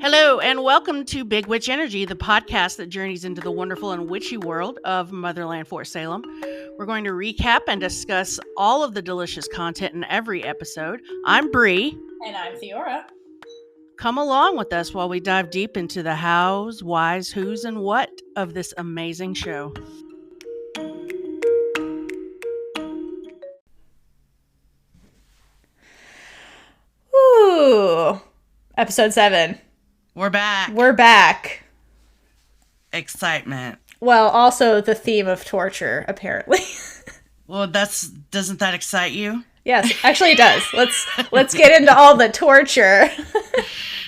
Hello, and welcome to Big Witch Energy, the podcast that journeys into the wonderful and witchy world of Motherland, Fort Salem. We're going to recap and discuss all of the delicious content in every episode. I'm Bree. And I'm Theora. Come along with us while we dive deep into the hows, whys, whos, and what of this amazing show. Ooh. Episode 7. We're back. We're back. Excitement. Well, also the theme of torture, apparently. Well, doesn't that excite you? Yes, actually it does. Let's get into all the torture.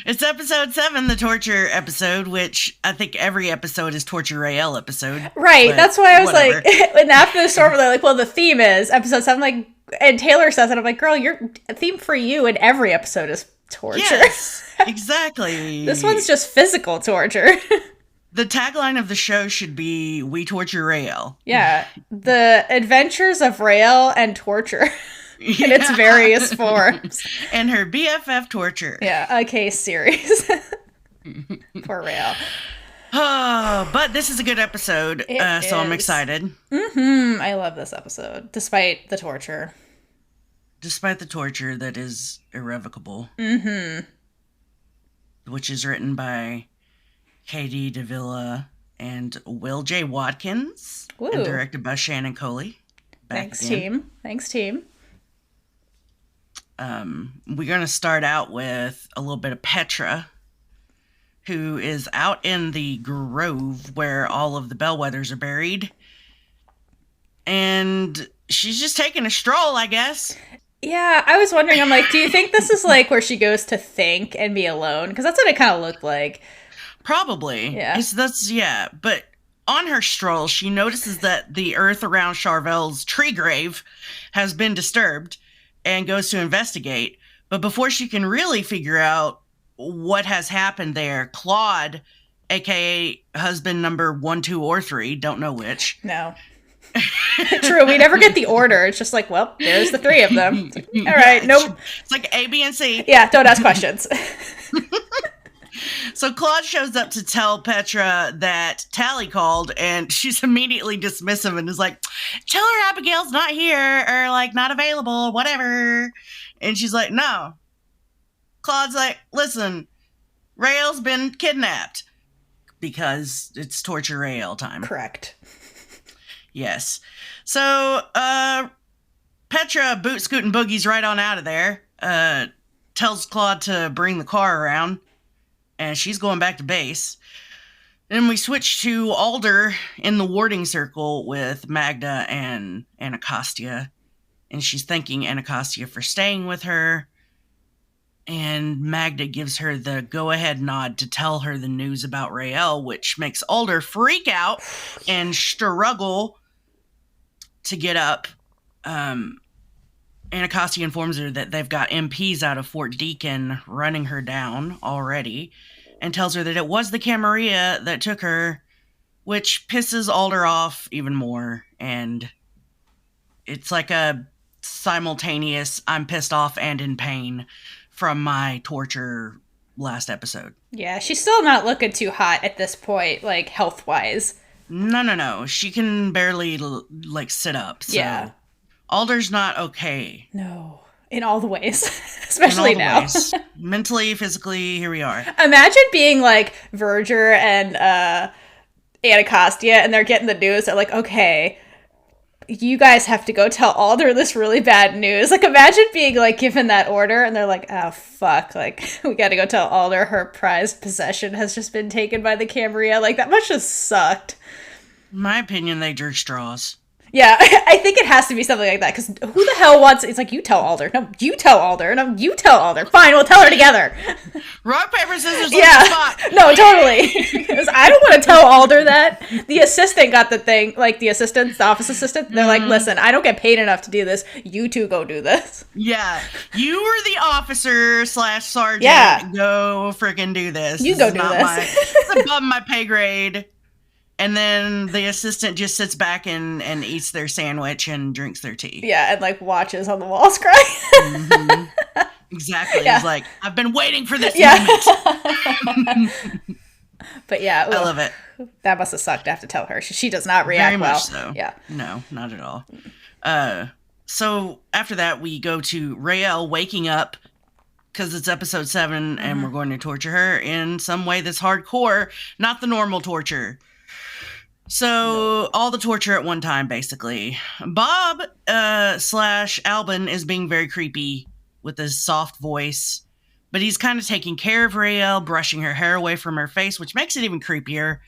It's episode 7, the torture episode, which I think every episode is Torture Raelle episode. Right, that's why I was whatever. Like, and after the storm, they're like, well, the theme is episode 7, like, and Taylor says it, I'm like, girl, your theme for you in every episode is torture. Yes, exactly. This one's just physical torture. The tagline of the show should be, we torture Raelle. Yeah, the adventures of Raelle and torture. In its various forms. And her BFF torture. Yeah, a case series. For Raelle. Oh, but this is a good episode, so I'm excited. Mm-hmm. I love this episode, despite the torture. Despite the torture that is irrevocable. Mm-hmm. Which is written by Katie DeVilla and Will J. Watkins. Woo. And directed by Shannon Coley. Thanks, team. We're going to start out with a little bit of Petra, who is out in the grove where all of the bellwethers are buried. And she's just taking a stroll, I guess. Yeah, I was wondering, I'm like, do you think this is like where she goes to think and be alone? Because that's what it kind of looked like. Probably. Yeah. But on her stroll, she notices that the earth around Charvel's tree grave has been disturbed and goes to investigate. But before she can really figure out what has happened there, Claude, aka husband number 1, 2, or 3, don't know which. No. True, we never get the order. It's just like, well, there's the 3 of them. All right, nope. It's like A, B, and C. Yeah, don't ask questions. So Claude shows up to tell Petra that Tally called, and she's immediately dismissive and is like, tell her Abigail's not here, or like not available, whatever. And she's like, no. Claude's like, listen, Raelle's been kidnapped. Because it's torture Raelle time. Correct. Yes. So, Petra boot scooting boogies right on out of there, tells Claude to bring the car around. And she's going back to base. Then we switch to Alder in the warding circle with Magda and Anacostia. And she's thanking Anacostia for staying with her. And Magda gives her the go-ahead nod to tell her the news about Raelle, which makes Alder freak out and struggle to get up. Anacostia informs her that they've got MPs out of Fort Deacon running her down already, and tells her that it was the Camarilla that took her, which pisses Alder off even more. And it's like a simultaneous I'm pissed off and in pain from my torture last episode. Yeah, she's still not looking too hot at this point, like health-wise. No. She can barely like sit up. So. Yeah. Alder's not okay. No. In all the ways. Especially now. Ways. Mentally, physically, here we are. Imagine being like Verger and Anacostia, and they're getting the news. They're like, okay, you guys have to go tell Alder this really bad news. Like, imagine being like given that order, and they're like, oh, fuck. Like, we gotta go tell Alder her prized possession has just been taken by the Camarilla. Like, that must have sucked. In my opinion, they drew straws. Yeah, I think it has to be something like that, because who the hell wants... It's like, you tell Alder. No, you tell Alder. No, you tell Alder. Fine, we'll tell her together. Rock, paper, scissors, yeah. Spot. No, totally. Because I don't want to tell Alder that. The assistant got the thing, like the office assistant. They're like, listen, I don't get paid enough to do this. You two go do this. Yeah. You were the officer / sergeant. Yeah. Go freaking do this. You go do this. It's above my pay grade. And then the assistant just sits back and eats their sandwich and drinks their tea. Yeah, and like watches on the walls cry. Mm-hmm. Exactly. Yeah. He's like, I've been waiting for this Yeah. moment. But yeah, I love it. that must have sucked to have to tell her. She does not react Very well. much so. Yeah. No, not at all. So after that, we go to Raelle waking up because it's episode 7 and we're going to torture her in some way that's hardcore, not the normal torture. So all the torture at one time, basically. Bob / Albin is being very creepy with his soft voice, but he's kind of taking care of Raelle, brushing her hair away from her face, which makes it even creepier,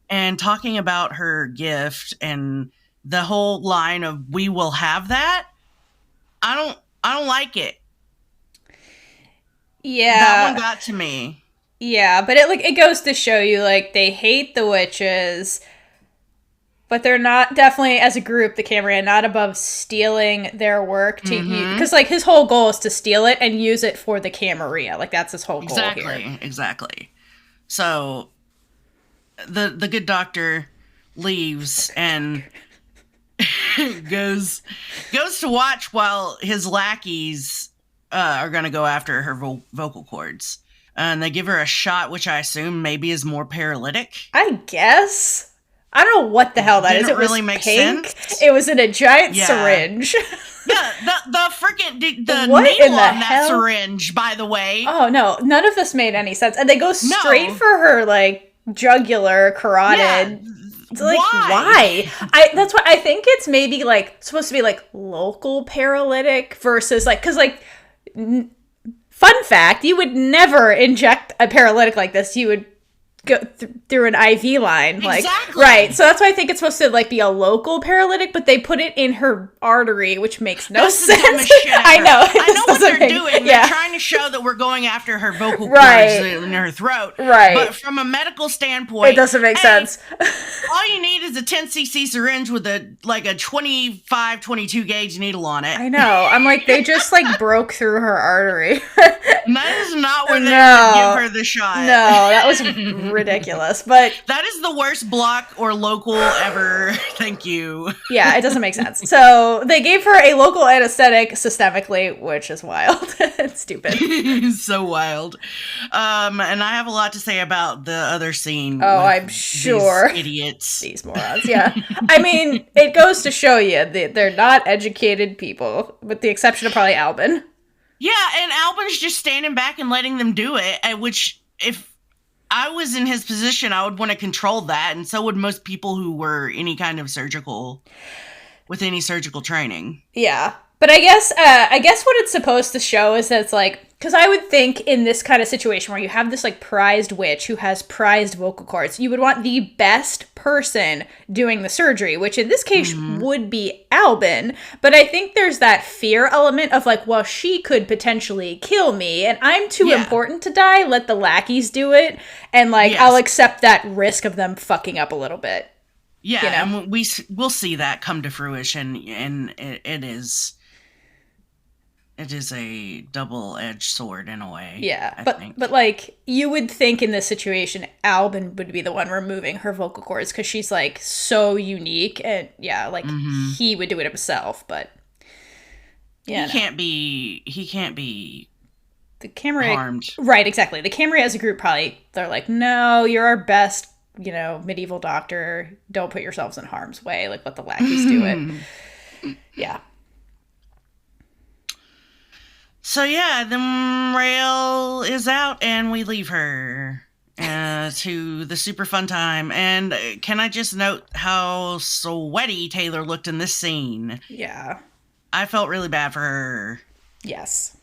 and talking about her gift and the whole line of "we will have that." I don't like it. Yeah, that one got to me. Yeah, but it goes to show you, like, they hate the witches, but they're not, definitely as a group, the Camarilla, not above stealing their work to use, because, like, his whole goal is to steal it and use it for the Camarilla. Like, that's his whole goal here. Exactly. So the good doctor leaves and goes to watch while his lackeys are going to go after her vocal cords. And they give her a shot, which I assume maybe is more paralytic. I guess. I don't know what the hell that is. It really was make pink. sense. It was in a giant syringe. Yeah, the freaking what needle in the on hell? that syringe, by the way. Oh, no. None of this made any sense. And they go straight for her, like, jugular, carotid. Yeah. It's like, why? That's why I think it's maybe, like, supposed to be, like, local paralytic versus, like, because, like, fun fact, you would never inject a paralytic like this. You would go through an IV line. Like, exactly. Right. So that's why I think it's supposed to, like, be a local paralytic, but they put it in her artery, which makes no sense. I know. I know what they're doing. Yeah. They're trying to show that we're going after her vocal cords in her throat. Right. But from a medical standpoint, it doesn't make sense. all you need is a 10cc syringe with a 25, 22 gauge needle on it. I know. I'm like, they just, like, broke through her artery. And that is not where they would give her the shot. No, that was ridiculous. But that is the worst block or local ever. Thank you. Yeah, it doesn't make sense. So they gave her a local anesthetic systemically, which is wild. It's stupid. So wild. And I have a lot to say about the other scene. Oh, I'm sure. These idiots. These morons, yeah. I mean, it goes to show you that they're not educated people, with the exception of probably Albin. Yeah, and Albin's just standing back and letting them do it, which, if I was in his position, I would want to control that, and so would most people who were any kind of with any surgical training. Yeah. But I guess what it's supposed to show is that it's like, because I would think in this kind of situation where you have this, like, prized witch who has prized vocal cords, you would want the best person doing the surgery, which in this case would be Albin. But I think there's that fear element of, like, well, she could potentially kill me, and I'm too important to die. Let the lackeys do it. And, like, I'll accept that risk of them fucking up a little bit. Yeah, you know? And we'll see that come to fruition, and it is a double-edged sword in a way. Yeah, but like, you would think in this situation, Albin would be the one removing her vocal cords because she's, like, so unique, and he would do it himself, but yeah, he can't be the Camarilla harmed. Right, exactly. The Camarilla as a group probably, they're like, no, you're our best, medieval doctor. Don't put yourselves in harm's way. Like, let the lackeys do it. Yeah. So yeah, then Raelle is out and we leave her to the super fun time. And can I just note how sweaty Taylor looked in this scene? Yeah. I felt really bad for her. Yes.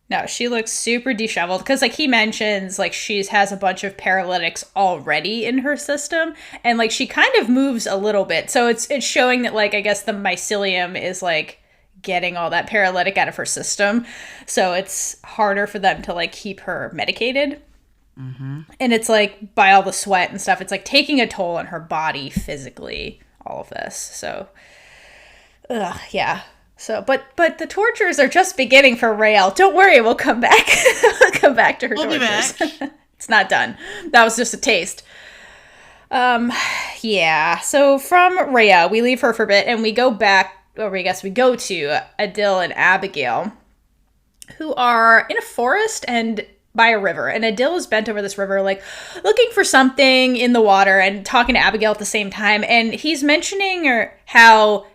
No, she looks super disheveled because, like, he mentions, like, she has a bunch of paralytics already in her system, and, like, she kind of moves a little bit. So it's showing that, like, I guess the mycelium is, like, getting all that paralytic out of her system. So it's harder for them to, like, keep her medicated. Mm-hmm. And it's, like, by all the sweat and stuff, it's, like, taking a toll on her body physically, all of this. So, yeah. So, but the tortures are just beginning for Raelle. Don't worry, we'll come back. We'll come back to her tortures. Be back. It's not done. That was just a taste. Yeah. So from Raelle, we leave her for a bit, and we go back, or I guess we go to Adil and Abigail. who are in a forest and by a river. And Adil is bent over this river, like looking for something in the water and talking to Abigail at the same time. And he's mentioning how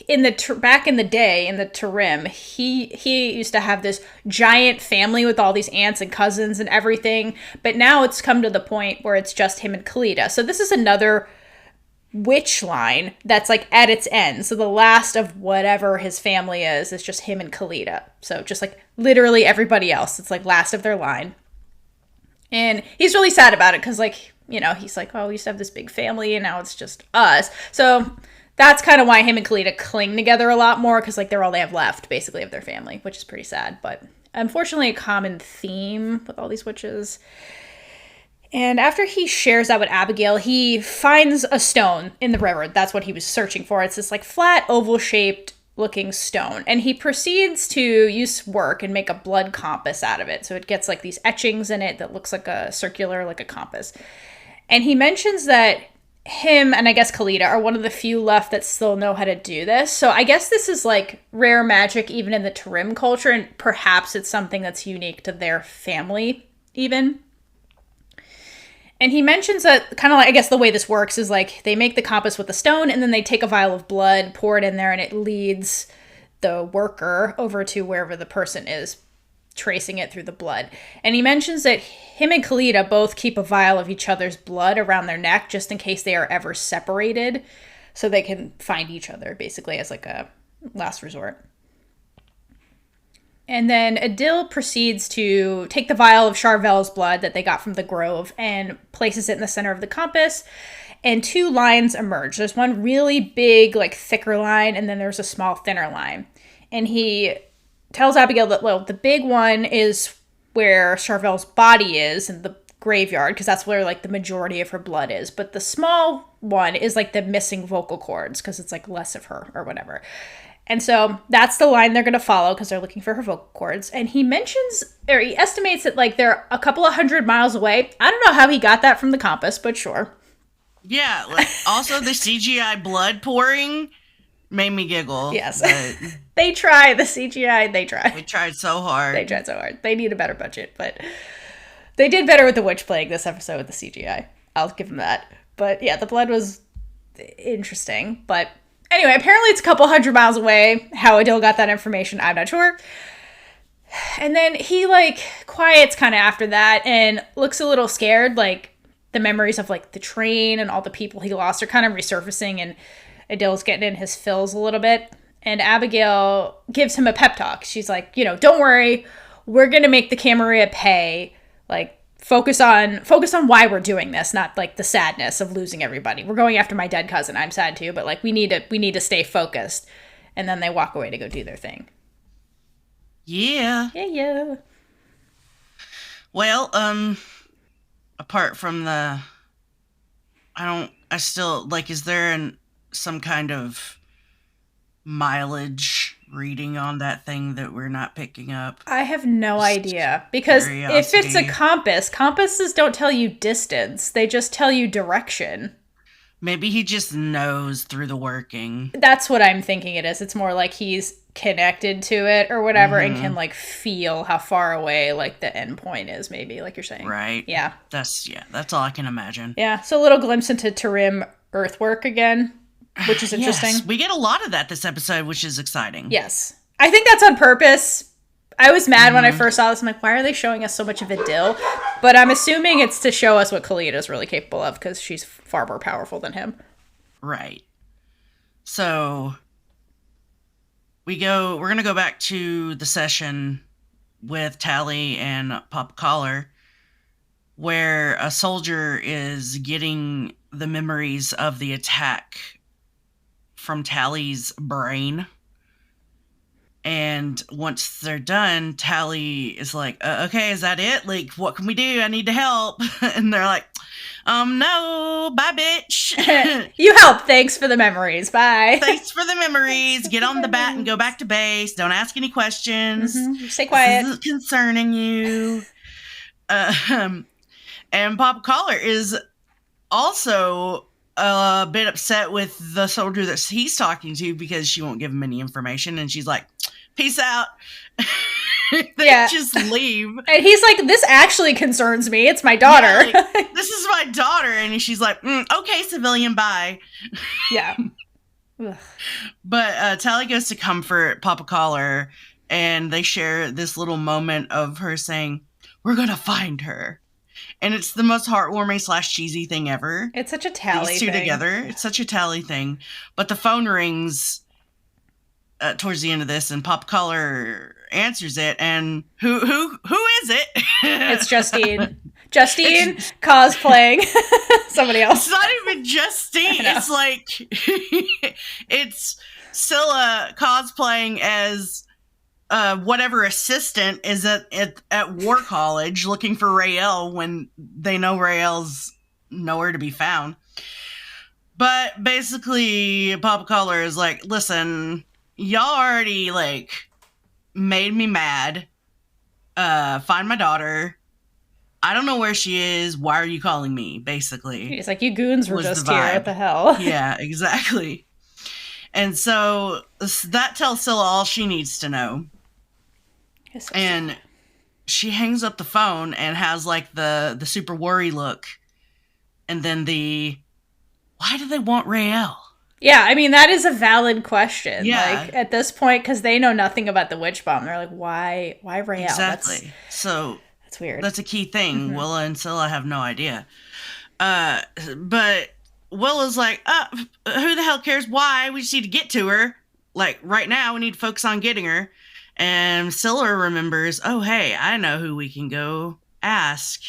in the back in the day in the Tarim, he used to have this giant family with all these aunts and cousins and everything. But now it's come to the point where it's just him and Kalita. So this is another witch line that's like at its end. So the last of whatever his family is just him and Kalita. So just like literally everybody else, it's like last of their line. And he's really sad about it because, like, you know, he's like, oh, we used to have this big family and now it's just us. So that's kind of why him and Kalita cling together a lot more, because like they're all they have left basically of their family, which is pretty sad, but unfortunately a common theme with all these witches. And after he shares that with Abigail, he finds a stone in the river. That's what he was searching for. It's this like flat oval-shaped looking stone. And he proceeds to use work and make a blood compass out of it. So it gets like these etchings in it that looks like a circular, like a compass. And he mentions that him and I guess Kalita are one of the few left that still know how to do this. So I guess this is like rare magic even in the Tarim culture, and perhaps it's something that's unique to their family even. And he mentions that kind of like, I guess the way this works is like they make the compass with the stone and then they take a vial of blood, pour it in there, and it leads the worker over to wherever the person is, tracing it through the blood. And he mentions that him and Kalita both keep a vial of each other's blood around their neck just in case they are ever separated, so they can find each other basically as like a last resort. And then Adil proceeds to take the vial of Charvel's blood that they got from the grove and places it in the center of the compass. And two lines emerge. There's one really big, like thicker line, and then there's a small, thinner line. And he tells Abigail that, well, the big one is where Charvel's body is in the graveyard, because that's where like the majority of her blood is. But the small one is like the missing vocal cords, because it's like less of her or whatever. And so that's the line they're going to follow because they're looking for her vocal cords. And he mentions, or he estimates that like they're a couple of 100 miles away. I don't know how he got that from the compass, but sure. Yeah, like also the CGI blood pouring made me giggle. Yes. They try, the CGI, they try. They tried so hard. They tried so hard. They need a better budget, but they did better with the witch plague this episode with the CGI. I'll give them that. But yeah, the blood was interesting, but anyway, apparently it's a couple 100 miles away. How Adil got that information, I'm not sure. And then he, like, quiets kind of after that and looks a little scared. Like, the memories of, like, the train and all the people he lost are kind of resurfacing, and Adil's getting in his fills a little bit. And Abigail gives him a pep talk. She's like, you know, don't worry. We're going to make the Camarilla pay. Like, focus on why we're doing this, not like the sadness of losing everybody. We're going after my dead cousin. I'm sad too, but like we need to stay focused. And then they walk away to go do their thing. Yeah. Yeah. Well, apart from the, I still like, is there some kind of mileage reading on that thing that we're not picking up? I have no idea, because if it's a compass, compasses don't tell you distance, they just tell you direction. Maybe he just knows through the working. That's what I'm thinking it is. It's more like he's connected to it or whatever, and can like feel how far away like the end point is, maybe, like you're saying. Right. Yeah. That's all I can imagine. Yeah. So a little glimpse into Tarim earthwork again, which is interesting. Yes, we get a lot of that this episode, which is exciting. Yes. I think that's on purpose. I was mad when I first saw this. I'm like, why are they showing us so much of Adil? But I'm assuming it's to show us what Kalita is really capable of, because she's far more powerful than him. Right. So we're going to go back to the session with Tally and Pop Collar, where a soldier is getting the memories of the attack from Tally's brain. And once they're done, Tally is like, okay, is that it? Like, what can we do? I need to help. And they're like, no, bye, bitch. You help. Thanks for the memories. Bye. Thanks for the memories. Get on the bat and go back to base. Don't ask any questions. Stay quiet. This isn't concerning you. And Papa Collar is also a bit upset with the soldier that he's talking to because she won't give him any information. And she's like, peace out. They just leave. And he's like, this actually concerns me. It's my daughter. Yeah, like, this is my daughter. And she's like, okay, civilian, bye. Yeah. But Tally goes to comfort Papa Collar, and they share this little moment of her saying, we're going to find her. And it's the most heartwarming / cheesy thing ever. It's such a Tally These two thing. together. It's such a Tally thing. But the phone rings towards the end of this, and Pop Collar answers it, and who is it? It's Justine. Justine cosplaying somebody else. It's not even Justine. It's like it's Scylla cosplaying as whatever assistant is at War College looking for Raelle when they know Raelle's nowhere to be found. But basically, Papa Collar is like, listen, y'all already like made me mad. Find my daughter. I don't know where she is. Why are you calling me? Basically, he's like, you goons were just here. What the hell? Yeah, exactly. And so that tells Scylla all she needs to know. And she hangs up the phone and has like the super worry look. And then why do they want Raelle? Yeah, I mean, that is a valid question. Yeah. Like, at this point, because they know nothing about the witch bomb. They're like, why Raelle? Exactly. That's weird. That's a key thing. Mm-hmm. Willa and Scylla have no idea. But Willa's like, who the hell cares why? We just need to get to her. Like, right now, we need to focus on getting her. And Scylla remembers, oh, hey, I know who we can go ask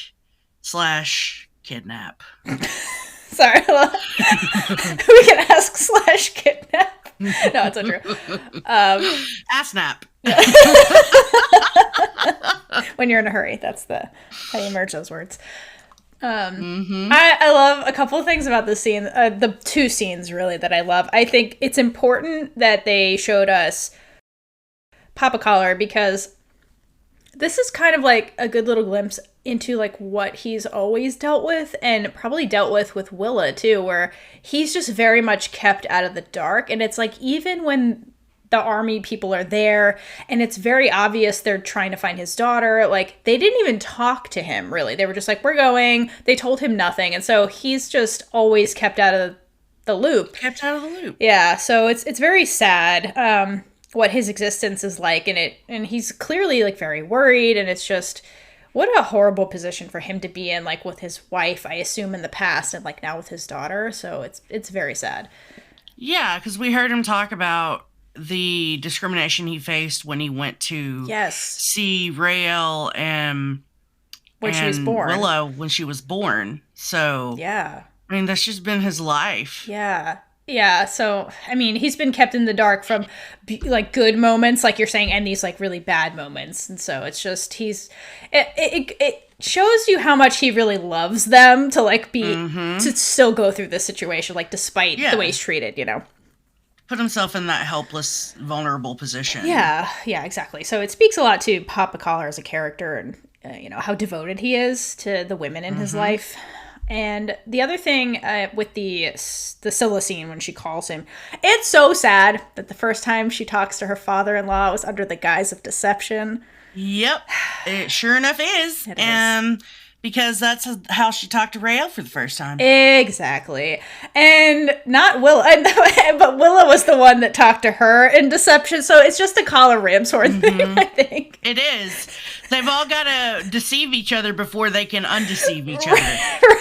/ kidnap. Sorry. We can ask / kidnap. No, it's not true. Ass-nap. When you're in a hurry, that's how you merge those words. I love a couple of things about this scene. The two scenes, really, that I love. I think it's important that they showed us Papa Collar, because this is kind of like a good little glimpse into like what he's always dealt with, and probably dealt with Willa too, where he's just very much kept out of the dark. And it's like, even when the army people are there and it's very obvious they're trying to find his daughter, like, they didn't even talk to him, really. They were just like, we're going. They told him nothing. And so he's just always kept out of the loop. Kept out of the loop. Yeah, so it's very sad what his existence is like, and he's clearly like very worried, and it's just, what a horrible position for him to be in, like with his wife, I assume, in the past, and like now with his daughter. So it's very sad. Yeah, because we heard him talk about the discrimination he faced when he went to see Raelle when she was born. Willa when she was born. So yeah, I mean, that's just been his life. Yeah, so, I mean, he's been kept in the dark from, like, good moments, like you're saying, and these, like, really bad moments. And so it's just, it shows you how much he really loves them to, like, to still go through this situation, like, despite the way he's treated, you know? Put himself in that helpless, vulnerable position. Yeah, exactly. So it speaks a lot to Papa Collar as a character, and, you know, how devoted he is to the women in his life. And the other thing with the Scylla scene when she calls him, it's so sad that the first time she talks to her father-in-law was under the guise of deception. Yep, it sure enough is. It is. Because that's how she talked to Raelle for the first time. Exactly. And not Willa, but Willa was the one that talked to her in deception. So it's just a collar Ramshorn thing, I think. It is. They've all got to deceive each other before they can undeceive each other.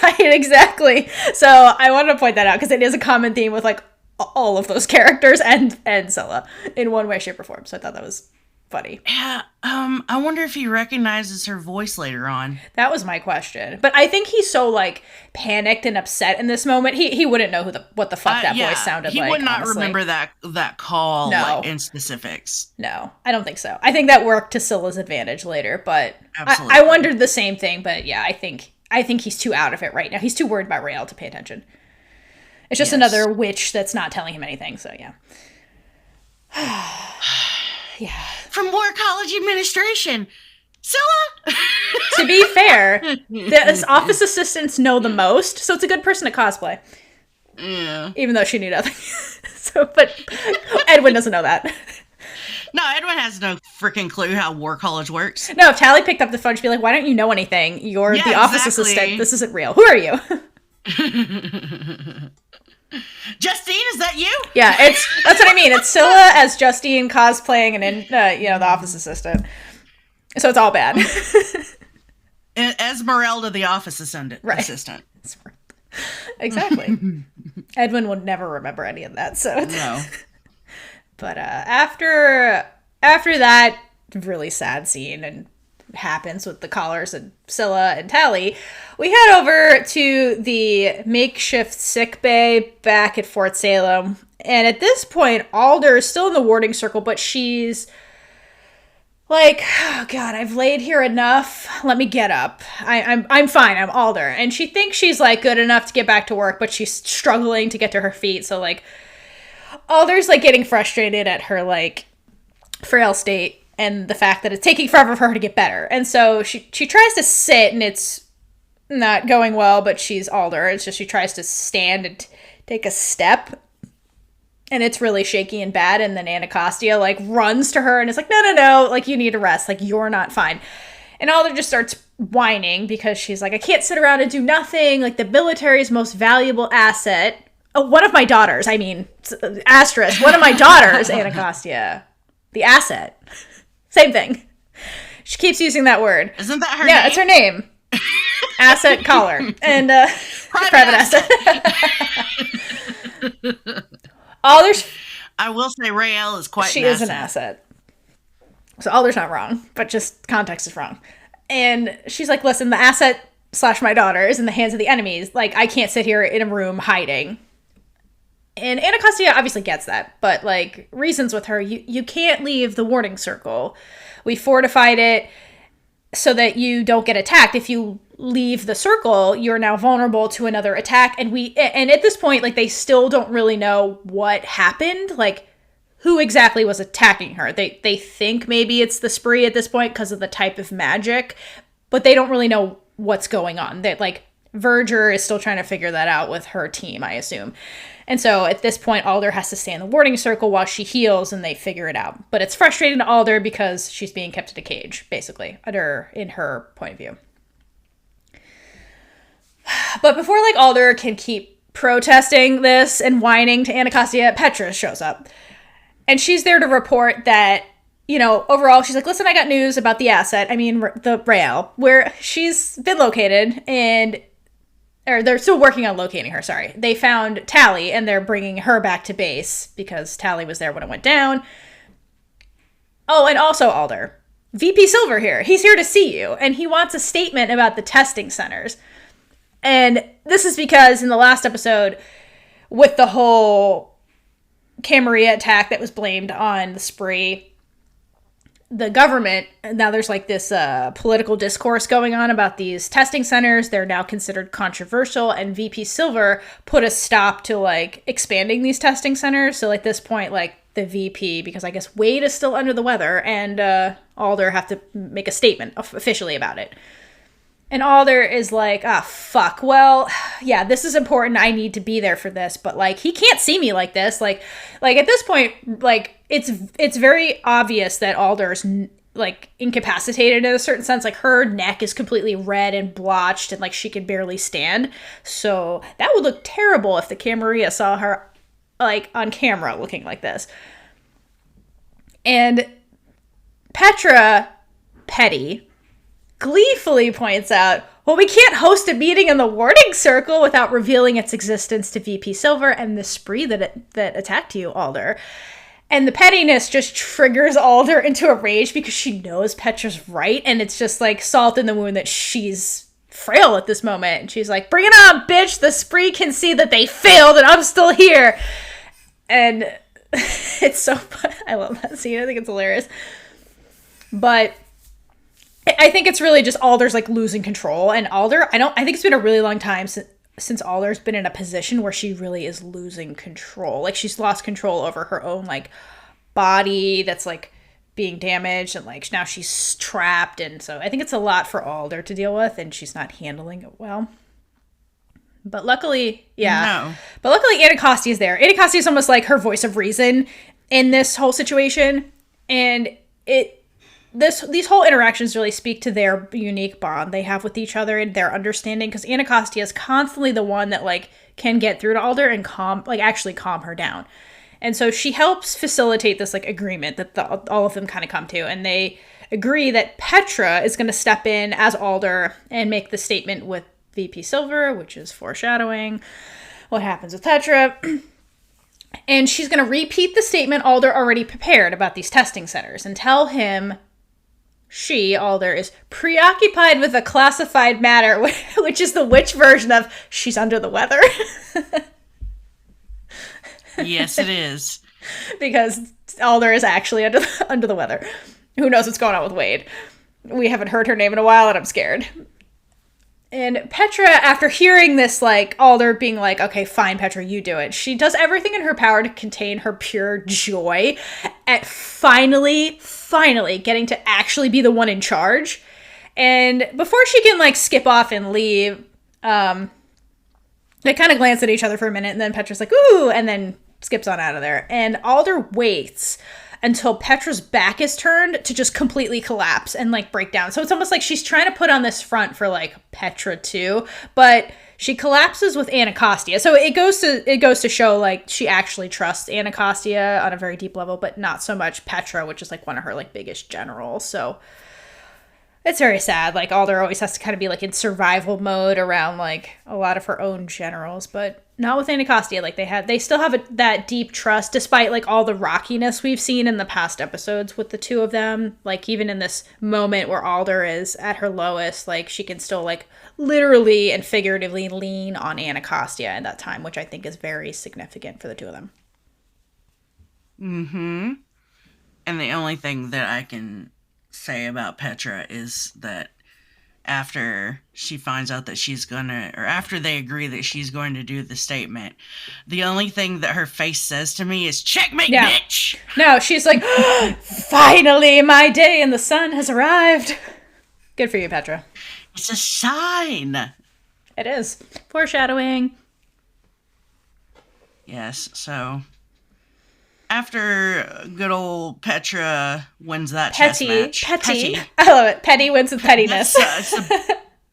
Right, exactly. So I wanted to point that out because it is a common theme with like all of those characters and Scylla in one way, shape, or form. So I thought that was funny. Yeah, I wonder if he recognizes her voice later on. That was my question. But I think he's so, like, panicked and upset in this moment. He wouldn't know what the fuck that voice sounded like, he would not honestly. Remember that call like, in specifics. No, I don't think so. I think that worked to Scylla's advantage later, but absolutely. I wondered the same thing, but yeah, I think he's too out of it right now. He's too worried about Raelle to pay attention. It's just another witch that's not telling him anything, so yeah. Yeah. From War College Administration. Scylla! To be fair, the office assistants know the most, so it's a good person to cosplay. Yeah. Even though she knew nothing. But Edwin doesn't know that. No, Edwin has no freaking clue how War College works. No, if Tally picked up the phone, she'd be like, why don't you know anything? You're the office assistant. This isn't real. Who are you? Justine, is that you? Yeah, that's what I mean. It's Scylla as Justine cosplaying and in the office assistant. So it's all bad. Esmeralda, the office assistant. Exactly. Edwin would never remember any of that. So no. But after that really sad scene and happens with the collars and Scylla and Tally, we head over to the makeshift sick bay back at Fort Salem. And at this point, Alder is still in the warding circle, but she's like, oh God, I've laid here enough. Let me get up. I'm fine. I'm Alder. And she thinks she's like good enough to get back to work, but she's struggling to get to her feet. So like Alder's like getting frustrated at her like frail state and the fact that it's taking forever for her to get better. And so she tries to sit and it's not going well, but she's Alder. It's just she tries to stand and take a step. And it's really shaky and bad. And then Anacostia, like, runs to her and is like, no, like, you need to rest. Like, you're not fine. And Alder just starts whining because she's like, I can't sit around and do nothing. Like, the military's most valuable asset. Oh, one of my daughters. I mean, asterisk. One of my daughters, Anacostia. The asset. Same thing. She keeps using that word. Isn't that her name? Yeah, it's her name. Asset collar. And, private asset. Alder's... I will say Raelle is quite She is an asset. So Alder's not wrong, but just context is wrong. And she's like, listen, the asset / my daughter is in the hands of the enemies. Like, I can't sit here in a room hiding. And Anacostia obviously gets that, but, like, reasons with her, you can't leave the warding circle. We fortified it so that you don't get attacked. If you leave the circle, you're now vulnerable to another attack. And at this point, like, they still don't really know what happened, like, who exactly was attacking her. They think maybe it's the spree at this point because of the type of magic, but they don't really know what's going on. That, like, Verger is still trying to figure that out with her team, I assume. And so at this point, Alder has to stay in the warding circle while she heals and they figure it out. But it's frustrating to Alder because she's being kept in a cage, basically, in her point of view. But before, like, Alder can keep protesting this and whining to Anacostia, Petra shows up. And she's there to report that, overall, she's like, listen, I got news about the asset. I mean, the Raelle, where she's been located or they're still working on locating her, sorry. They found Tally, and they're bringing her back to base because Tally was there when it went down. Oh, and also Alder. VP Silver here. He's here to see you, and he wants a statement about the testing centers. And this is because in the last episode, with the whole Camarilla attack that was blamed on the spree, the government, now there's like this political discourse going on about these testing centers. They're now considered controversial, and VP Silver put a stop to like expanding these testing centers. So at this point, like the VP, because I guess Wade is still under the weather, and Alder have to make a statement officially about it. And Alder is like, fuck, well, yeah, this is important. I need to be there for this. But, like, he can't see me like this. Like at this point, like, it's very obvious that Alder's, like, incapacitated in a certain sense. Like, her neck is completely red and blotched and, like, she can barely stand. So that would look terrible if the Camarilla saw her, like, on camera looking like this. And Petra, petty, gleefully points out, well, we can't host a meeting in the warding circle without revealing its existence to VP Silver and the spree that attacked you, Alder. And the pettiness just triggers Alder into a rage because she knows Petra's right, and it's just like salt in the wound that she's frail at this moment. And she's like, bring it on, bitch! The spree can see that they failed and I'm still here! And it's so fun. I love that scene. I think it's hilarious. But I think it's really just Alder's like losing control, and Alder, I think it's been a really long time since Alder's been in a position where she really is losing control. Like, she's lost control over her own like body that's like being damaged, and like now she's trapped, and so I think it's a lot for Alder to deal with, and she's not handling it well. But luckily, But luckily Anacostia is there. Anacostia is almost like her voice of reason in this whole situation. And these whole interactions really speak to their unique bond they have with each other and their understanding, because Anacostia is constantly the one that like can get through to Alder and actually calm her down. And so she helps facilitate this like agreement that all of them kind of come to, and they agree that Petra is going to step in as Alder and make the statement with VP Silver, which is foreshadowing what happens with Petra. And she's going to repeat the statement Alder already prepared about these testing centers and tell him Alder, is preoccupied with a classified matter, which is the witch version of she's under the weather. Yes, it is. Because Alder is actually under the weather. Who knows what's going on with Wade? We haven't heard her name in a while, and I'm scared. And Petra, after hearing this, like, Alder being like, okay, fine, Petra, you do it. She does everything in her power to contain her pure joy at finally getting to actually be the one in charge. And before she can, like, skip off and leave, they kind of glance at each other for a minute, and then Petra's like, ooh, and then skips on out of there. And Alder waits until Petra's back is turned to just completely collapse and like break down. So it's almost like she's trying to put on this front for like Petra too, but she collapses with Anacostia. So it goes to show like she actually trusts Anacostia on a very deep level, but not so much Petra, which is like one of her like biggest generals. So it's very sad. Like Alder always has to kind of be like in survival mode around like a lot of her own generals, but not with Anacostia. Like they still have that deep trust despite like all the rockiness we've seen in the past episodes with the two of them. Like even in this moment where Alder is at her lowest, like she can still like literally and figuratively lean on Anacostia at that time, which I think is very significant for the two of them. Mm-hmm. And the only thing that I can say about Petra is that after she finds out that after they agree that she's going to do the statement, the only thing that her face says to me is checkmate, bitch. No, she's like, finally my day in the sun has arrived. Good for you, Petra. It's a sign. It is. Foreshadowing. Yes, so after good old Petra wins that chess match. Petty. I love it. Petty wins with pettiness.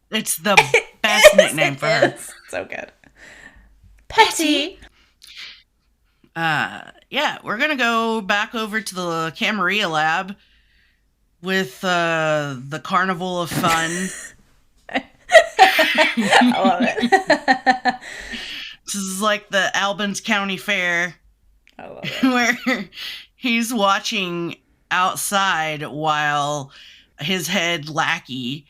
It's the best nickname for her. So good. Petty. Yeah, we're going to go back over to the Camarilla lab with the Carnival of Fun. I love it. This is like the Albans County Fair. I love it. Where he's watching outside while his head lackey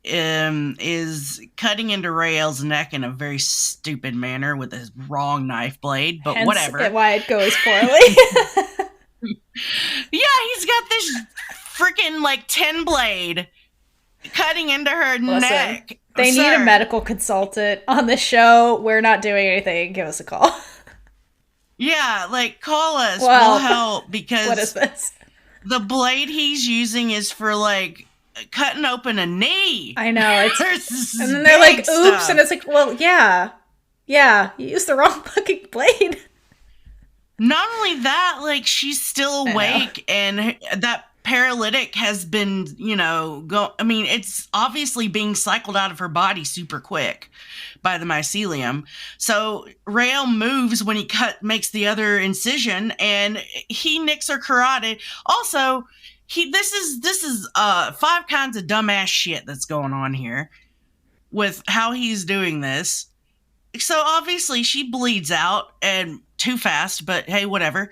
is cutting into Raelle's neck in a very stupid manner with a wrong knife blade, but hence whatever. Why it goes poorly. Yeah, he's got this freaking like 10 blade cutting into her neck. They need a medical consultant on the show. We're not doing anything. Give us a call. Yeah, like, call us. Well, we'll help, because what is this? The blade he's using is for, like, cutting open a knee. I know. And then they're like, oops, stuff. And it's like, well, yeah, you used the wrong fucking blade. Not only that, like, she's still awake, and that paralytic has been, it's obviously being cycled out of her body super quick by the mycelium. So Raelle moves when he makes the other incision, and he nicks her carotid. Also, this is 5 kinds of dumbass shit that's going on here with how he's doing this. So obviously she bleeds out, and too fast, but hey, whatever.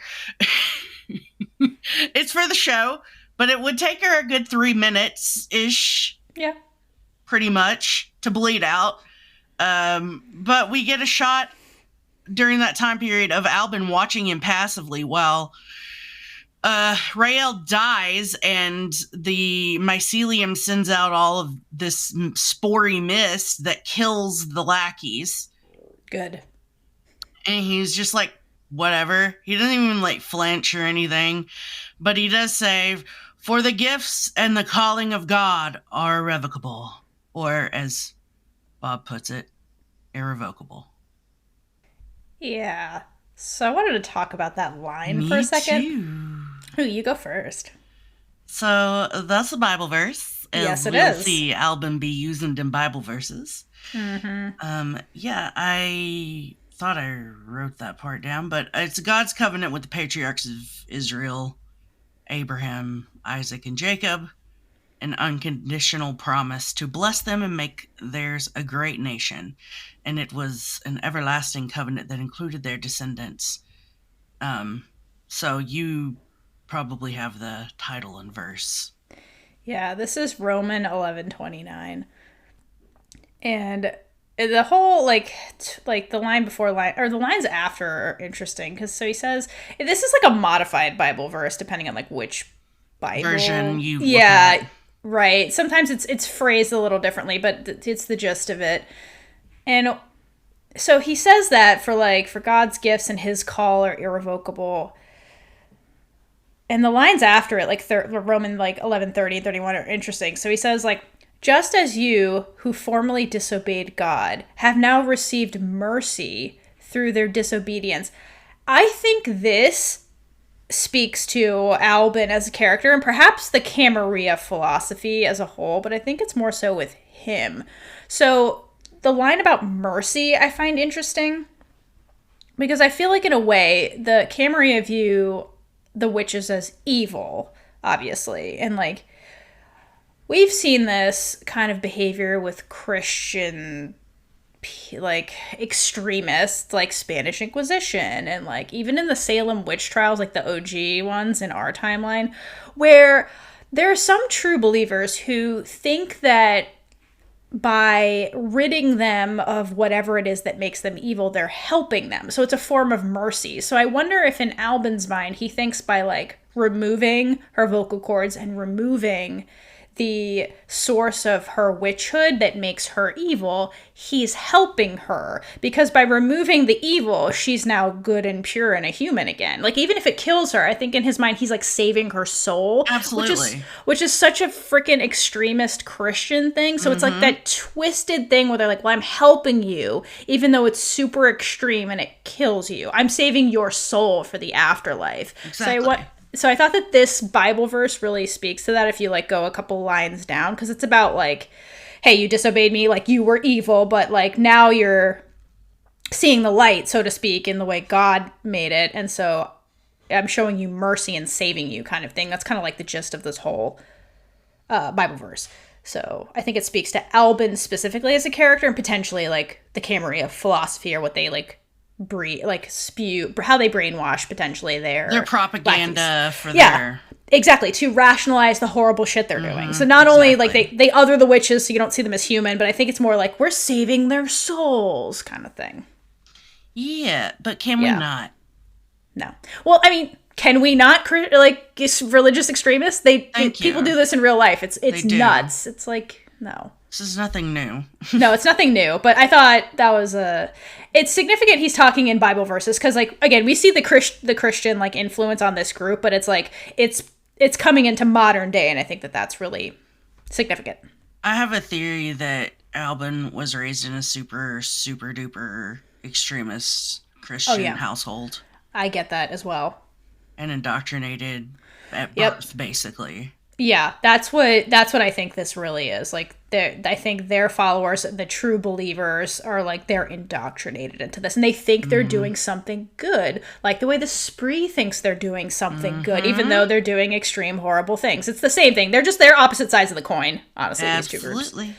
It's for the show, but it would take her a good 3 minutes-ish. Yeah. Pretty much to bleed out. But we get a shot during that time period of Albin watching him passively while Raelle dies, and the mycelium sends out all of this spory mist that kills the lackeys. Good. And he's just like, whatever. He doesn't even like flinch or anything. But he does say, for the gifts and the calling of God are irrevocable. Or as Bob puts it, irrevocable. Yeah. So I wanted to talk about that line for a second. Me too. Ooh, you go first. So that's a Bible verse, Yes, as it we'll is. see Albin be using them Bible verses. Mm-hmm. Yeah, I thought I wrote that part down, but it's God's covenant with the patriarchs of Israel, Abraham, Isaac, and Jacob, an unconditional promise to bless them and make theirs a great nation. And it was an everlasting covenant that included their descendants. Um, so you probably have the title and verse. Yeah, this is Roman 11:29. And the whole like the line before line or the lines after are interesting because so he says this is like a modified Bible verse depending on like which Version Bible. you look Yeah, at. right. Sometimes it's phrased a little differently, but it's the gist of it. And so he says that for God's gifts and his call are irrevocable. And the lines after it, like Roman like 11:30 and 31 are interesting. So he says like, just as you who formerly disobeyed God have now received mercy through their disobedience. I think this speaks to Albin as a character and perhaps the Camarilla philosophy as a whole, but I think it's more so with him. So the line about mercy I find interesting because I feel like in a way the Camarilla view the witches as evil, obviously, and like we've seen this kind of behavior with Christian like extremists like Spanish Inquisition and like even in the Salem witch trials like the OG ones in our timeline where there are some true believers who think that by ridding them of whatever it is that makes them evil, they're helping them. So it's a form of mercy. So I wonder if in Albin's mind, he thinks by like removing her vocal cords and removing the source of her witchhood that makes her evil, he's helping her because by removing the evil, she's now good and pure and a human again. Like even if it kills her, I think in his mind he's like saving her soul, Absolutely. which is such a freaking extremist Christian thing. So it's like that twisted thing where they're like, "Well, I'm helping you even though it's super extreme and it kills you. I'm saving your soul for the afterlife." Exactly. So I thought that this Bible verse really speaks to that if you like go a couple lines down because it's about like, hey, you disobeyed me, like you were evil, but like now you're seeing the light, so to speak, in the way God made it. And so I'm showing you mercy and saving you kind of thing. That's kind of like the gist of this whole Bible verse. So I think it speaks to Albin specifically as a character and potentially like the Camarilla philosophy or what they like spew how they brainwash potentially Their propaganda lackeys. for Yeah, their. exactly, to rationalize the horrible shit they're doing. So not only like Exactly. they other the witches so you don't see them as human, but I think it's more like we're saving their souls kind of thing. Yeah, but can we Yeah. not? No. Well, I mean, can we not like religious extremists? Thank People you. do this in real life. It's do. nuts. It's like no. This is nothing new. No, it's nothing new, but I thought that was it's significant he's talking in Bible verses because like again, we see the Christian like influence on this group, but it's like it's coming into modern day and I think that that's really significant. I have a theory that Albin was raised in a super, super duper extremist Christian household I get that as well. and indoctrinated at Yep. birth, basically. Yeah, that's what I think this really is. Like I think their followers, the true believers, are like they're indoctrinated into this, and they think they're doing something good, like the way the spree thinks they're doing something good, even though they're doing extreme, horrible things. It's the same thing. They're opposite sides of the coin. Honestly, these two groups. Absolutely.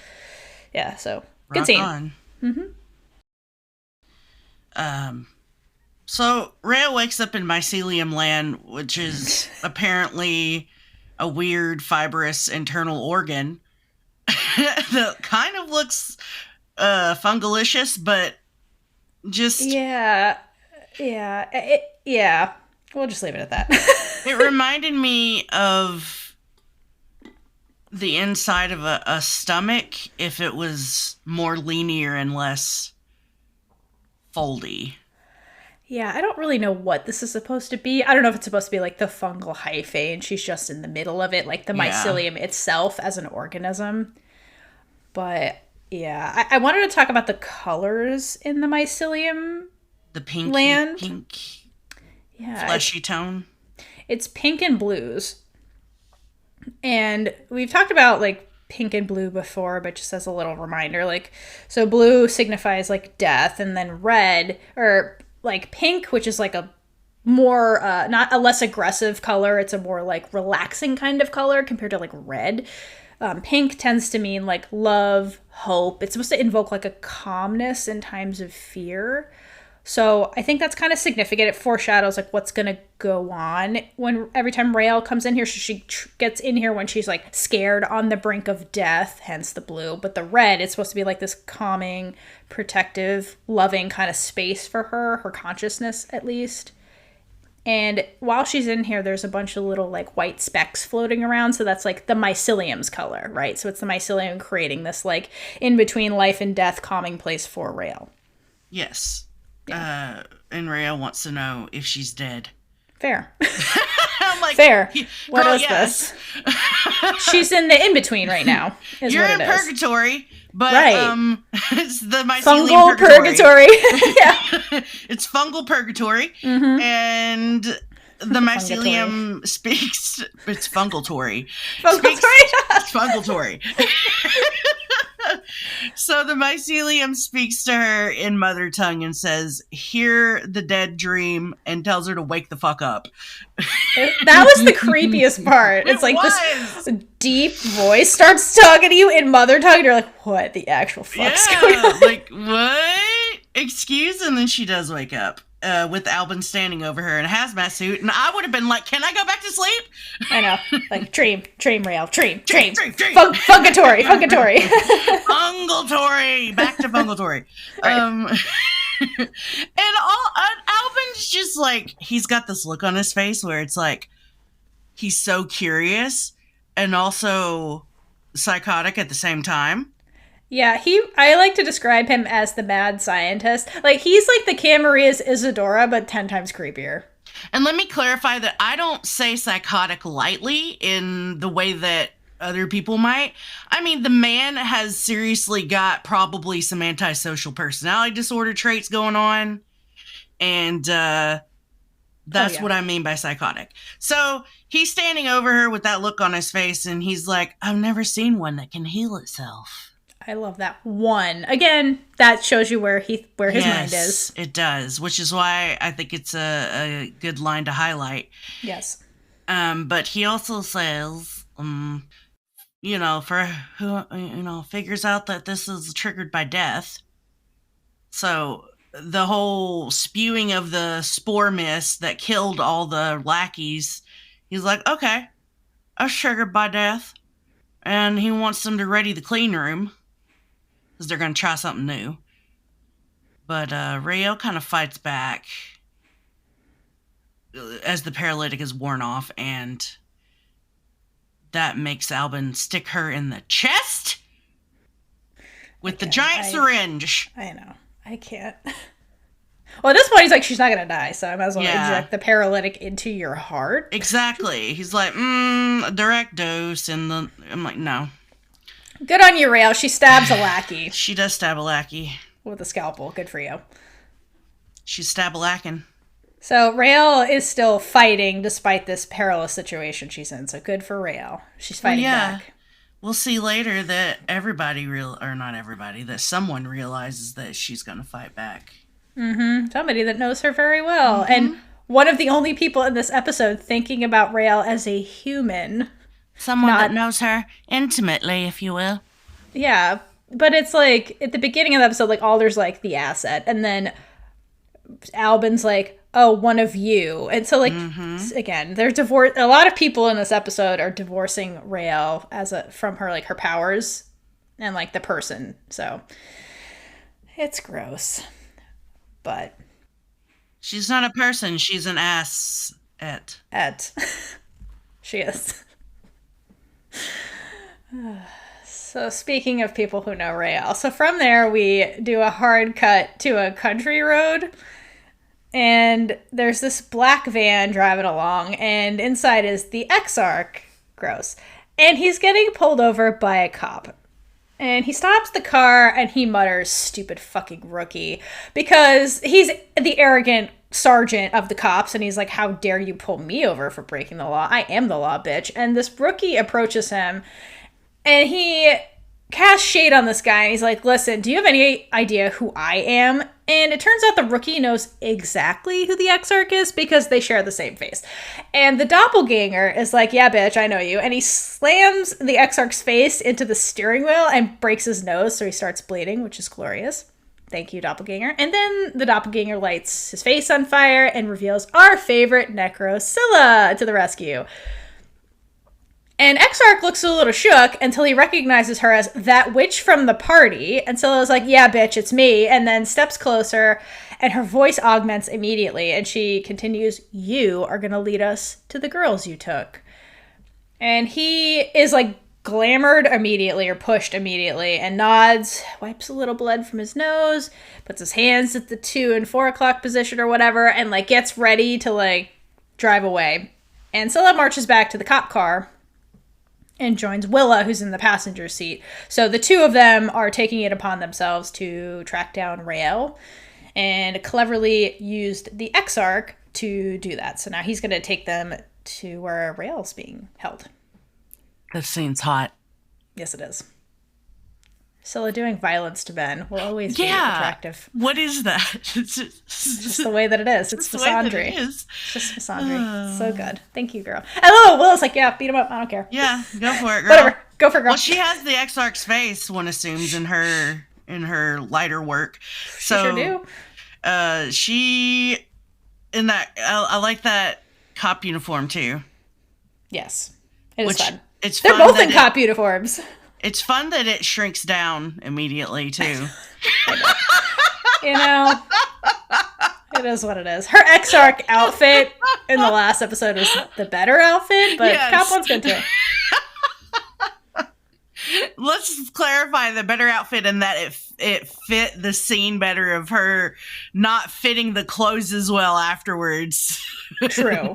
Yeah. So good Rock scene. on. So Raelle wakes up in mycelium land, which is apparently a weird fibrous internal organ that kind of looks fungalicious, but just Yeah. Yeah. We'll just leave it at that. it reminded me of the inside of a stomach if it was more linear and less foldy. Yeah, I don't really know what this is supposed to be. I don't know if it's supposed to be like the fungal hyphae and she's just in the middle of it, like the mycelium itself as an organism. But yeah, I wanted to talk about the colors in the mycelium. The pink, Land? pink, Yeah, fleshy tone. it's pink and blues. And we've talked about like pink and blue before, but just as a little reminder, like, so blue signifies like death, and then red, or like pink, which is like a more not a less aggressive color, it's a more like relaxing kind of color compared to like red. Pink tends to mean like love, hope. It's supposed to invoke like a calmness in times of fear. So I think that's kind of significant. It foreshadows like what's gonna go on when every time Raelle comes in here. She gets in here when she's like scared, on the brink of death, hence the blue. But the red, it's supposed to be like this calming, protective, loving kind of space for her consciousness at least. And while she's in here, there's a bunch of little like white specks floating around. So that's like the mycelium's color, right? So it's the mycelium creating this like in between life and death calming place for Raelle. Yes. Yeah. And Raelle wants to know if she's dead. Fair. I'm like, fair. What is yes. this? She's in the in-between right now. You're in purgatory, but right. It's the mycelium fungal purgatory. Yeah. It's fungal purgatory. Mm-hmm. And the mycelium speaks. It's fungaltory. It's fungaltory. So the mycelium speaks to her in mother tongue and says, "Hear the dead dream," and tells her to wake the fuck up. That was the creepiest part. It's like this deep voice starts talking to you in mother tongue, and you're like, what the actual fuck's going on? Like, what? Excuse? And then she does wake up. With Albin standing over her in a hazmat suit, and I would have been like, "Can I go back to sleep?" I know, like dream, Raelle, dream. Fungatory, fungaltory, back to fungaltory. Right. And Albin's just like, he's got this look on his face where it's like he's so curious and also psychotic at the same time. Yeah, I like to describe him as the mad scientist. Like, he's like the Camarilla's Isadora, but 10 times creepier. And let me clarify that I don't say psychotic lightly in the way that other people might. I mean, the man has seriously got probably some antisocial personality disorder traits going on. And that's what I mean by psychotic. So he's standing over her with that look on his face, and he's like, "I've never seen one that can heal itself." I love that one. Again, that shows you where his mind is. It does, which is why I think it's a good line to highlight. Yes. But he also says, for who, figures out that this is triggered by death. So the whole spewing of the spore mist that killed all the lackeys, he's like, okay, I was triggered by death. And he wants them to ready the clean room, because they're going to try something new. But Raelle kind of fights back as the paralytic is worn off, and that makes Albin stick her in the chest with the giant syringe. I know. I can't. Well, at this point, he's like, she's not going to die, so I might as well inject the paralytic into your heart. Exactly. He's like, a direct dose, and I'm like, no. Good on you, Raelle. She stabs a lackey. She does stab a lackey. With a scalpel. Good for you. She's stab-a-lacking. So Raelle is still fighting despite this perilous situation she's in. So good for Raelle. She's fighting back. We'll see later that that someone realizes that she's going to fight back. Mm-hmm. Somebody that knows her very well. Mm-hmm. And one of the only people in this episode thinking about Raelle as a human. Someone that knows her intimately, if you will. Yeah, but it's like, at the beginning of the episode, like, Alder's like, the asset. And then Albin's like, oh, one of you. And so, like, again, they're divorced. A lot of people in this episode are divorcing Raelle from her, like, her powers and, like, the person. So, it's gross. But she's not a person. She's an ass. She is. So speaking of people who know Raelle, so from there we do a hard cut to a country road, and there's this black van driving along, and inside is the Exarch. Gross. And he's getting pulled over by a cop. And he stops the car and he mutters, "Stupid fucking rookie," because he's the arrogant sergeant of the cops, and he's like, how dare you pull me over for breaking the law? I am the law, bitch. And this rookie approaches him, and he casts shade on this guy, and he's like, listen, do you have any idea who I am? And it turns out the rookie knows exactly who the Exarch is because they share the same face. And the doppelganger is like, yeah, bitch, I know you. And he slams the Exarch's face into the steering wheel and breaks his nose, so he starts bleeding, which is glorious. Thank you, doppelganger. And then the doppelganger lights his face on fire and reveals our favorite Necro Scylla to the rescue. And Exarch looks a little shook until he recognizes her as that witch from the party. And Scylla's like, yeah, bitch, it's me. And then steps closer, and her voice augments immediately. And she continues, you are going to lead us to the girls you took. And he is like glamored immediately or pushed immediately and nods, wipes a little blood from his nose, puts his hands at the 2 and 4 o'clock position or whatever, and like gets ready to like drive away. And Scylla marches back to the cop car and joins Willa, who's in the passenger seat. So the two of them are taking it upon themselves to track down Raelle, and cleverly used the Exarch to do that. So now he's going to take them to where Raelle's being held. This scene's hot. Yes, it is. Scylla doing violence to men will always be attractive. What is that? It's just the way that it is. It's misandry. It is. It's just misandry. So good. Thank you, girl. Oh, Willa's like, yeah, beat him up. I don't care. Yeah, go for it, girl. Whatever. Go for it, girl. Well, she has the Exarch's face, one assumes, in her lighter work. So, she sure do. She, in that, I like that cop uniform, too. Yes. It is fun. They're both in cop uniforms. It's fun that it shrinks down immediately, too. You know, it is what it is. Her Exarch outfit in the last episode was the better outfit, but yes. Cop one's good, too. Let's clarify the better outfit in that it fit the scene better of her not fitting the clothes as well afterwards. True.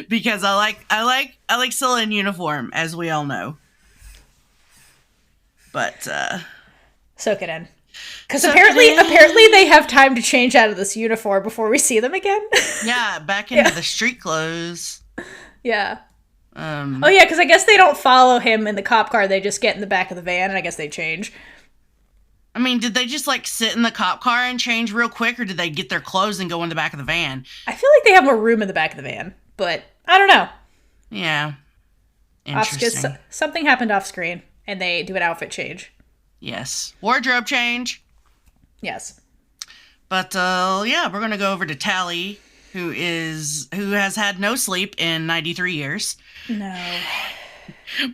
Because I like Scylla in uniform, as we all know. But soak it in. Because apparently they have time to change out of this uniform before we see them again. Yeah, back into the street clothes. Yeah. Oh yeah, because I guess they don't follow him in the cop car. They just get in the back of the van, and I guess they change. I mean, did they just like sit in the cop car and change real quick, or did they get their clothes and go in the back of the van? I feel like they have more room in the back of the van, but I don't know. Yeah. Interesting. Something happened off screen, and they do an outfit change. Yes. Wardrobe change. Yes. But yeah, we're gonna go over to Tally, who has had no sleep in 93 years. No.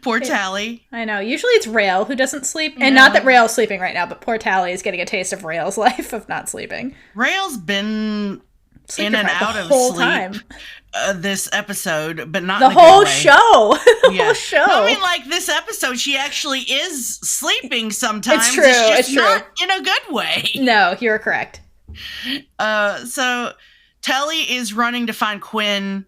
Poor Tally. I know. Usually it's Raelle who doesn't sleep. And not that Raelle's sleeping right now, but poor Tally is getting a taste of Raelle's life of not sleeping. Raelle's been in and out of sleep this episode, but not the in a whole good way. Show. The whole show. No, I mean, like this episode, she actually is sleeping sometimes. It's true. It's just not in a good way. No, you're correct. So Telly is running to find Quinn.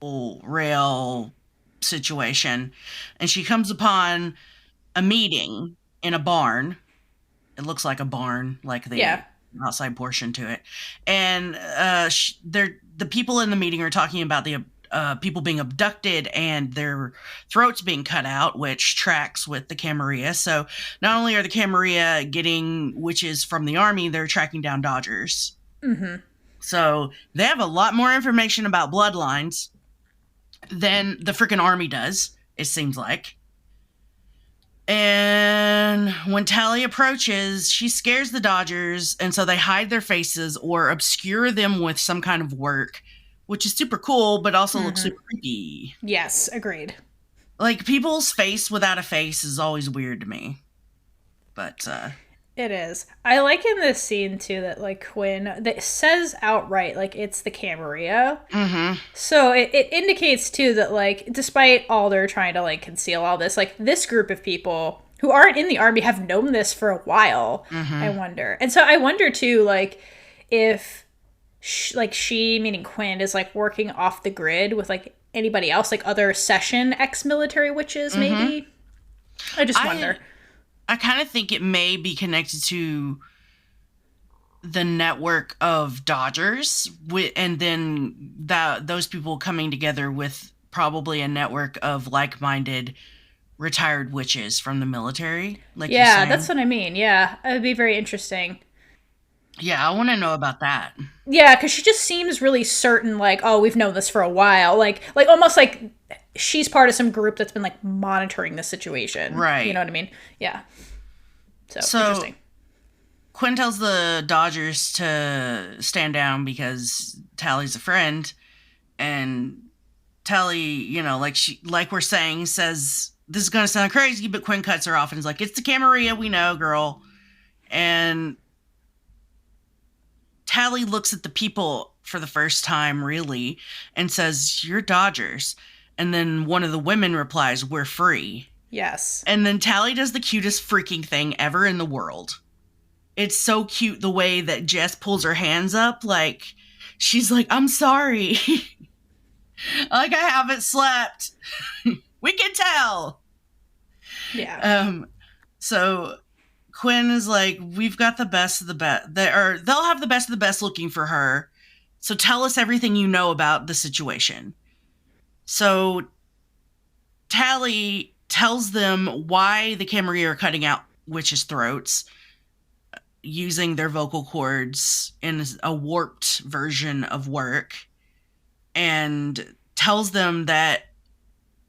Raelle situation, and she comes upon a meeting in a barn. It looks like a barn, like the outside portion to it, and the people in the meeting are talking about the people being abducted and their throats being cut out, which tracks with the Camarilla. So not only are the Camarilla getting witches from the army, they're tracking down Dodgers. Mm-hmm. So they have a lot more information about bloodlines than the freaking army does, it seems like. And when Tally approaches, she scares the Dodgers, and so they hide their faces or obscure them with some kind of work, which is super cool, but also looks super creepy. Yes, agreed. Like, people's face without a face is always weird to me. But, it is. I like in this scene, too, that, like, Quinn, that says outright, like, it's the Camarilla. Mm-hmm. So it indicates, too, that, like, despite all they're trying to, like, conceal all this, like, this group of people who aren't in the army have known this for a while, I wonder. And so I wonder, too, like, if, she, meaning Quinn, is, like, working off the grid with, like, anybody else, like, other session ex-military witches, maybe? I just wonder. I kind of think it may be connected to the network of Dodgers, and then those people coming together with probably a network of like-minded retired witches from the military. Like Yeah, that's what I mean. Yeah, it would be very interesting. Yeah, I want to know about that. Yeah, because she just seems really certain, like, oh, we've known this for a while. Like almost like she's part of some group that's been, like, monitoring the situation. Right. You know what I mean? Yeah. So interesting. Quinn tells the Dodgers to stand down because Tally's a friend. And Tally, like we're saying, says, this is going to sound crazy, but Quinn cuts her off and is like, it's the Camarilla, we know, girl. And Tally looks at the people for the first time, really, and says, you're Dodgers. And then one of the women replies, we're free. Yes. And then Tally does the cutest freaking thing ever in the world. It's so cute the way that Jess pulls her hands up. Like, she's like, I'm sorry. Like, I haven't slept. We can tell. Yeah. So Quinn is like, we've got the best of the best. They'll have the best of the best looking for her. So tell us everything you know about the situation. So Tally tells them why the Camarilla are cutting out witches' throats using their vocal cords in a warped version of work, and tells them that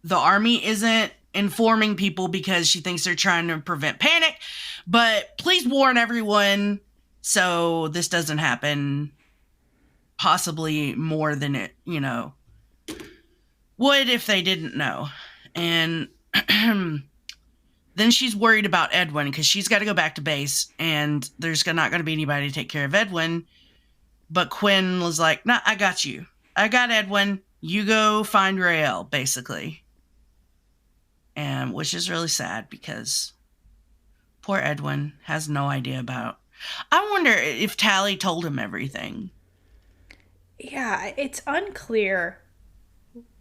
the army isn't informing people because she thinks they're trying to prevent panic, but please warn everyone so this doesn't happen, possibly more than it, would if they didn't know. And then she's worried about Edwin because she's got to go back to base and there's not going to be anybody to take care of Edwin. But Quinn was like, nah, I got you. I got Edwin. You go find Raelle, basically. And which is really sad because poor Edwin has no idea about. I wonder if Tally told him everything. Yeah, it's unclear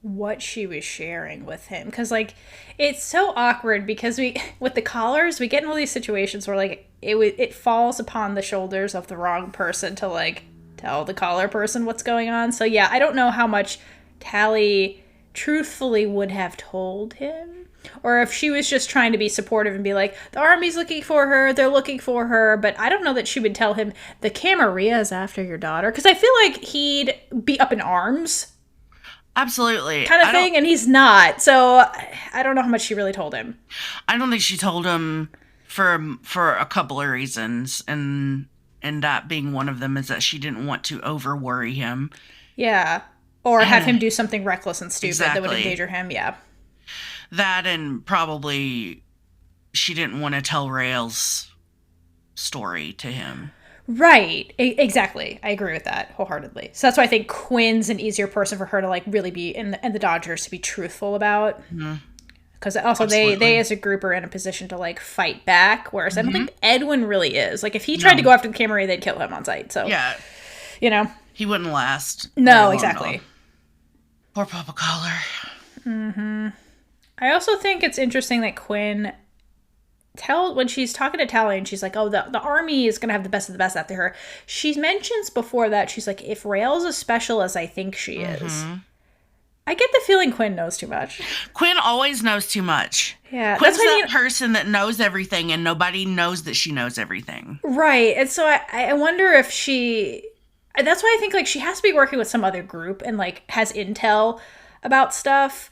what she was sharing with him, because, like, it's so awkward because with the collars, we get in all these situations where, like, it falls upon the shoulders of the wrong person to, like, tell the collar person what's going on. So yeah, I don't know how much Tally truthfully would have told him, or if she was just trying to be supportive and be like, the army's looking for her, they're looking for her. But I don't know that she would tell him the Camarilla is after your daughter, because I feel like he'd be up in arms. Absolutely. Kind of thing, and he's not. So I don't know how much she really told him. I don't think she told him for a couple of reasons, and that being one of them is that she didn't want to over-worry him. Yeah. Or have him do something reckless and stupid that would Exactly. endanger him, yeah. That, and probably she didn't want to tell Raelle's story to him. Right. Exactly. I agree with that wholeheartedly. So that's why I think Quinn's an easier person for her to, like, really be, and the Dodgers to be truthful about. Because also they as a group are in a position to, like, fight back, whereas I don't think Edwin really is. Like, if he tried to go after the Camarilla, they'd kill him on sight. So, Yeah. He wouldn't last. No, exactly. Poor Papa Collar. I also think it's interesting that Quinn when she's talking to Tally and she's like, oh, the army is going to have the best of the best after her. She mentions before that, she's like, if Raelle's as special as I think she is. I get the feeling Quinn knows too much. Quinn always knows too much. Yeah. Quinn's that person that knows everything and nobody knows that she knows everything. Right. And so I wonder if that's why I think, like, she has to be working with some other group and, like, has intel about stuff.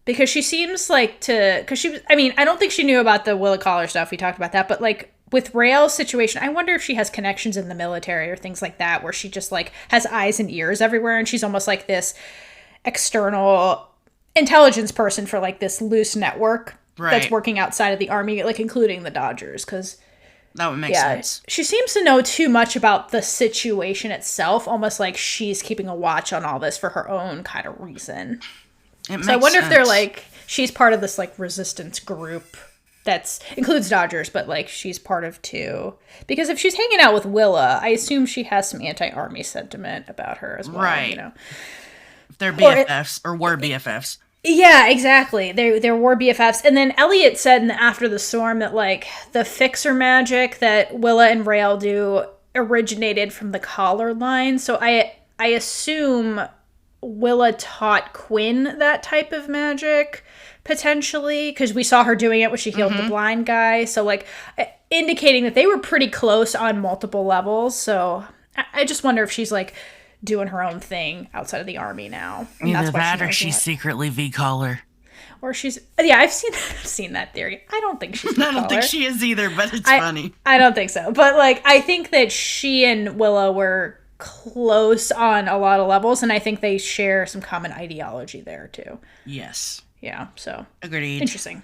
Because she seems like I don't think she knew about the Willa Collar stuff. We talked about that. But, like, with Raelle's situation, I wonder if she has connections in the military or things like that, where she just, like, has eyes and ears everywhere. And she's almost like this external intelligence person for, like, this loose network that's working outside of the army, like, including the Dodgers. Because that would make sense. She seems to know too much about the situation itself, almost like she's keeping a watch on all this for her own kind of reason. So I wonder if they're, like, she's part of this, like, resistance group that includes Dodgers, but, like, she's part of too. Because if she's hanging out with Willa, I assume she has some anti-army sentiment about her as well. Right. If they're BFFs, or were BFFs. Yeah, exactly. There were BFFs. And then Elliot said in After the Storm that, like, the fixer magic that Willa and Raelle do originated from the collar line. So I assume Willa taught Quinn that type of magic, potentially, because we saw her doing it when she healed the blind guy. So, like, indicating that they were pretty close on multiple levels. So I just wonder if she's, like, doing her own thing outside of the army now. Either that or she's secretly V-collar. Or she's... Yeah, I've seen that theory. I don't think she's V-collar. I don't think she is either, but it's funny. I don't think so. But, like, I think that she and Willa were close on a lot of levels, and I think they share some common ideology there, too. Yes. Yeah, so... Agreed. Interesting.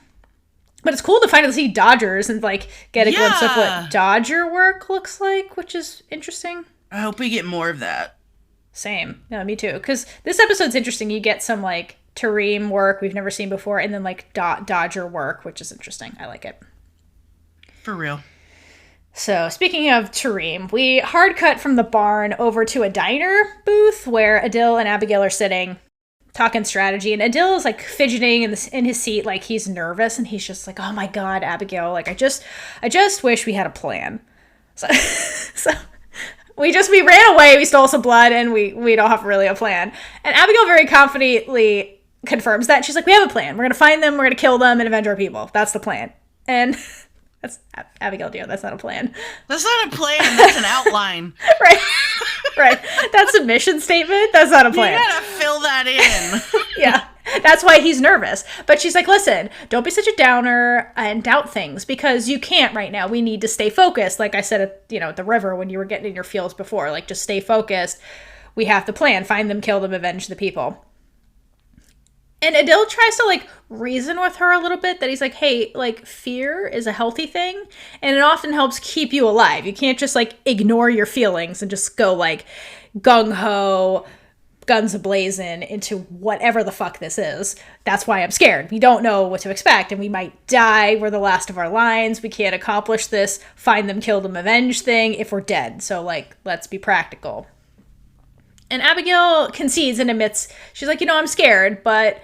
But it's cool to finally see Dodgers and, like, get a glimpse of what Dodger work looks like, which is interesting. I hope we get more of that. Same. Yeah, me too. Because this episode's interesting. You get some, like, Tareem work we've never seen before, and then, like, Dodger work, which is interesting. I like it. For real. So, speaking of Tareem, we hard cut from the barn over to a diner booth where Adil and Abigail are sitting, talking strategy, and Adil is, like, fidgeting in his seat like he's nervous, and he's just like, oh my god, Abigail, like, I just wish we had a plan. So we ran away, we stole some blood, and we don't have really a plan. And Abigail very confidently confirms that. She's like, we have a plan. We're gonna find them, we're gonna kill them, and avenge our people. That's the plan. And... That's Abigail, dear. That's not a plan. That's not a plan. That's an outline. Right. That's a mission statement. That's not a plan. You gotta fill that in. Yeah. That's why he's nervous. But she's like, listen, don't be such a downer and doubt things, because you can't right now. We need to stay focused. Like I said at the river when you were getting in your feels before. Like, just stay focused. We have the plan. Find them, kill them, avenge the people. And Adil tries to, like, reason with her a little bit, that he's like, hey, like, fear is a healthy thing, and it often helps keep you alive. You can't just, like, ignore your feelings and just go, like, gung-ho, guns a-blazing into whatever the fuck this is. That's why I'm scared. We don't know what to expect, and we might die. We're the last of our lines. We can't accomplish this find them, kill them, avenge thing if we're dead. So, like, let's be practical. And Abigail concedes and admits, she's like, I'm scared, but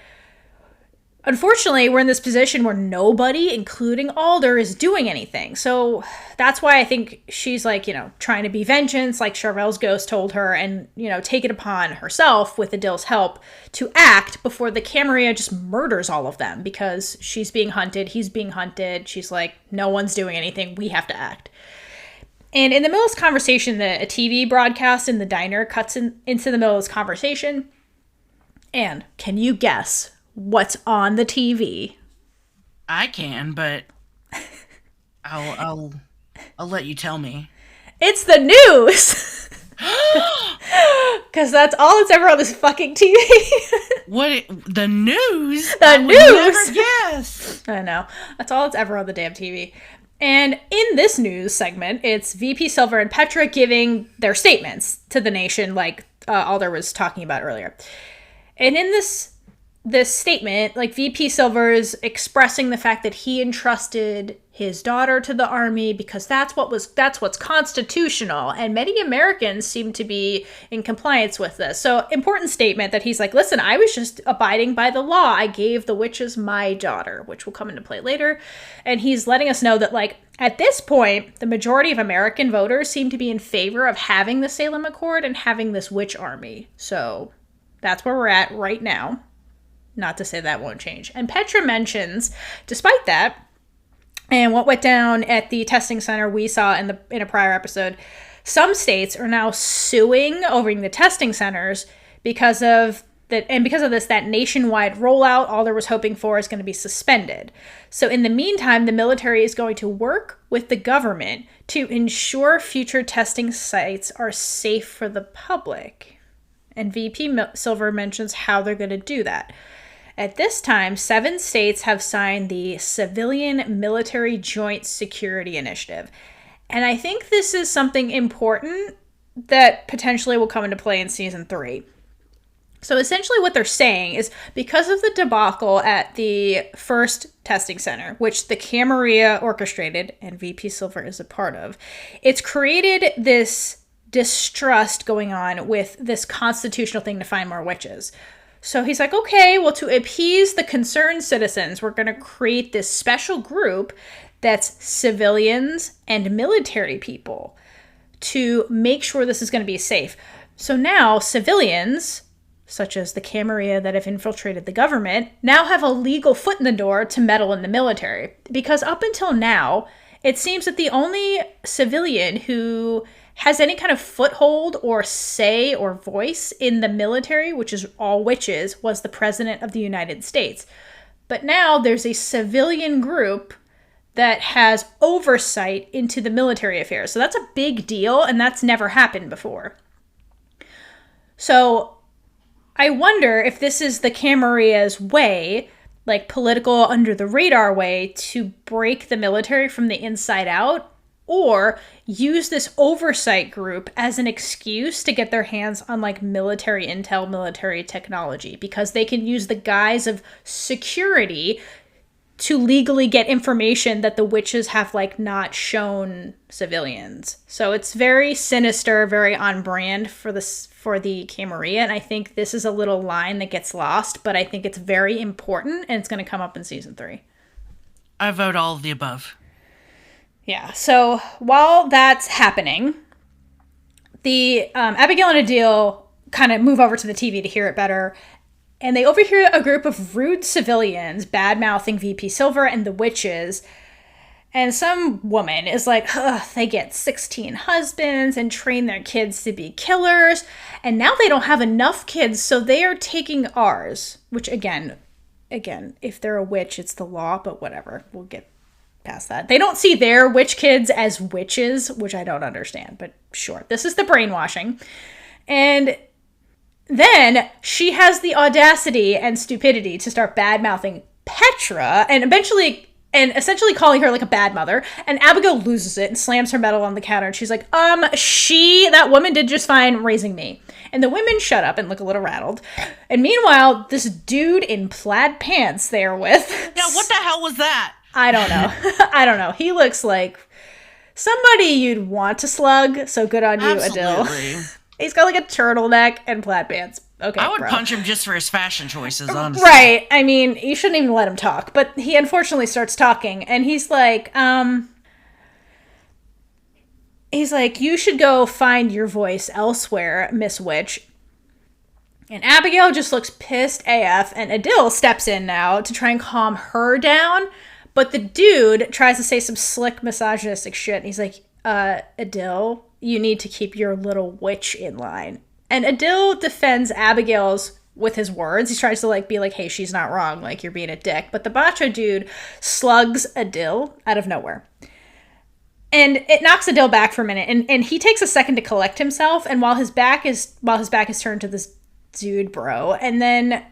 unfortunately, we're in this position where nobody, including Alder, is doing anything. So that's why I think she's, like, trying to be vengeance, like Charvel's ghost told her, and, take it upon herself with Adil's help to act before the Camarilla just murders all of them, because she's being hunted, he's being hunted. She's like, no one's doing anything. We have to act. And in the middle of this conversation, a TV broadcast in the diner cuts into the middle of this conversation. And can you guess what's on the TV? I can, but I'll let you tell me. It's the news. Because that's all that's ever on this fucking TV. The news? The news. Never guess. I know. That's all that's ever on the damn TV. And in this news segment, it's VP Silver and Petra giving their statements to the nation, like Alder was talking about earlier. And in this statement, like, VP Silver is expressing the fact that he entrusted his daughter to the army because that's what's constitutional, and many Americans seem to be in compliance with this. So, important statement that he's like, listen, I was just abiding by the law. I gave the witches my daughter, which will come into play later. And he's letting us know that, like, at this point, the majority of American voters seem to be in favor of having the Salem Accord and having this witch army. So that's where we're at right now. Not to say that won't change. And Petra mentions, despite that, and what went down at the testing center we saw in a prior episode, some states are now suing over the testing centers because of that, and because of this, that nationwide rollout Alder was hoping for is going to be suspended. So in the meantime, the military is going to work with the government to ensure future testing sites are safe for the public. And VP Silver mentions how they're going to do that. At this time, 7 states have signed the Civilian Military Joint Security Initiative. And I think this is something important that potentially will come into play in season 3. So essentially what they're saying is, because of the debacle at the first testing center, which the Camarilla orchestrated and VP Silver is a part of, it's created this distrust going on with this constitutional thing to find more witches. So he's like, okay, well, to appease the concerned citizens, we're going to create this special group that's civilians and military people to make sure this is going to be safe. So now civilians, such as the Camarilla that have infiltrated the government, now have a legal foot in the door to meddle in the military. Because up until now, it seems that the only civilian who has any kind of foothold or say or voice in the military, which is all witches, was the President of the United States. But now there's a civilian group that has oversight into the military affairs. So that's a big deal, and that's never happened before. So I wonder if this is the Camarilla's way, like political under the radar way, to break the military from the inside out, or use this oversight group as an excuse to get their hands on like military intel, military technology, because they can use the guise of security to legally get information that the witches have like not shown civilians. So it's very sinister, very on brand for the Camarilla, and I think this is a little line that gets lost, but I think it's very important, and it's going to come up in season 3. I vote all of the above. Yeah, so while that's happening, the Abigail and Adil kind of move over to the TV to hear it better, and they overhear a group of rude civilians bad-mouthing VP Silver and the witches, and some woman is like, they get 16 husbands and train their kids to be killers, and now they don't have enough kids, so they are taking ours, which again, if they're a witch, it's the law, but whatever, we'll get past that. They don't see their witch kids as witches, which I don't understand, but sure. This is the brainwashing. And then she has the audacity and stupidity to start bad-mouthing Petra and essentially calling her like a bad mother. And Abigail loses it and slams her medal on the counter. And she's like, that woman did just fine raising me. And the women shut up and look a little rattled. And meanwhile, this dude in plaid pants they are with. Yeah, what the hell was that? I don't know. I don't know. He looks like somebody you'd want to slug. So good on you, Absolutely. Adil. He's got like a turtleneck and plaid pants. Okay, I would bro. punch him just for his fashion choices, honestly. Right. I mean, you shouldn't even let him talk. But he unfortunately starts talking. And he's like, you should go find your voice elsewhere, Miss Witch. And Abigail just looks pissed AF. And Adil steps in now to try and calm her down. But the dude tries to say some slick misogynistic shit. And he's like, Adil, you need to keep your little witch in line. And Adil defends Abigail's with his words. He tries to like be like, hey, she's not wrong. Like, you're being a dick. But the Bacho dude slugs Adil out of nowhere. And it knocks Adil back for a minute. And he takes a second to collect himself. And while his back is turned to this dude, bro. And then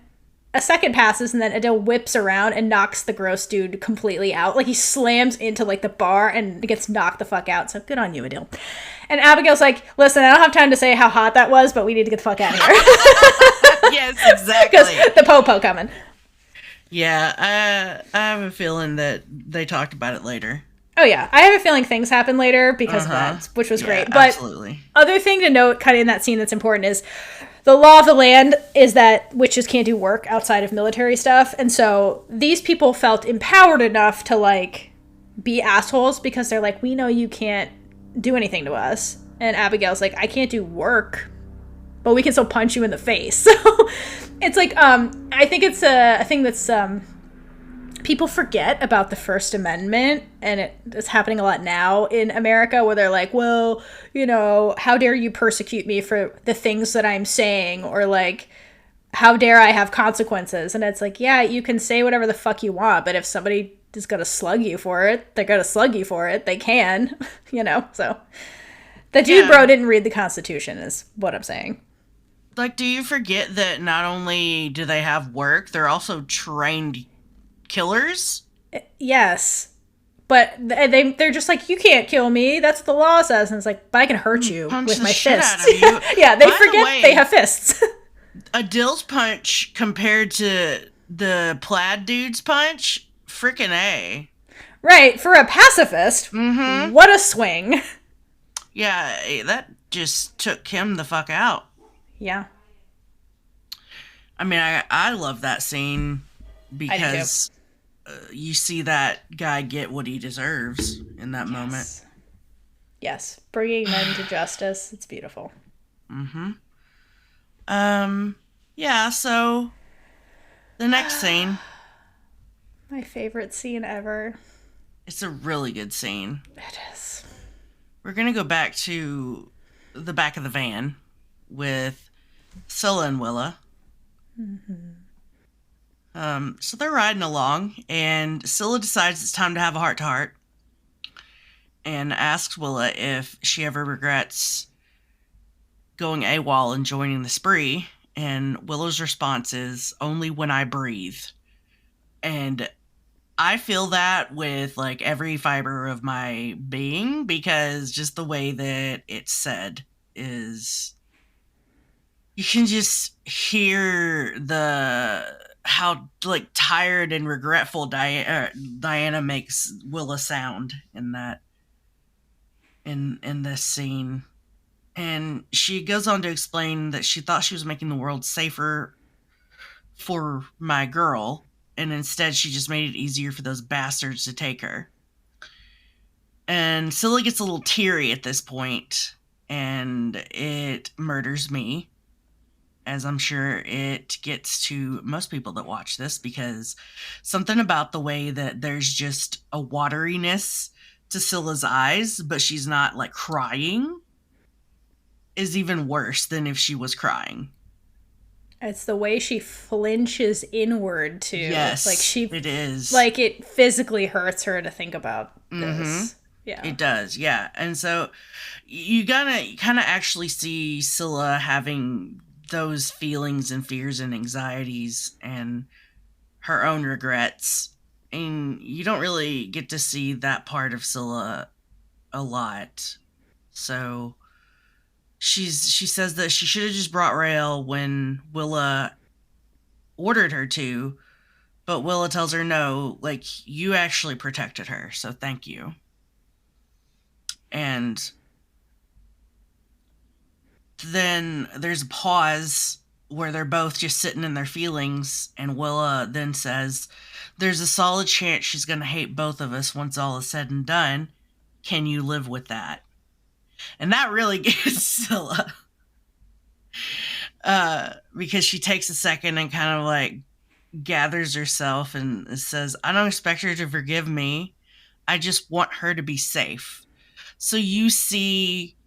a second passes, and then Adil whips around and knocks the gross dude completely out. Like, he slams into, like, the bar and gets knocked the fuck out. So good on you, Adil. And Abigail's like, listen, I don't have time to say how hot that was, but we need to get the fuck out of here. Yes, exactly. Because the po-po coming. Yeah, I have a feeling that they talked about it later. Oh, yeah. I have a feeling things happen later because of that, which was great. But absolutely. Other thing to note, kind of in that scene that's important is the law of the land is that witches can't do work outside of military stuff. And so these people felt empowered enough to, like, be assholes because they're like, we know you can't do anything to us. And Abigail's like, I can't do work, but we can still punch you in the face. So it's like, I think it's a thing that's, people forget about the First Amendment, and it's happening a lot now in America where they're like, well, you know, how dare you persecute me for the things that I'm saying, or like, how dare I have consequences? And it's like, yeah, you can say whatever the fuck you want, but if somebody is gonna slug you for it, they're gonna slug you for it. They can, you know, so. The dude bro didn't read the Constitution is what I'm saying. Like, do you forget that not only do they have work, they're also trained killers? Yes. But they're just like, you can't kill me. That's what the law says. And it's like, but I can hurt you with my fists. Yeah, they forget they have fists. Adil's punch compared to the plaid dude's punch, frickin' A. Right, for a pacifist, what a swing. Yeah, that just took him the fuck out. Yeah. I mean, I love that scene because you see that guy get what he deserves in that moment. Yes, bringing men to justice. It's beautiful. Mm-hmm. Yeah, so the next scene, My favorite scene ever. it's a really good scene. It is. We're gonna go back to the back of the van with Scylla and Willa. So they're riding along, and Scylla decides it's time to have a heart to heart, and asks Willa if she ever regrets going AWOL and joining the spree. And Willa's response is, "Only when I breathe." And I feel that with like every fiber of my being, because just the way that it's said is, you can just hear the how like tired and regretful Diana makes Willa sound in that in this scene. And she goes on to explain that she thought she was making the world safer for my girl, and instead she just made it easier for those bastards to take her. And Scylla gets a little teary at this point, and it murders me, as I'm sure it gets to most people that watch this, because something about the way that there's just a wateriness to Scylla's eyes, but she's not like crying, is even worse than if she was crying. It's the way she flinches inward too. Yes, like it is. Like it physically hurts her to think about this. Mm-hmm. Yeah. It does, yeah. And so you gotta kind of actually see Scylla having those feelings and fears and anxieties and her own regrets. And you don't really get to see that part of Scylla a lot. So she says that she should have just brought Raelle when Willa ordered her to, but Willa tells her no, like, you actually protected her, so thank you. And then there's a pause where they're both just sitting in their feelings, and Willa then says, "There's a solid chance she's going to hate both of us once all is said and done. Can you live with that?" And that really gets Scylla. Because she takes a second and kind of like gathers herself and says, "I don't expect her to forgive me. I just want her to be safe." So you see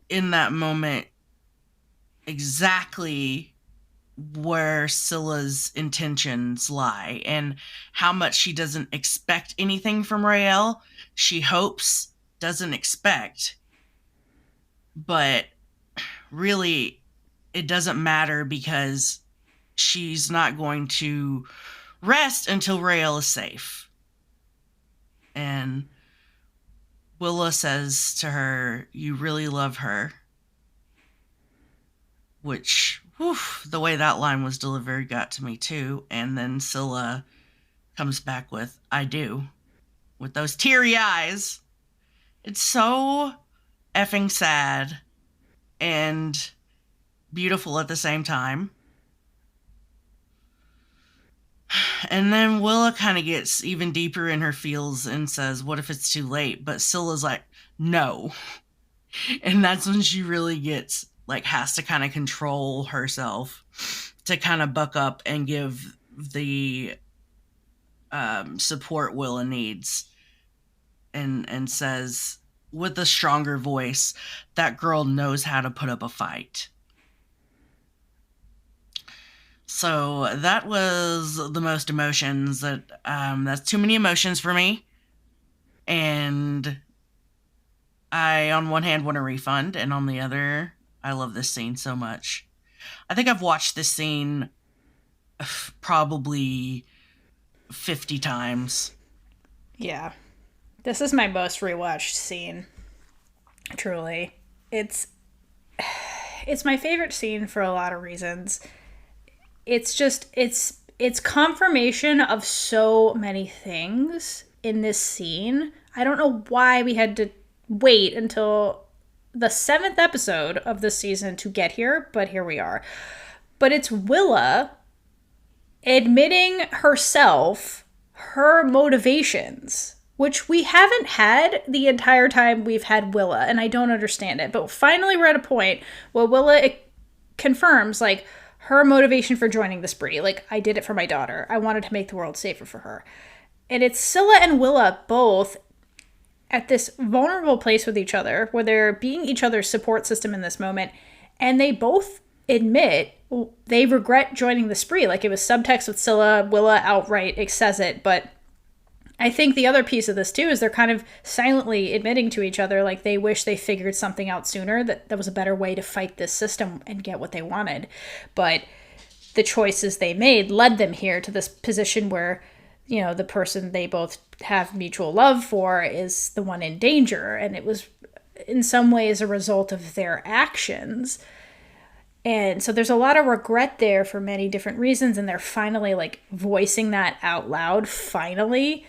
in that moment exactly where Scylla's intentions lie and how much she doesn't expect anything from Raelle. She hopes, doesn't expect, but really it doesn't matter because she's not going to rest until Raelle is safe. And Willa says to her, "You really love her," which, whew, the way that line was delivered got to me too. And then Scylla comes back with, "I do," with those teary eyes. It's so effing sad and beautiful at the same time. And then Willa kind of gets even deeper in her feels and says, "What if it's too late?" But Scylla's like, "No." And that's when she really gets, like, has to kind of control herself to kind of buck up and give the support Willa needs. And says, with a stronger voice, "That girl knows how to put up a fight." So that was the most emotions that's too many emotions for me. And I, on one hand, want a refund, and on the other, I love this scene so much. I think I've watched this scene probably 50 times. Yeah. This is my most rewatched scene. Truly. It's my favorite scene for a lot of reasons. It's just it's confirmation of so many things in this scene. I don't know why we had to wait until the 7th episode of this season to get here, but here we are. But it's Willa admitting herself her motivations, which we haven't had the entire time we've had Willa, and I don't understand it. But finally we're at a point where Willa confirms, like, her motivation for joining the spree. Like, I did it for my daughter. I wanted to make the world safer for her. And it's Scylla and Willa both at this vulnerable place with each other, where they're being each other's support system in this moment, and they both admit they regret joining the spree. Like, it was subtext with Scylla. Willa outright says it, but I think the other piece of this too is they're kind of silently admitting to each other, like, they wish they figured something out sooner, that there was a better way to fight this system and get what they wanted. But the choices they made led them here to this position where, you know, the person they both have mutual love for is the one in danger. And it was in some ways a result of their actions. And so there's a lot of regret there for many different reasons. And they're finally, like, voicing that out loud, finally.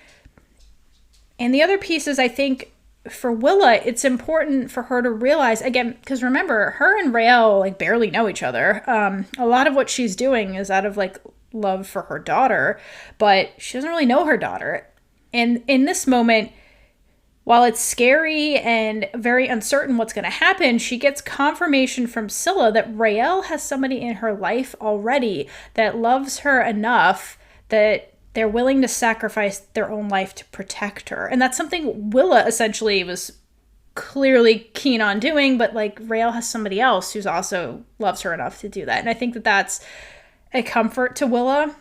And the other piece is, I think, for Willa, it's important for her to realize, again, because remember, her and Raelle, like, barely know each other. A lot of what she's doing is out of, like, love for her daughter, but she doesn't really know her daughter. And in this moment, while it's scary and very uncertain what's going to happen, she gets confirmation from Scylla that Raelle has somebody in her life already that loves her enough that they're willing to sacrifice their own life to protect her. And that's something Willa essentially was clearly keen on doing, but, like, Raelle has somebody else who's also loves her enough to do that. And I think that that's a comfort to Willa,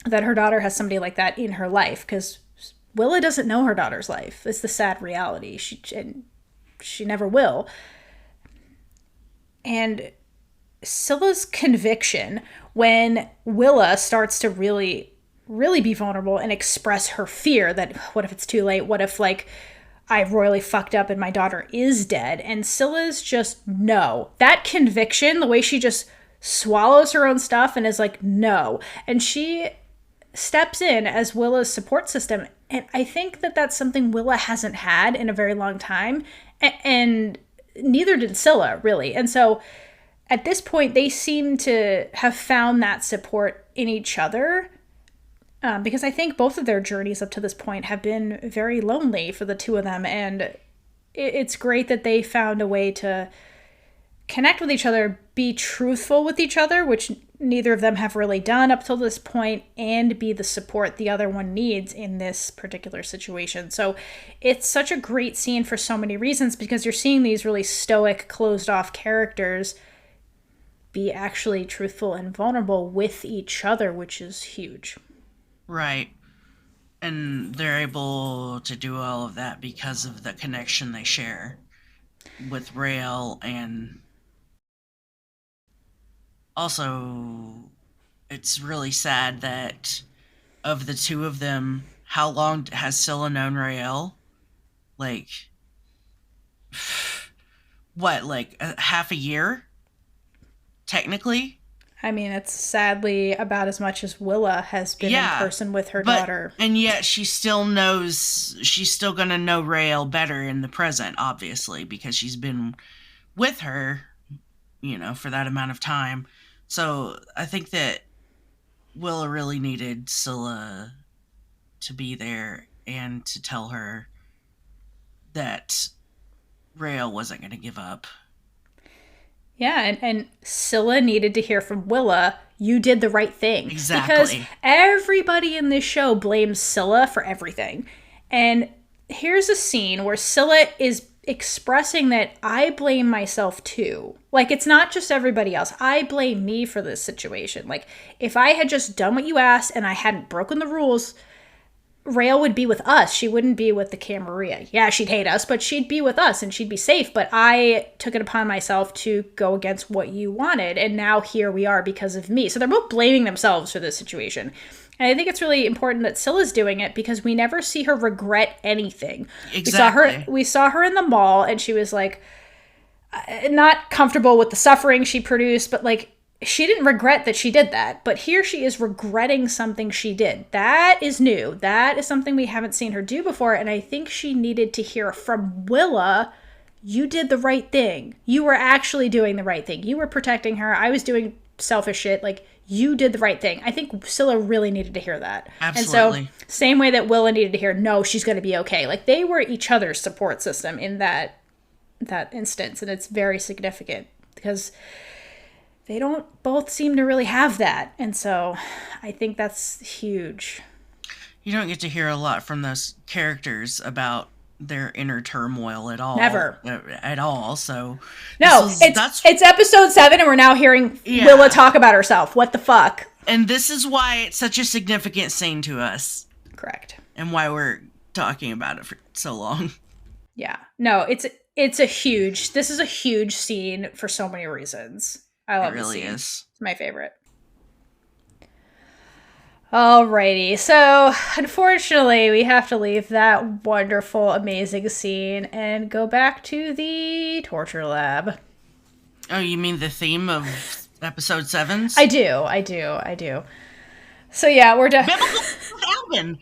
that her daughter has somebody like that in her life, because Willa doesn't know her daughter's life. It's the sad reality. She never will. And Scylla's conviction when Willa starts to really be vulnerable and express her fear that, what if it's too late? What if, like, I've royally fucked up and my daughter is dead? And Scylla's just, no. That conviction, the way she just swallows her own stuff and is like, no. And she steps in as Willa's support system. And I think that that's something Willa hasn't had in a very long time. And neither did Scylla, really. And so at this point, they seem to have found that support in each other. Because I think both of their journeys up to this point have been very lonely for the two of them. And it's great that they found a way to connect with each other, be truthful with each other, which neither of them have really done up till this point, and be the support the other one needs in this particular situation. So it's such a great scene for so many reasons, because you're seeing these really stoic, closed-off characters be actually truthful and vulnerable with each other, which is huge. Right. And they're able to do all of that because of the connection they share with Raelle. And also, it's really sad that of the two of them, how long has Scylla known Raelle? Like, what, like half a year? Technically? I mean, it's sadly about as much as Willa has been in person with her daughter. And yet she still knows, she's still going to know Raelle better in the present, obviously, because she's been with her, you know, for that amount of time. So I think that Willa really needed Scylla to be there and to tell her that Raelle wasn't going to give up. Yeah, and Scylla needed to hear from Willa, you did the right thing. Exactly. Because everybody in this show blames Scylla for everything. And here's a scene where Scylla is expressing that I blame myself too. Like, it's not just everybody else. I blame me for this situation. Like, if I had just done what you asked and I hadn't broken the rules, Raelle would be with us. She wouldn't be with the Camarilla. Yeah, she'd hate us, but she'd be with us and she'd be safe. But I took it upon myself to go against what you wanted. And now here we are because of me. So they're both blaming themselves for this situation. And I think it's really important that Scylla's doing it, because we never see her regret anything. Exactly. We saw her in the mall and she was like, not comfortable with the suffering she produced, but like, she didn't regret that she did that, but here she is regretting something she did. That is new. That is something we haven't seen her do before, and I think she needed to hear from Willa, you did the right thing. You were actually doing the right thing. You were protecting her. I was doing selfish shit. Like, you did the right thing. I think Scylla really needed to hear that. Absolutely. And so, same way that Willa needed to hear, no, she's going to be okay. Like, they were each other's support system in that instance. And it's very significant because they don't both seem to really have that. And so I think that's huge. You don't get to hear a lot from those characters about their inner turmoil at all. Never. At all. So no, it's episode 7 and we're now hearing Willa talk about herself. What the fuck? And this is why it's such a significant scene to us. Correct. And why we're talking about it for so long. Yeah. No, this is a huge scene for so many reasons. I love it. It really is. It's my favorite. Alrighty, so unfortunately we have to leave that wonderful, amazing scene and go back to the torture lab. Oh, you mean the theme of episode 7's? I do. So yeah, we're done. Albin.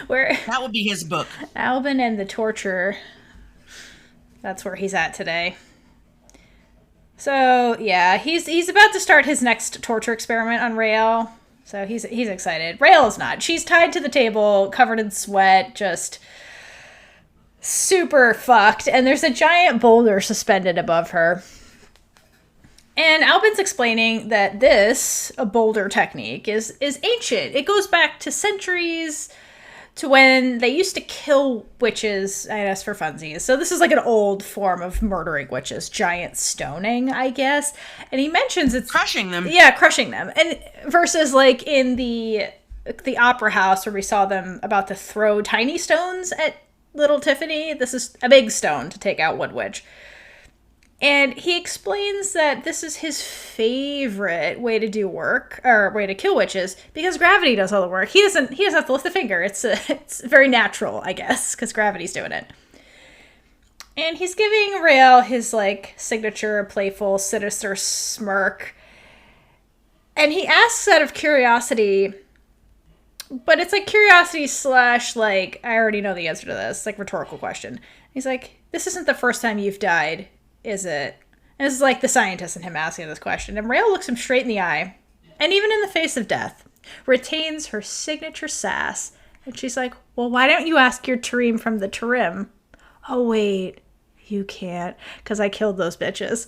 That would be his book. Albin and the torture. That's where he's at today. So yeah, he's about to start his next torture experiment on Raelle. So he's excited. Raelle's not. She's tied to the table, covered in sweat, just super fucked. And there's a giant boulder suspended above her. And Albin's explaining that a boulder technique, is ancient. It goes back to centuries, to when they used to kill witches, I guess, for funsies. So this is like an old form of murdering witches, giant stoning, I guess. And he mentions it's crushing them. Yeah, crushing them. And versus like in the opera house where we saw them about to throw tiny stones at little Tiffany. This is a big stone to take out Wood Witch. And he explains that this is his favorite way to do work, or way to kill witches, because gravity does all the work. He doesn't have to lift a finger. It's very natural, I guess, because gravity's doing it. And he's giving Raelle his, like, signature, playful, sinister smirk. And he asks out of curiosity, but it's like curiosity / like, I already know the answer to this, like, rhetorical question. He's like, this isn't the first time you've died, is it? And this is like the scientist and him asking this question. And Raelle looks him straight in the eye, and even in the face of death, retains her signature sass. And she's like, well, why don't you ask your Tarim from the Tarim? Oh, wait, you can't, because I killed those bitches.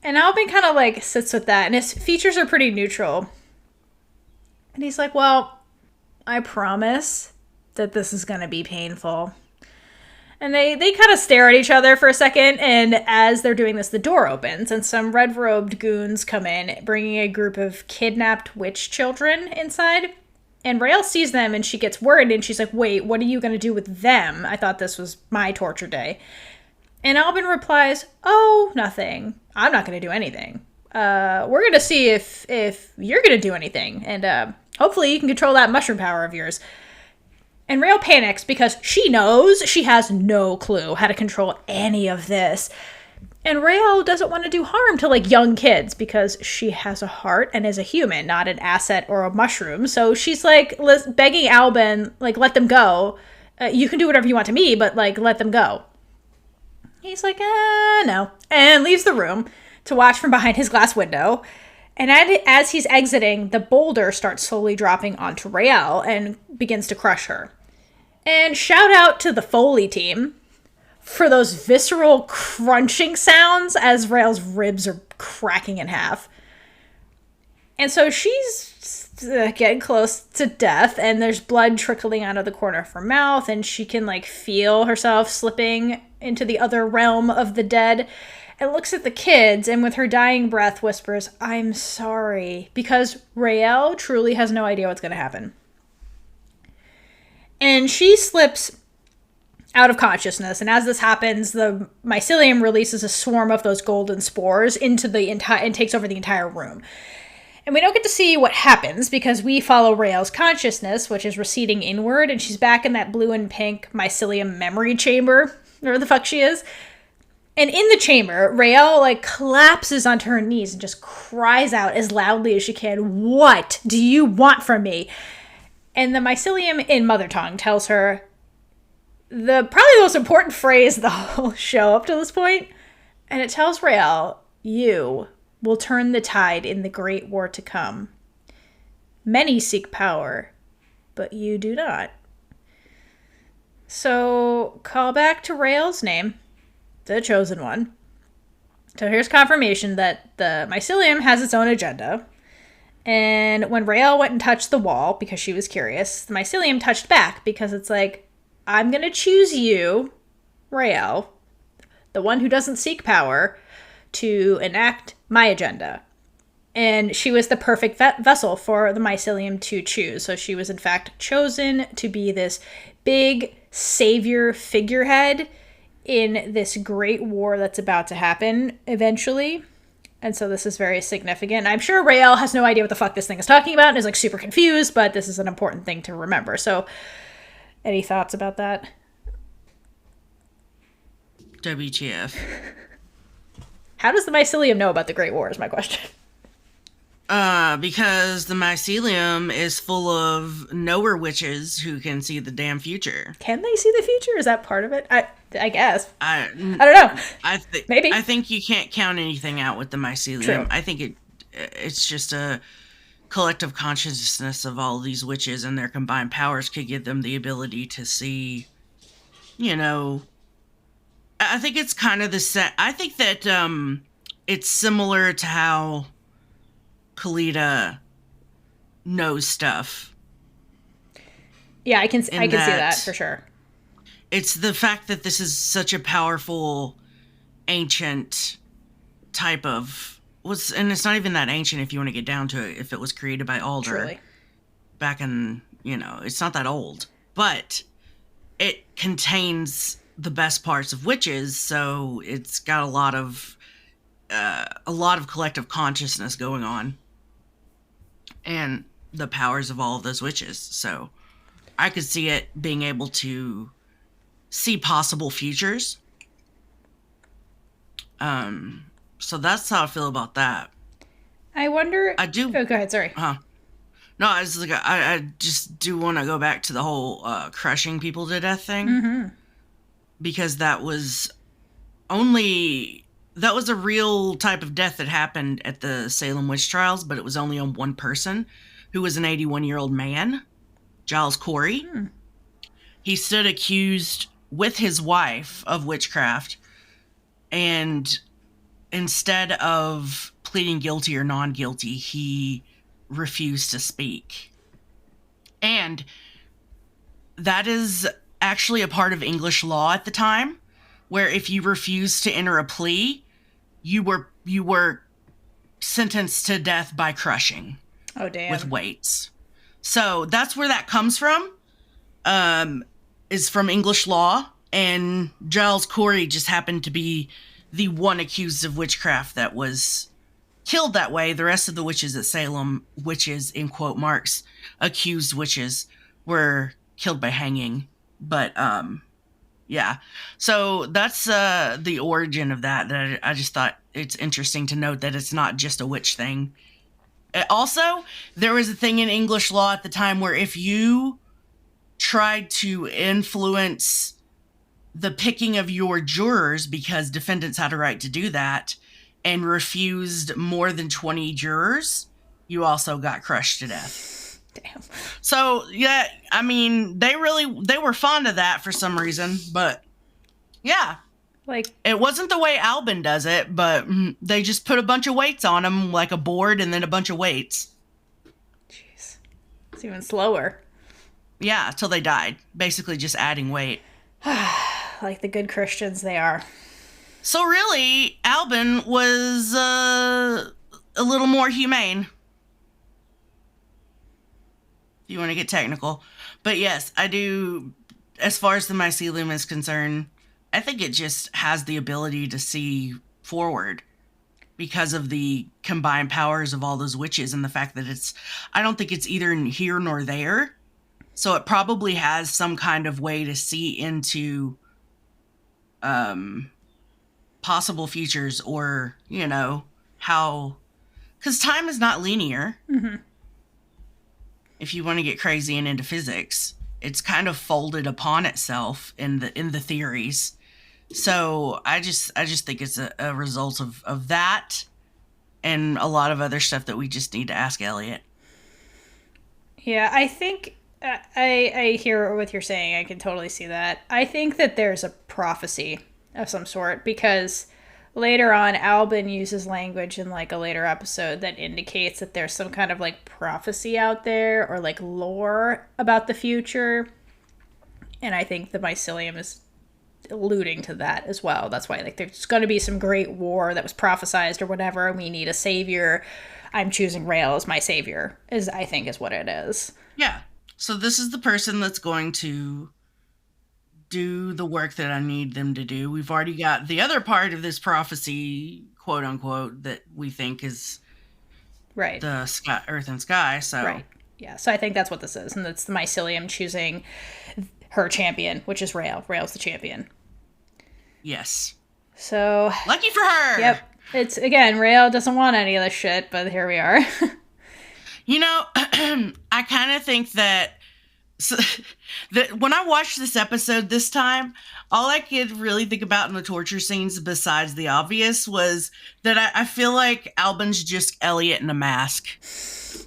And Albin kind of like sits with that, and his features are pretty neutral. And he's like, well, I promise that this is going to be painful. And they kind of stare at each other for a second, and as they're doing this, the door opens, and some red-robed goons come in, bringing a group of kidnapped witch children inside. And Raelle sees them, and she gets worried, and she's like, wait, what are you going to do with them? I thought this was my torture day. And Albin replies, oh, nothing. I'm not going to do anything. We're going to see if you're going to do anything, and hopefully you can control that mushroom power of yours. And Raelle panics because she knows she has no clue how to control any of this. And Raelle doesn't want to do harm to, like, young kids because she has a heart and is a human, not an asset or a mushroom. So she's, like, begging Albin, like, let them go. You can do whatever you want to me, but, like, let them go. He's like, no. And leaves the room to watch from behind his glass window. And as he's exiting, the boulder starts slowly dropping onto Raelle and begins to crush her. And shout out to the Foley team for those visceral crunching sounds as Raelle's ribs are cracking in half. And so she's getting close to death, and there's blood trickling out of the corner of her mouth, and she can, like, feel herself slipping into the other realm of the dead. And looks at the kids, and with her dying breath whispers, I'm sorry, because Raelle truly has no idea what's going to happen. And she slips out of consciousness, and as this happens, the mycelium releases a swarm of those golden spores into the and takes over the entire room. And we don't get to see what happens, because we follow Raelle's consciousness, which is receding inward, and she's back in that blue and pink mycelium memory chamber, wherever the fuck she is. And in the chamber, Raelle, like, collapses onto her knees and just cries out as loudly as she can, what do you want from me? And the mycelium in mother tongue tells her probably the most important phrase of the whole show up to this point. And it tells Raelle, you will turn the tide in the great war to come. Many seek power, but you do not. So, call back to Raelle's name, the Chosen One. So here's confirmation that the mycelium has its own agenda. And when Raelle went and touched the wall, because she was curious, the mycelium touched back, because it's like, I'm going to choose you, Raelle, the one who doesn't seek power, to enact my agenda. And she was the perfect vessel for the mycelium to choose. So she was, in fact, chosen to be this big savior figurehead in this great war that's about to happen eventually. And so this is very significant. I'm sure Raelle has no idea what the fuck this thing is talking about and is like super confused, but this is an important thing to remember. So any thoughts about that? WTF. How does the mycelium know about the Great War is my question. Because the mycelium is full of knower witches who can see the damn future. Can they see the future? Is that part of it? I guess. I don't know. Maybe. I think you can't count anything out with the mycelium. True. I think it's just a collective consciousness of all of these witches, and their combined powers could give them the ability to see, you know... I think it's kind of the set. I think that it's similar to how Kalita knows stuff. Yeah, I can see that for sure. It's the fact that this is such a powerful, ancient type of... and it's not even that ancient if you want to get down to it, if it was created by Alder. Truly. Back in, it's not that old. But it contains the best parts of witches, so it's got a lot of collective consciousness going on, and the powers of all of those witches. So I could see it being able to see possible futures. So that's how I feel about that. I wonder. I do. Oh, go ahead. Sorry. No, I was like, I just do want to go back to the whole crushing people to death thing. Mm-hmm. Because that was a real type of death that happened at the Salem witch trials, but it was only on one person, who was an 81-year-old man, Giles Corey. He stood accused with his wife of witchcraft, and instead of pleading guilty or non-guilty, he refused to speak. And that is actually a part of English law at the time, where if you refused to enter a plea, you were sentenced to death by crushing. Oh, damn. With weights. So that's where that comes from, is from English law, and Giles Corey just happened to be the one accused of witchcraft that was killed that way. The rest of the witches at Salem, witches in quote marks, accused witches, were killed by hanging. But, yeah. So that's the origin of that. I just thought it's interesting to note that it's not just a witch thing. Also, there was a thing in English law at the time where if you tried to influence the picking of your jurors, because defendants had a right to do that, and refused more than 20 jurors, you also got crushed to death. Damn. So, yeah, I mean, they were fond of that for some reason, but yeah. Like, it wasn't the way Albin does it, but they just put a bunch of weights on them, like a board and then a bunch of weights. Jeez. It's even slower. Yeah, till they died. Basically just adding weight. Like the good Christians they are. So really, Albin was a little more humane. You want to get technical. But yes, I do, as far as the mycelium is concerned, I think it just has the ability to see forward because of the combined powers of all those witches and the fact that I don't think it's either here nor there. So it probably has some kind of way to see into possible futures, or, how, because time is not linear. Mm-hmm. If you want to get crazy and into physics, it's kind of folded upon itself in the theories. So I just think it's a result of that. and a lot of other stuff that we just need to ask Elliot. Yeah, I think I hear what you're saying. I can totally see that. I think that there's a prophecy of some sort, because later on, Albin uses language in like a later episode that indicates that there's some kind of like prophecy out there, or like lore about the future. And I think the mycelium is alluding to that as well. That's why like there's going to be some great war that was prophesized or whatever. We need a savior. I'm choosing Raelle as my savior, I think is what it is. Yeah. So this is the person that's going to do the work that I need them to do. We've already got the other part of this prophecy, quote unquote, that we think is right. The sky, earth and sky. So right. Yeah. So I think that's what this is. And it's the mycelium choosing her champion, which is Raelle. Raelle's the champion. Yes. So lucky for her. Yep. It's, again, Raelle doesn't want any of this shit, but here we are. You know, I kind of think that when I watched this episode this time, all I could really think about in the torture scenes, besides the obvious, was that I feel like Albin's just Elliot in a mask.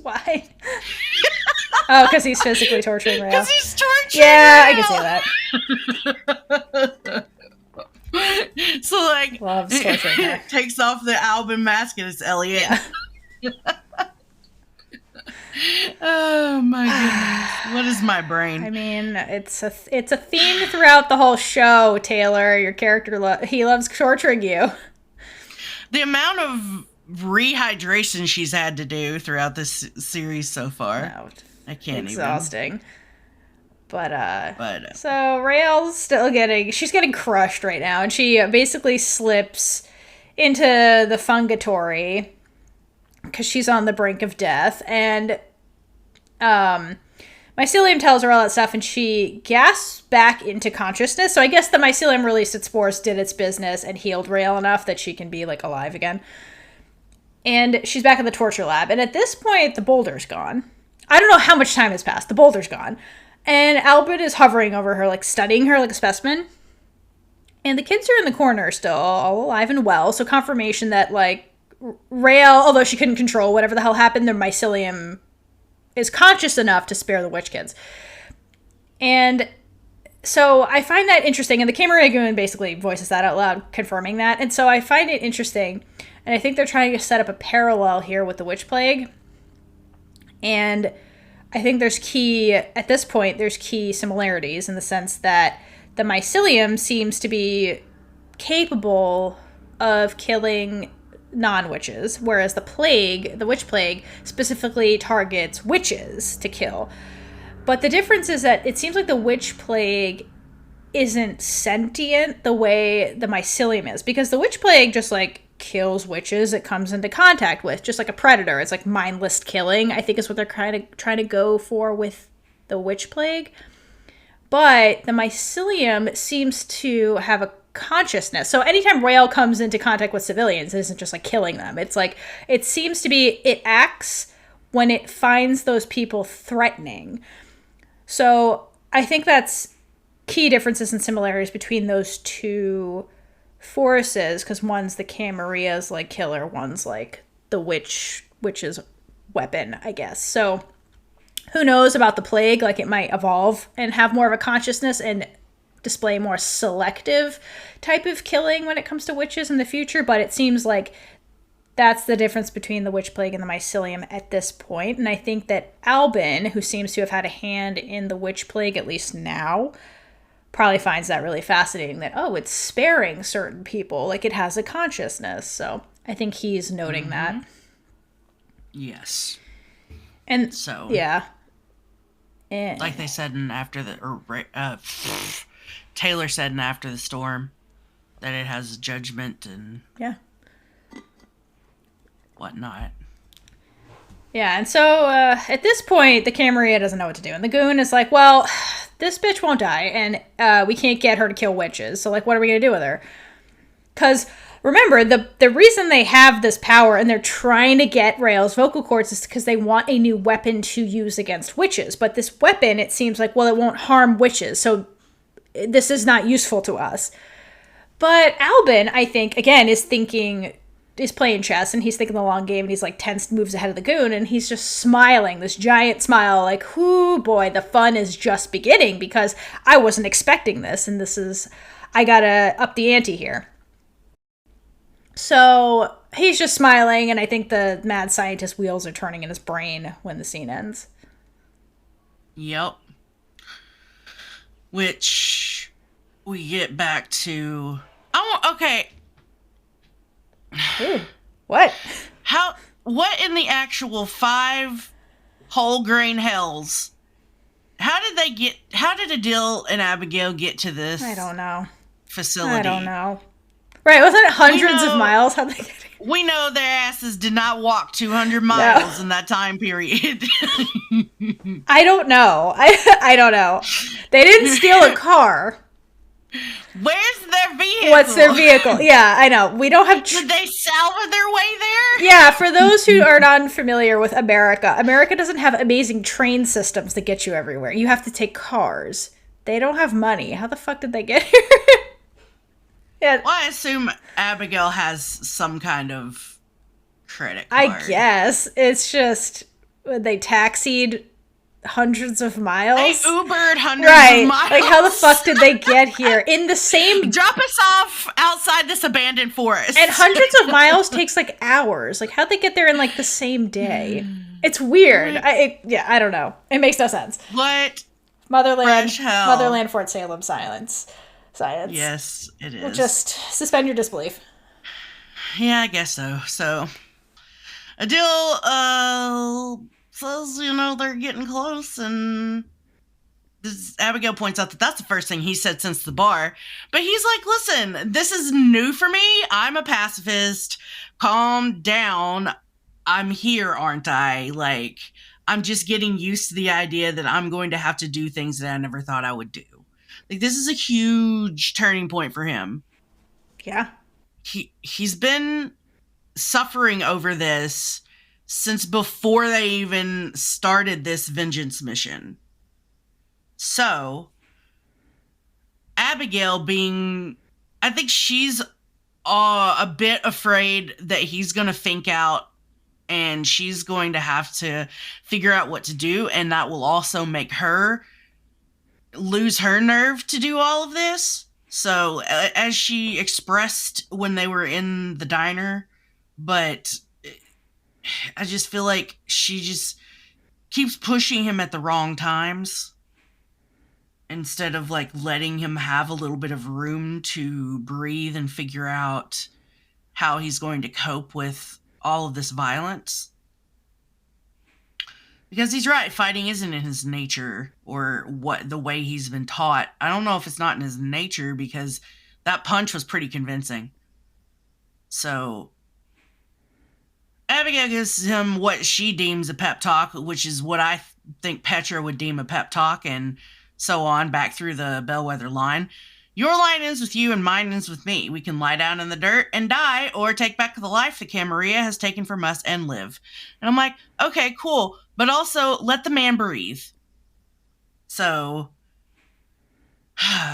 Why? Oh, because he's physically torturing Raelle. Because he's torturing Yeah, Raelle. I can see that. So, like, loves torturing her. Takes off the Albin mask and it's Elliot. Yeah. Oh my goodness! What is my brain? I mean, it's a theme throughout the whole show. Taylor, your character, he loves torturing you. The amount of rehydration she's had to do throughout this series so far, I can't exhausting. Even. But so Raelle's still she's getting crushed right now, and she basically slips into the fungatory because she's on the brink of death, and mycelium tells her all that stuff, and she gasps back into consciousness. So I guess the mycelium released its spores, did its business, and healed Raelle enough that she can be like alive again. And she's back in the torture lab, and at this point the boulder's gone. I don't know how much time has passed. The boulder's gone. And Albin is hovering over her, like, studying her like a specimen. And the kids are in the corner still, all alive and well. So confirmation that, like, Raelle, although she couldn't control whatever the hell happened, their mycelium is conscious enough to spare the witch kids. And so I find that interesting. And the Camarilla basically voices that out loud, confirming that. And so I find it interesting. And I think they're trying to set up a parallel here with the witch plague. And I think there's key similarities in the sense that the mycelium seems to be capable of killing non-witches, whereas the witch plague, specifically targets witches to kill. But the difference is that it seems like the witch plague isn't sentient the way the mycelium is, because the witch plague just, like, kills witches it comes into contact with, just like a predator. It's like mindless killing, I think, is what they're kind of trying to go for with the witch plague. But the mycelium seems to have a consciousness. So anytime Raelle comes into contact with civilians, it isn't just like killing them. It's like, it seems to be, it acts when it finds those people threatening. So I think that's key differences and similarities between those two forces, because one's the Camarilla's like killer, one's like the witch's weapon, I guess. So who knows about the plague? Like, it might evolve and have more of a consciousness and display more selective type of killing when it comes to witches in the future, but it seems like that's the difference between the witch plague and the mycelium at this point. And I think that Albin, who seems to have had a hand in the witch plague, at least now, probably finds that really fascinating, that, oh, it's sparing certain people, like it has a consciousness. So I think he's noting that. Yes. And so, yeah. And like they said in Taylor said in After the Storm, that it has judgment and whatnot. Yeah, and so at this point, the Camarilla doesn't know what to do. And the goon is like, well, this bitch won't die, and we can't get her to kill witches. So, like, what are we going to do with her? Because, remember, the reason they have this power and they're trying to get Raelle's vocal cords is because they want a new weapon to use against witches. But this weapon, it seems like, well, it won't harm witches, so this is not useful to us. But Albin, I think, again, is thinking is playing chess and he's thinking the long game and he's like 10 moves ahead of the goon and he's just smiling, this giant smile, like, whoo boy, the fun is just beginning because I wasn't expecting this and I gotta up the ante here. So he's just smiling and I think the mad scientist wheels are turning in his brain when the scene ends. Yep. Which we get back to... Okay. Ooh, what? What in the actual 5 whole grain hells? How did Adil and Abigail get to this? I don't know. Facility? I don't know. Right, wasn't it hundreds of miles? How'd they get here? We know their asses did not walk 200 miles in that time period. I don't know. I don't know. They didn't steal a car. Where's their vehicle? What's their vehicle? Yeah, I know. We don't have... Did they salvage their way there? Yeah, for those who are not unfamiliar with America doesn't have amazing train systems that get you everywhere. You have to take cars. They don't have money. How the fuck did they get here? Yeah. Well, I assume Abigail has some kind of credit card. I guess. It's just... They taxied hundreds of miles. They Ubered hundreds of miles. Like, how the fuck did they get here? In the same... Drop us off outside this abandoned forest. And hundreds of miles takes, like, hours. Like, how'd they get there in, like, the same day? It's weird. I don't know. It makes no sense. What? Motherland, Fort Salem, science. Yes, it is. We'll just suspend your disbelief. Yeah, I guess so. So, Adil, says, they're getting close, and Abigail points out that that's the first thing he said since the bar. But he's like, listen, this is new for me. I'm a pacifist. Calm down. I'm here, aren't I? Like, I'm just getting used to the idea that I'm going to have to do things that I never thought I would do. Like, this is a huge turning point for him. Yeah. He's been suffering over this since before they even started this vengeance mission. So, Abigail I think she's a bit afraid that he's going to fink out and she's going to have to figure out what to do, and that will also make her lose her nerve to do all of this. So, as she expressed when they were in the diner, but I just feel like she just keeps pushing him at the wrong times instead of, like, letting him have a little bit of room to breathe and figure out how he's going to cope with all of this violence. Because he's right, fighting isn't in his nature, or the way he's been taught. I don't know if it's not in his nature, because that punch was pretty convincing. So, Abigail gives him what she deems a pep talk, which is what I think Petra would deem a pep talk, and so on, back through the bellwether line. Your line ends with you and mine ends with me. We can lie down in the dirt and die, or take back the life that Camarilla has taken from us and live. And I'm like, okay, cool. But also, let the man breathe. So,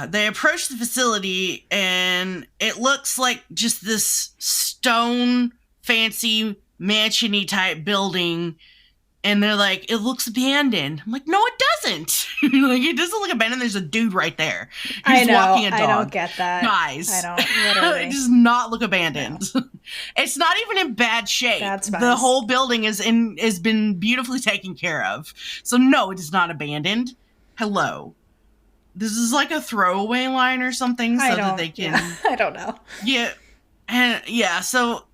they approach the facility, and it looks like just this stone, fancy, mansion-y type building. And they're like, it looks abandoned. I'm like, no, it doesn't. Like, it doesn't look abandoned. There's a dude right there. He's walking a dog. I don't get that. Guys. I don't, literally. It does not look abandoned. No. It's not even in bad shape. That's fine. The whole building has been beautifully taken care of. So no, it is not abandoned. Hello. This is like a throwaway line or something that they can... Yeah, I don't know. Yeah. And yeah, so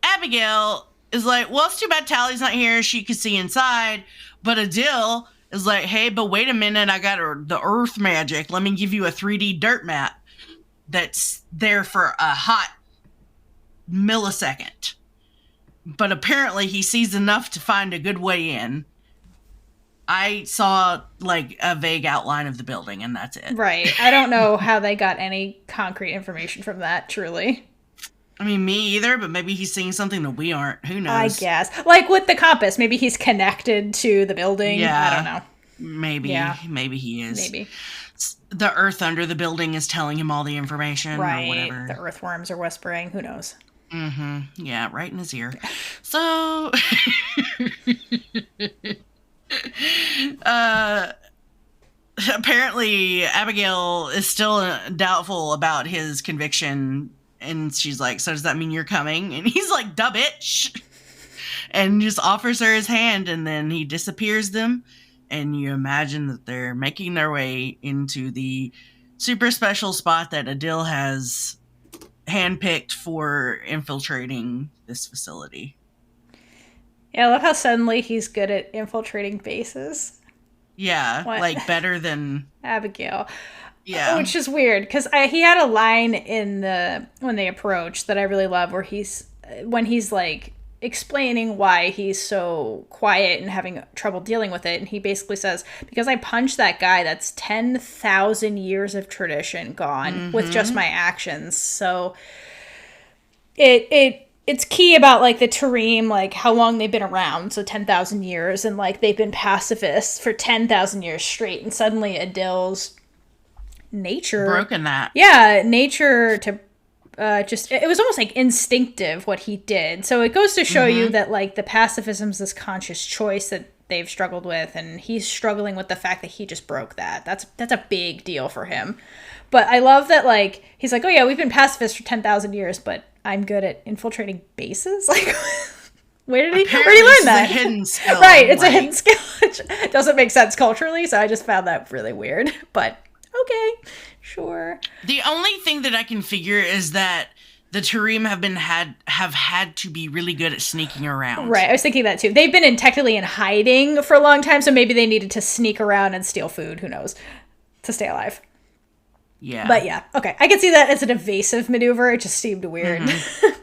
Abigail is like, well, it's too bad Tally's not here. She could see inside. But Adil is like, hey, but wait a minute. I got the earth magic. Let me give you a 3D dirt map that's there for a hot millisecond. But apparently he sees enough to find a good way in. I saw, like, a vague outline of the building, and that's it. Right. I don't know how they got any concrete information from that, truly. I mean, me either, but maybe he's seeing something that we aren't. Who knows? I guess. Like with the compass, maybe he's connected to the building. Yeah. I don't know. Maybe. Yeah. Maybe he is. Maybe. The earth under the building is telling him all the information or right. whatever. The earthworms are whispering. Who knows? Mm-hmm. Yeah, right in his ear. So, uh, apparently Abigail is still doubtful about his conviction, and she's like, "So does that mean you're coming?" And he's like, "Duh, bitch," and just offers her his hand, and then he disappears them, and you imagine that they're making their way into the super special spot that Adil has handpicked for infiltrating this facility. Yeah, I love how suddenly he's good at infiltrating bases. Yeah, What? like better than Abigail. yeah. Which is weird because he had a line in the when they approach that I really love where he's like explaining why he's so quiet and having trouble dealing with it, and he basically says, because I punched that guy, that's 10,000 years of tradition gone with just my actions. So it's key about like the Tarim, like how long they've been around, so 10,000 years, and like they've been pacifists for 10,000 years straight, and suddenly Adil's nature Broken that. Yeah, nature to just it was almost like instinctive what he did. So it goes to show you that like the pacifism's this conscious choice that they've struggled with, and he's struggling with the fact that he just broke that. That's a big deal for him. But I love that like he's like, oh yeah, we've been pacifists for 10,000 years, but I'm good at infiltrating bases. Like, where did he learn that? It's a hidden skill, right, it's a hidden skill. Which doesn't make sense culturally, so I just found that really weird. But okay, sure. The only thing that I can figure is that the Tarim have had to be really good at sneaking around. Right, I was thinking that too. They've been technically in hiding for a long time, so maybe they needed to sneak around and steal food. Who knows? To stay alive. Yeah. But yeah, okay. I can see that as an evasive maneuver. It just seemed weird.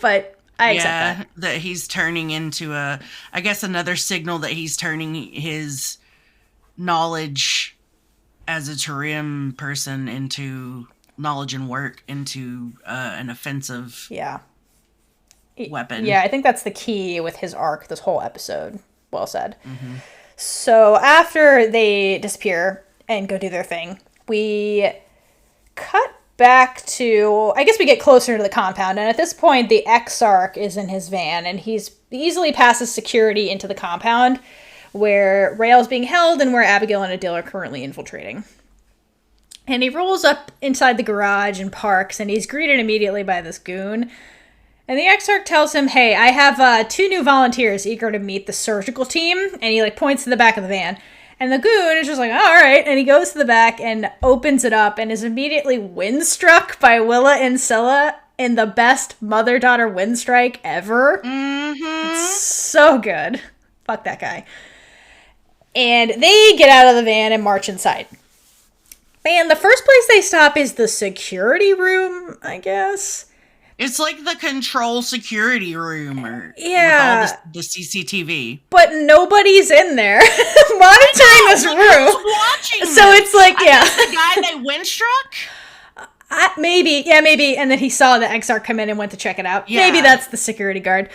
But I accept that he's turning into I guess another signal that he's turning his knowledge as a Tarim person into knowledge and work into an offensive weapon. Yeah, I think that's the key with his arc this whole episode. Well said. So after they disappear and go do their thing, we cut back to, I guess we get closer to the compound, and at this point the Exarch is in his van, and he's easily passes security into the compound where Raelle's being held and where Abigail and Adil are currently infiltrating. And he rolls up inside the garage and parks, and he's greeted immediately by this goon. And the Exarch tells him, hey, I have 2 new volunteers eager to meet the surgical team, and he like points to the back of the van. And the goon is just like, oh, all right. And he goes to the back and opens it up and is immediately windstruck by Willa and Scylla in the best mother-daughter windstrike ever. It's so good. Fuck that guy. And they get out of the van and march inside. And the first place they stop is the security room, I guess. It's like the control security room with all the CCTV. But nobody's in there monitoring this room. Watching so this. It's like, yeah. The guy they windstruck? Maybe. And then he saw the Exarch come in and went to check it out. Yeah. Maybe that's the security guard.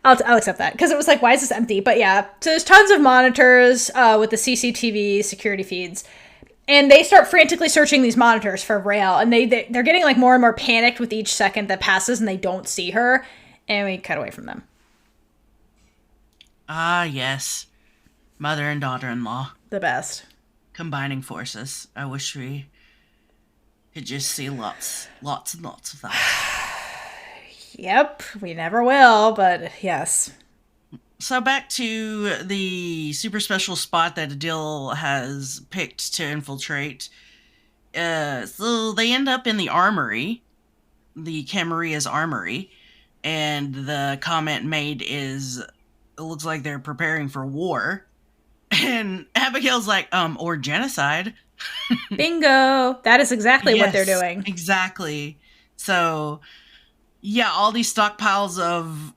I'll accept that. Because it was like, why is this empty? But yeah, so there's tons of monitors with the CCTV security feeds. And they start frantically searching these monitors for Raelle. And they're getting like more and more panicked with each second that passes, and they don't see her. And we cut away from them. Ah, yes. Mother and daughter-in-law. The best. Combining forces. I wish we could just see lots and lots of that. Yep, we never will, but yes. So back to the super special spot that Adil has picked to infiltrate. So they end up in the armory, the Camarilla's armory, and the comment made is, it looks like they're preparing for war. And Abigail's like, or genocide. Bingo! That is exactly what they're doing. Exactly. So, yeah, all these stockpiles of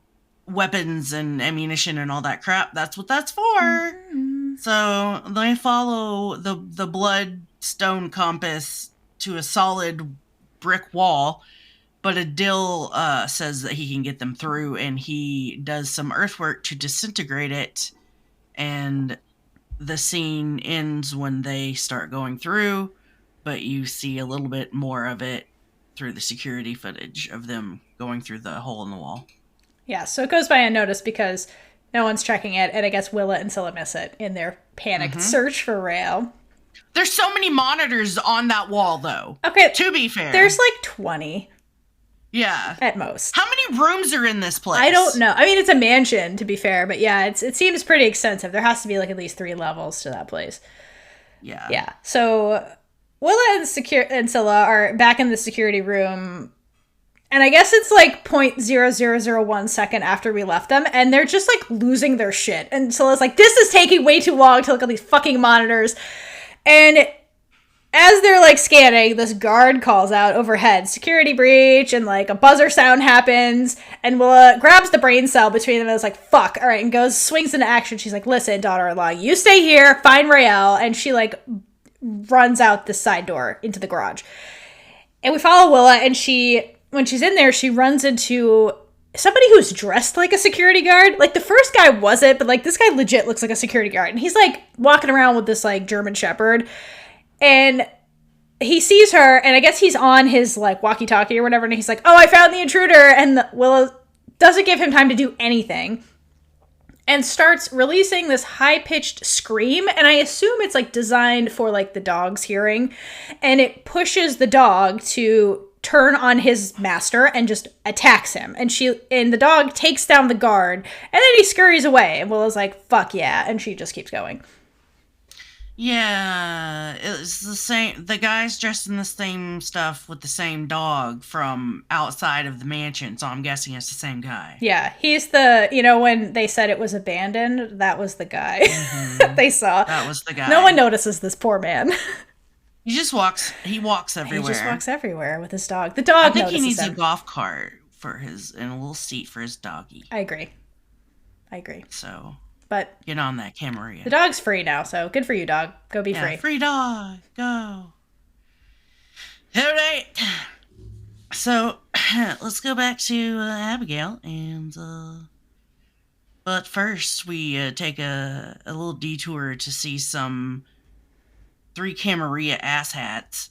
weapons and ammunition and all that crap, that's what that's for. So they follow the bloodstone compass to a solid brick wall, but Adil says that he can get them through, and he does some earthwork to disintegrate it, and the scene ends when they start going through, but you see a little bit more of it through the security footage of them going through the hole in the wall. Yeah, so it goes by unnoticed because no one's checking it, and I guess Willa and Scylla miss it in their panicked search for Raelle. There's so many monitors on that wall, though. Okay. To be fair. There's like 20. Yeah. At most. How many rooms are in this place? I don't know. I mean, it's a mansion, to be fair, but yeah, it seems pretty extensive. There has to be like at least 3 levels to that place. Yeah. Yeah. So Willa and Scylla are back in the security room, and I guess it's like 0.0001 second after we left them, and they're just like losing their shit. And Scylla's like, this is taking way too long to look at these fucking monitors. And as they're like scanning, this guard calls out overhead, security breach, and like a buzzer sound happens, and Willa grabs the brain cell between them and is like, fuck, all right, and goes, swings into action. She's like, listen, daughter-in-law, you stay here, find Raelle, and she like runs out the side door into the garage. And we follow Willa, and when she's in there, she runs into somebody who's dressed like a security guard. Like, the first guy wasn't, but like this guy legit looks like a security guard, and he's like walking around with this like German Shepherd. And he sees her, and I guess he's on his, like, walkie-talkie or whatever, and he's like, oh, I found the intruder, and Willa doesn't give him time to do anything, and starts releasing this high-pitched scream, and I assume it's, like, designed for, like, the dog's hearing, and it pushes the dog to turn on his master and just attacks him, and the dog takes down the guard, and then he scurries away, and Willa's like, fuck yeah, and she just keeps going. Yeah, it's the same. The guy's dressed in the same stuff with the same dog from outside of the mansion, so I'm guessing it's the same guy. Yeah, he's when they said it was abandoned, that was the guy they saw. That was the guy. No one notices this poor man. He walks everywhere. He just walks everywhere with his dog. The dog I think notices he needs him. a golf cart and a little seat for his doggy. I agree. So... But get on that, Camarilla. The dog's free now, so good for you, dog. Go be free. Free dog. Go. All right. So, let's go back to Abigail. But first, we take a little detour to see some 3 Camarilla asshats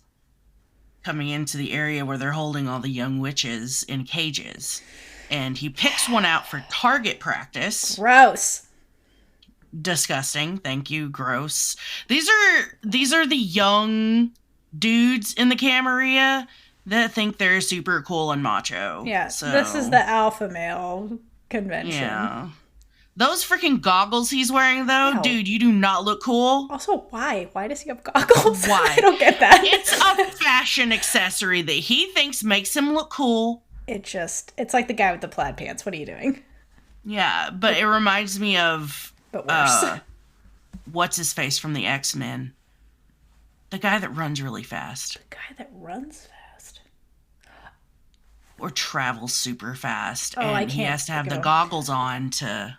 coming into the area where they're holding all the young witches in cages. And he picks one out for target practice. Gross. Disgusting. Thank you. Gross. These are the young dudes in the Camarilla that think they're super cool and macho. Yeah. So this is the alpha male convention. Yeah. Those freaking goggles he's wearing, though, dude, you do not look cool. Also, why? Why does he have goggles? Why? I don't get that. It's a fashion accessory that he thinks makes him look cool. It's like the guy with the plaid pants. What are you doing? Yeah, but it reminds me of... But worse. What's his face from the X-Men? The guy that runs really fast. The guy that runs fast? Or travels super fast. Oh, and I can't. He has to have the goggles on to...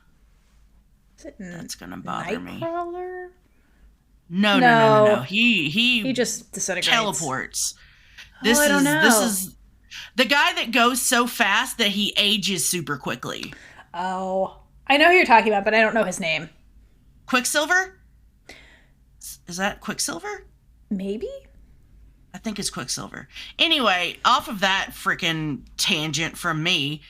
Is it That's gonna bother me. Nightcrawler? No. He just disintegrates. Teleports. I don't know. This is the guy that goes so fast that he ages super quickly. Oh. I know who you're talking about, but I don't know his name. Quicksilver? Is that Quicksilver? Maybe? I think it's Quicksilver. Anyway, off of that freaking tangent from me,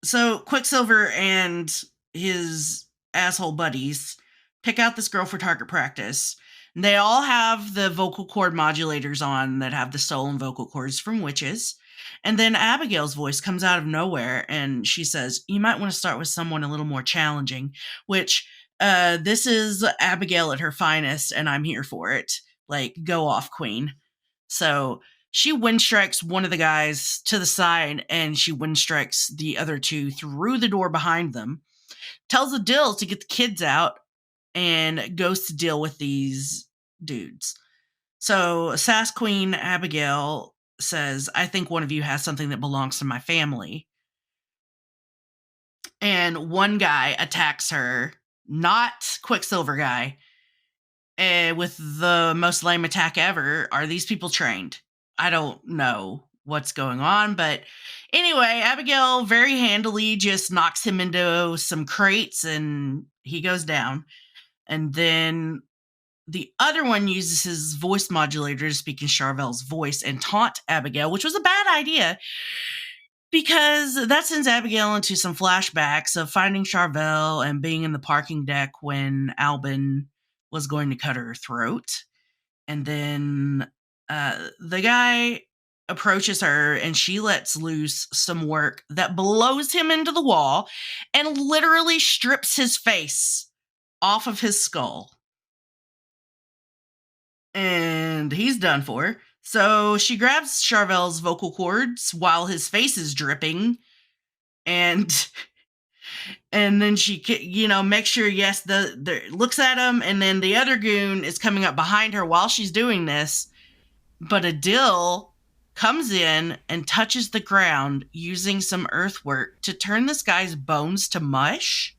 so Quicksilver and his asshole buddies pick out this girl for target practice. They all have the vocal cord modulators on that have the stolen vocal cords from witches. And then Abigail's voice comes out of nowhere, and she says, you might want to start with someone a little more challenging, which, this is Abigail at her finest, and I'm here for it. Like, go off, queen. So she wind strikes one of the guys to the side, and she wind strikes the other 2 through the door behind them, tells the Dill to get the kids out, and goes to deal with these dudes. So Sass Queen Abigail says, I think one of you has something that belongs to my family. And one guy attacks her, not Quicksilver guy, with the most lame attack ever. Are these people trained? I don't know what's going on, but anyway, Abigail very handily just knocks him into some crates and he goes down. And then the other one uses his voice modulator to speak in Charvel's voice and taunt Abigail, which was a bad idea because that sends Abigail into some flashbacks of finding Charvel and being in the parking deck when Albin was going to cut her throat. And then the guy approaches her and she lets loose some work that blows him into the wall and literally strips his face off of his skull. And he's done for. So she grabs Charvel's vocal cords while his face is dripping, and then she, makes sure, yes, the looks at him, and then the other goon is coming up behind her while she's doing this, but Adil comes in and touches the ground using some earthwork to turn this guy's bones to mush.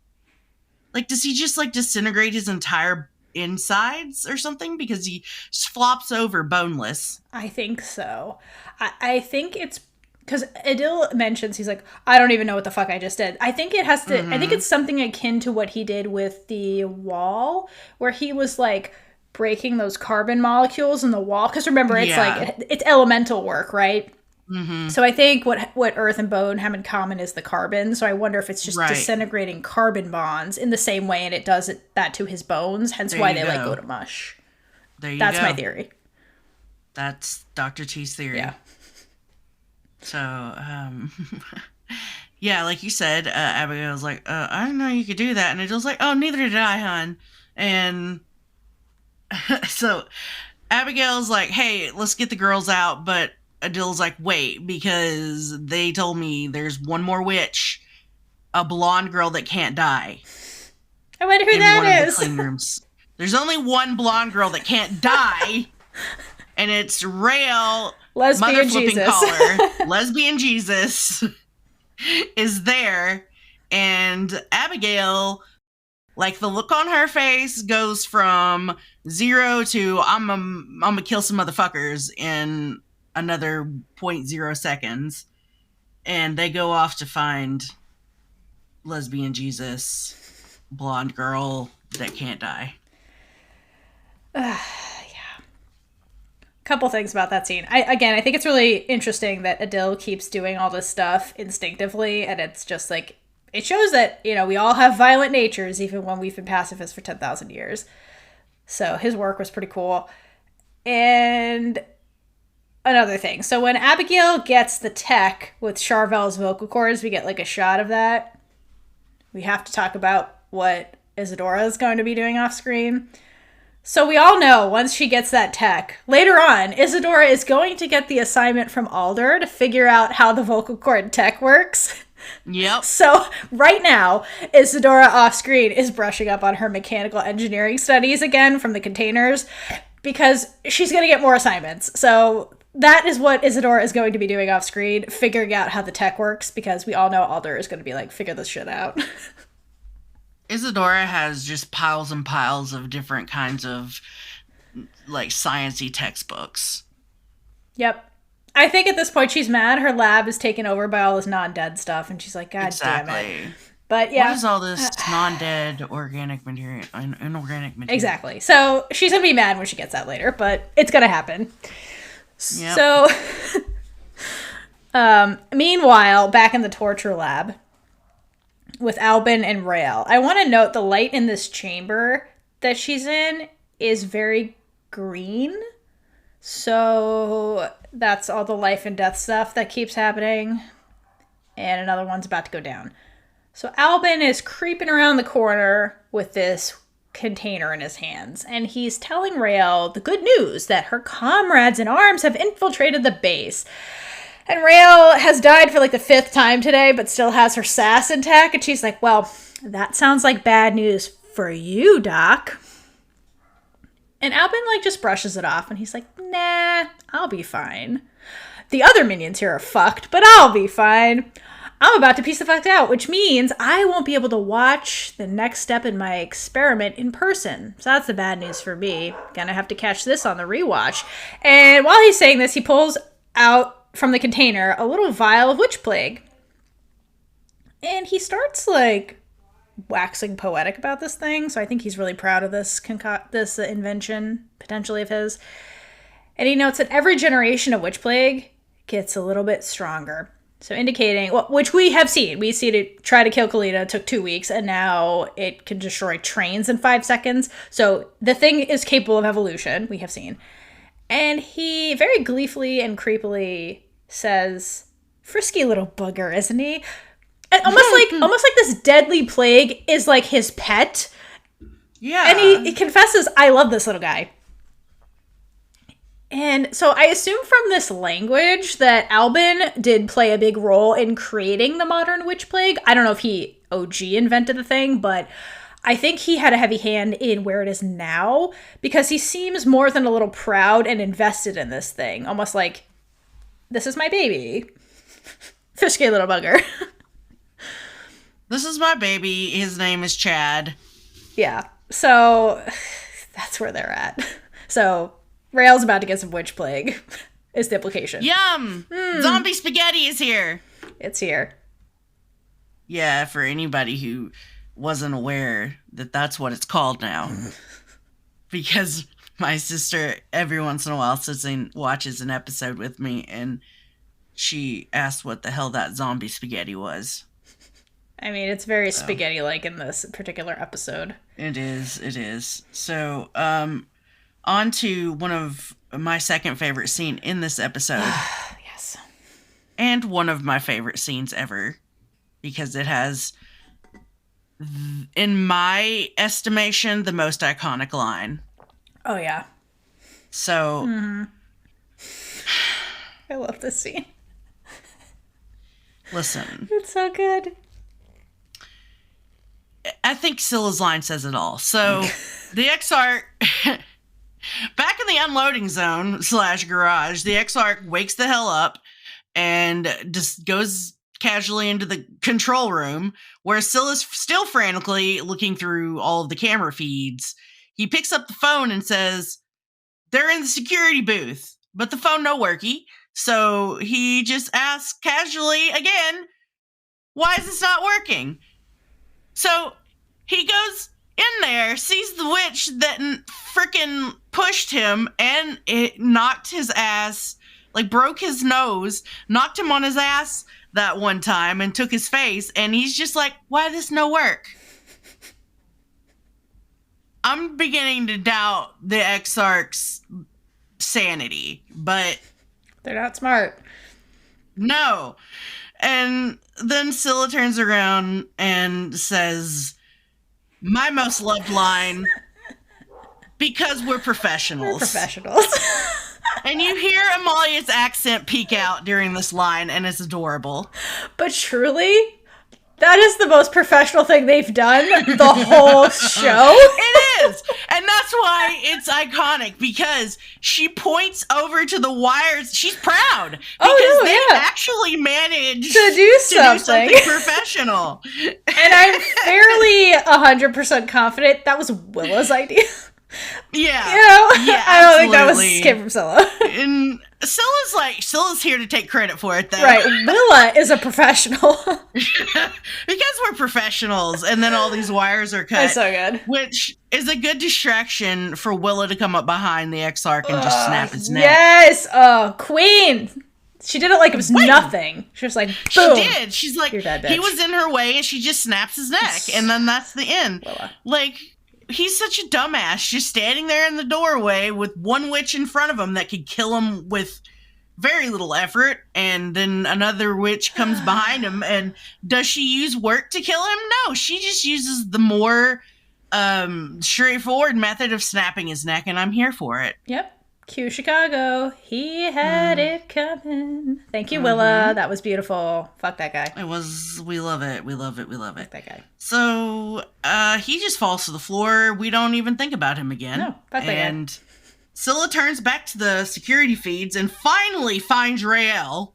Like, does he just, disintegrate his entire insides or something? Because he flops over boneless. I think so. I think it's because Adil mentions, he's like, I don't even know what the fuck I just did. I think it has to, I think it's something akin to what he did with the wall, where he was breaking those carbon molecules in the wall. Because remember, it's it's elemental work, right? Mm-hmm. So I think what earth and bone have in common is the carbon. So I wonder if it's just disintegrating carbon bonds in the same way, and it does that to his bones. Hence why they go to mush. That's my theory. That's Dr. T's theory. Yeah. So, yeah, like you said, Abigail's like, I didn't know you could do that. And Adil's like, oh, neither did I, hon. And so Abigail's like, hey, let's get the girls out. But Adil's like, wait, because they told me there's one more witch, a blonde girl that can't die. I wonder who that is. The clean rooms. There's only one blonde girl that can't die, and it's Raelle, Lesbian Jesus. Collar. Lesbian Jesus is there, and Abigail, the look on her face goes from 0 to I'm gonna kill some motherfuckers in another 0.0 seconds, and they go off to find Lesbian Jesus, blonde girl that can't die. Yeah. Couple things about that scene. I think it's really interesting that Adil keeps doing all this stuff instinctively, and it's just it shows that, we all have violent natures even when we've been pacifists for 10,000 years. So his work was pretty cool. And another thing. So when Abigail gets the tech with Charvel's vocal cords, we get a shot of that. We have to talk about what Isadora is going to be doing off screen. So we all know once she gets that tech, later on, Isadora is going to get the assignment from Alder to figure out how the vocal cord tech works. Yep. So right now, Isadora off screen is brushing up on her mechanical engineering studies again from the containers because she's going to get more assignments. So that is what Isadora is going to be doing off screen, figuring out how the tech works, because we all know Alder is going to be figure this shit out. Isadora has just piles and piles of different kinds of science-y textbooks. Yep. I think at this point she's mad. Her lab is taken over by all this non-dead stuff, and she's like, God damn it. But yeah. What is all this non-dead organic material, inorganic material? Exactly. So she's going to be mad when she gets that later, but it's going to happen. Yep. So, meanwhile, back in the torture lab with Albin and Raelle, I want to note the light in this chamber that she's in is very green. So that's all the life and death stuff that keeps happening. And another one's about to go down. So Albin is creeping around the corner with this container in his hands, and he's telling Raelle the good news that her comrades in arms have infiltrated the base. And Raelle has died for the 5th time today, but still has her sass intact, and she's like, well, that sounds like bad news for you, Doc. And Albin just brushes it off, and he's like, nah, I'll be fine. The other minions here are fucked, but I'll be fine. I'm about to piece the fuck out, which means I won't be able to watch the next step in my experiment in person. So that's the bad news for me. Gonna have to catch this on the rewatch. And while he's saying this, he pulls out from the container a little vial of witch plague. And he starts waxing poetic about this thing. So I think he's really proud of this invention, potentially of his. And he notes that every generation of Witch Plague gets a little bit stronger. So indicating, well, which we have seen. We see it try to kill Kalina, took 2 weeks, and now it can destroy trains in 5 seconds. So the thing is capable of evolution, we have seen. And he very gleefully and creepily says, frisky little bugger, isn't he? And almost like this deadly plague is like his pet. Yeah. And he confesses, I love this little guy. And so I assume from this language that Albin did play a big role in creating the modern witch plague. I don't know if he OG invented the thing, but I think he had a heavy hand in where it is now because he seems more than a little proud and invested in this thing. Almost like, this is my baby. Frisky little bugger. This is my baby. His name is Chad. Yeah. So that's where they're at. So Raelle's about to get some witch plague, is the implication. Yum! Zombie spaghetti is here! It's here. Yeah, for anybody who wasn't aware that that's what it's called now. Because my sister, every once in a while, sits and watches an episode with me, and she asked what the hell that zombie spaghetti was. I mean, it's very spaghetti-like in this particular episode. It is. So, on to one of my second favorite scene in this episode. Yes. And one of my favorite scenes ever. Because it has, in my estimation, the most iconic line. Oh, yeah. So. Mm-hmm. I love this scene. Listen. It's so good. I think Scylla's line says it all. So, the Exarch... Back in the unloading zone / garage, the Exarch wakes the hell up and just goes casually into the control room where Scylla's still frantically looking through all of the camera feeds. He picks up the phone and says, they're in the security booth, but the phone no worky. So he just asks casually again, why is this not working? So he goes in there, sees the witch that freaking pushed him, and it knocked his ass, like broke his nose, knocked him on his ass that one time, and took his face, and he's just like, why this no work? I'm beginning to doubt the Exarch's sanity, but... They're not smart. No. And then Scylla turns around and says... my most loved line, because we're professionals. We're professionals. And you hear Amalia's accent peek out during this line, and it's adorable. But truly, that is the most professional thing they've done the whole show. It is! And that's why it's iconic, because she points over to the wires. She's proud. Because they actually managed to do something professional. And I'm fairly 100% confident that was Willa's idea. Yeah. You know? Yeah, I don't think that was came from Scylla. And Scylla's here to take credit for it, though. Right. Willa is a professional. Because we're professionals, and then all these wires are cut. That's so good. Which is a good distraction for Willa to come up behind the Exarch and just snap his neck. Yes! Queen! She did it like it was nothing. She was like, boom! She did. She's like, You're dead, bitch. He was in her way, and she just snaps his neck, and then that's the end. Willa. Like... he's such a dumbass, just standing there in the doorway with one witch in front of him that could kill him with very little effort, and then another witch comes behind him, and does she use work to kill him? No, she just uses the more straightforward method of snapping his neck, and I'm here for it. Yep. Cue Chicago. He had it coming. Thank you, Willa. That was beautiful. Fuck that guy. It was. We love it. We love it. We love it. Fuck that guy. So, he just falls to the floor. We don't even think about him again. No, fuck that guy. And Scylla turns back to the security feeds and finally finds Raelle.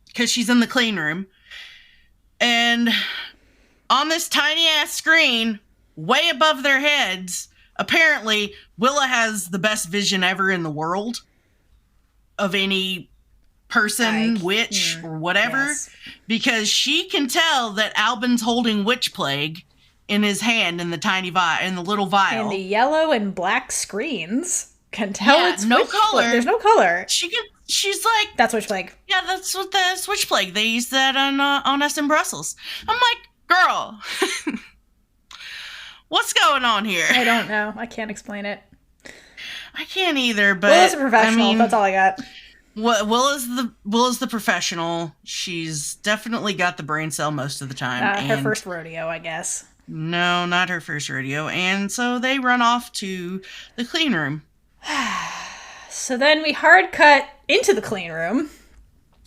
Because she's in the clean room. And on this tiny-ass screen, way above their heads... apparently, Willa has the best vision ever in the world of any person, witch, or whatever, because she can tell that Albin's holding witch plague in his hand in the tiny vial, in the little vial. And the yellow and black screens can tell it's no witch color. There's no color. She's like, that's witch plague. Yeah, that's witch plague. They use that on us in Brussels. I'm like, girl, what's going on here? I don't know. I can't explain it. I can't either. But Willa's a professional. That's all I got. Willa's the professional. She's definitely got the brain cell most of the time. Her first rodeo, I guess. No, not her first rodeo. And so they run off to the clean room. So then we hard cut into the clean room,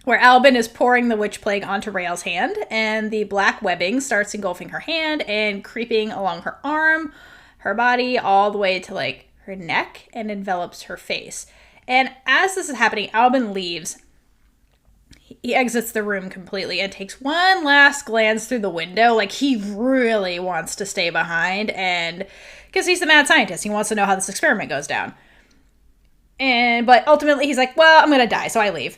where Albin is pouring the witch plague onto Raelle's hand, and the black webbing starts engulfing her hand and creeping along her arm, her body, all the way to, like, her neck, and envelops her face. And as this is happening, Albin leaves. He exits the room completely and takes one last glance through the window, like he really wants to stay behind, and because he's the mad scientist, he wants to know how this experiment goes down. But ultimately he's like, well, I'm gonna die, so I leave.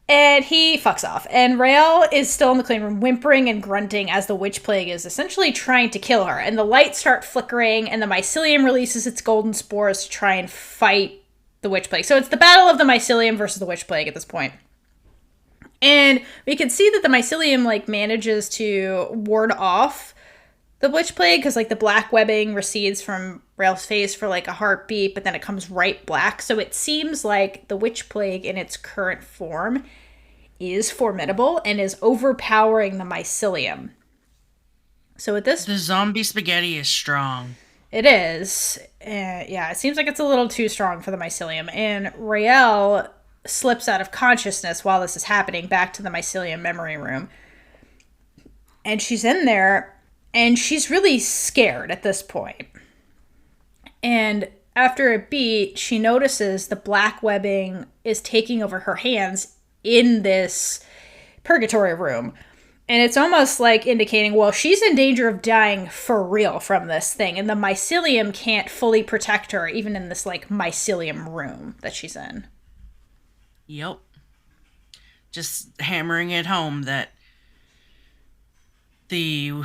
And he fucks off. And Raelle is still in the clean room, whimpering and grunting as the witch plague is essentially trying to kill her. And the lights start flickering, and the mycelium releases its golden spores to try and fight the witch plague. So it's the battle of the mycelium versus the witch plague at this point. And we can see that the mycelium, like, manages to ward off the witch plague, because, like, the black webbing recedes from Raelle's face for, like, a heartbeat, but then it comes right black. So it seems like the witch plague in its current form is formidable and is overpowering the mycelium. So with this... The zombie spaghetti is strong. It is. Yeah, it seems like it's a little too strong for the mycelium. And Raelle slips out of consciousness while this is happening back to the mycelium memory room. And she's in there... And she's really scared at this point. And after a beat, she notices the black webbing is taking over her hands in this purgatory room. And it's almost like indicating, well, she's in danger of dying for real from this thing. And the mycelium can't fully protect her, even in this, like, mycelium room that she's in. Yep. Just hammering it home that the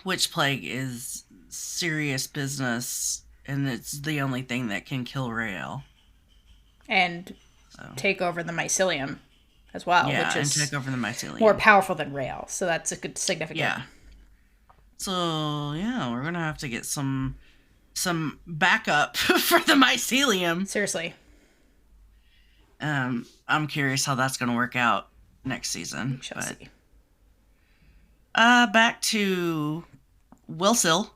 witch plague is serious business, and it's the only thing that can kill Raelle. And take over the mycelium as well, which is and take over the mycelium. More powerful than Raelle, so that's a good significant. Yeah. So, yeah, we're going to have to get some backup for the mycelium. Seriously. I'm curious how that's going to work out next season. We shall see. Back to Will-Syl.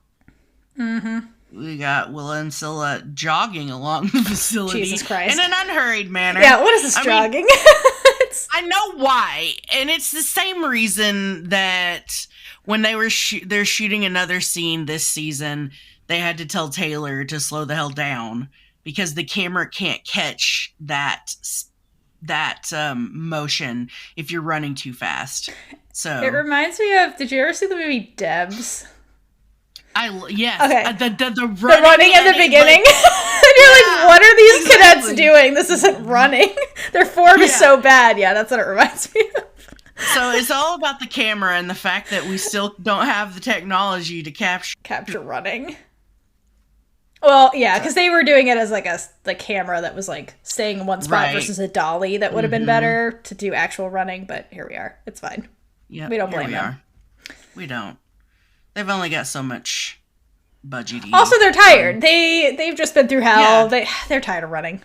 Mm-hmm. We got Willa and Scylla jogging along the facility. Jesus Christ. In an unhurried manner. Yeah, what is this jogging? I know why. And it's the same reason that when they're shooting another scene this season, they had to tell Taylor to slow the hell down because the camera can't catch that motion if you're running too fast. So it reminds me of, did you ever see the movie Debs? Yes. Okay. The running at the beginning. And you're like, what are these cadets doing? This isn't running. Their form is so bad. Yeah, that's what it reminds me of. So it's all about the camera and the fact that we still don't have the technology to capture running. Well, yeah, because they were doing it as like the camera that was like staying in one spot versus a dolly that would have been better to do actual running. But here we are. It's fine. Yeah, we don't blame them. We don't. They've only got so much budget. Also, they're tired. They've just been through hell. Yeah. They're tired of running.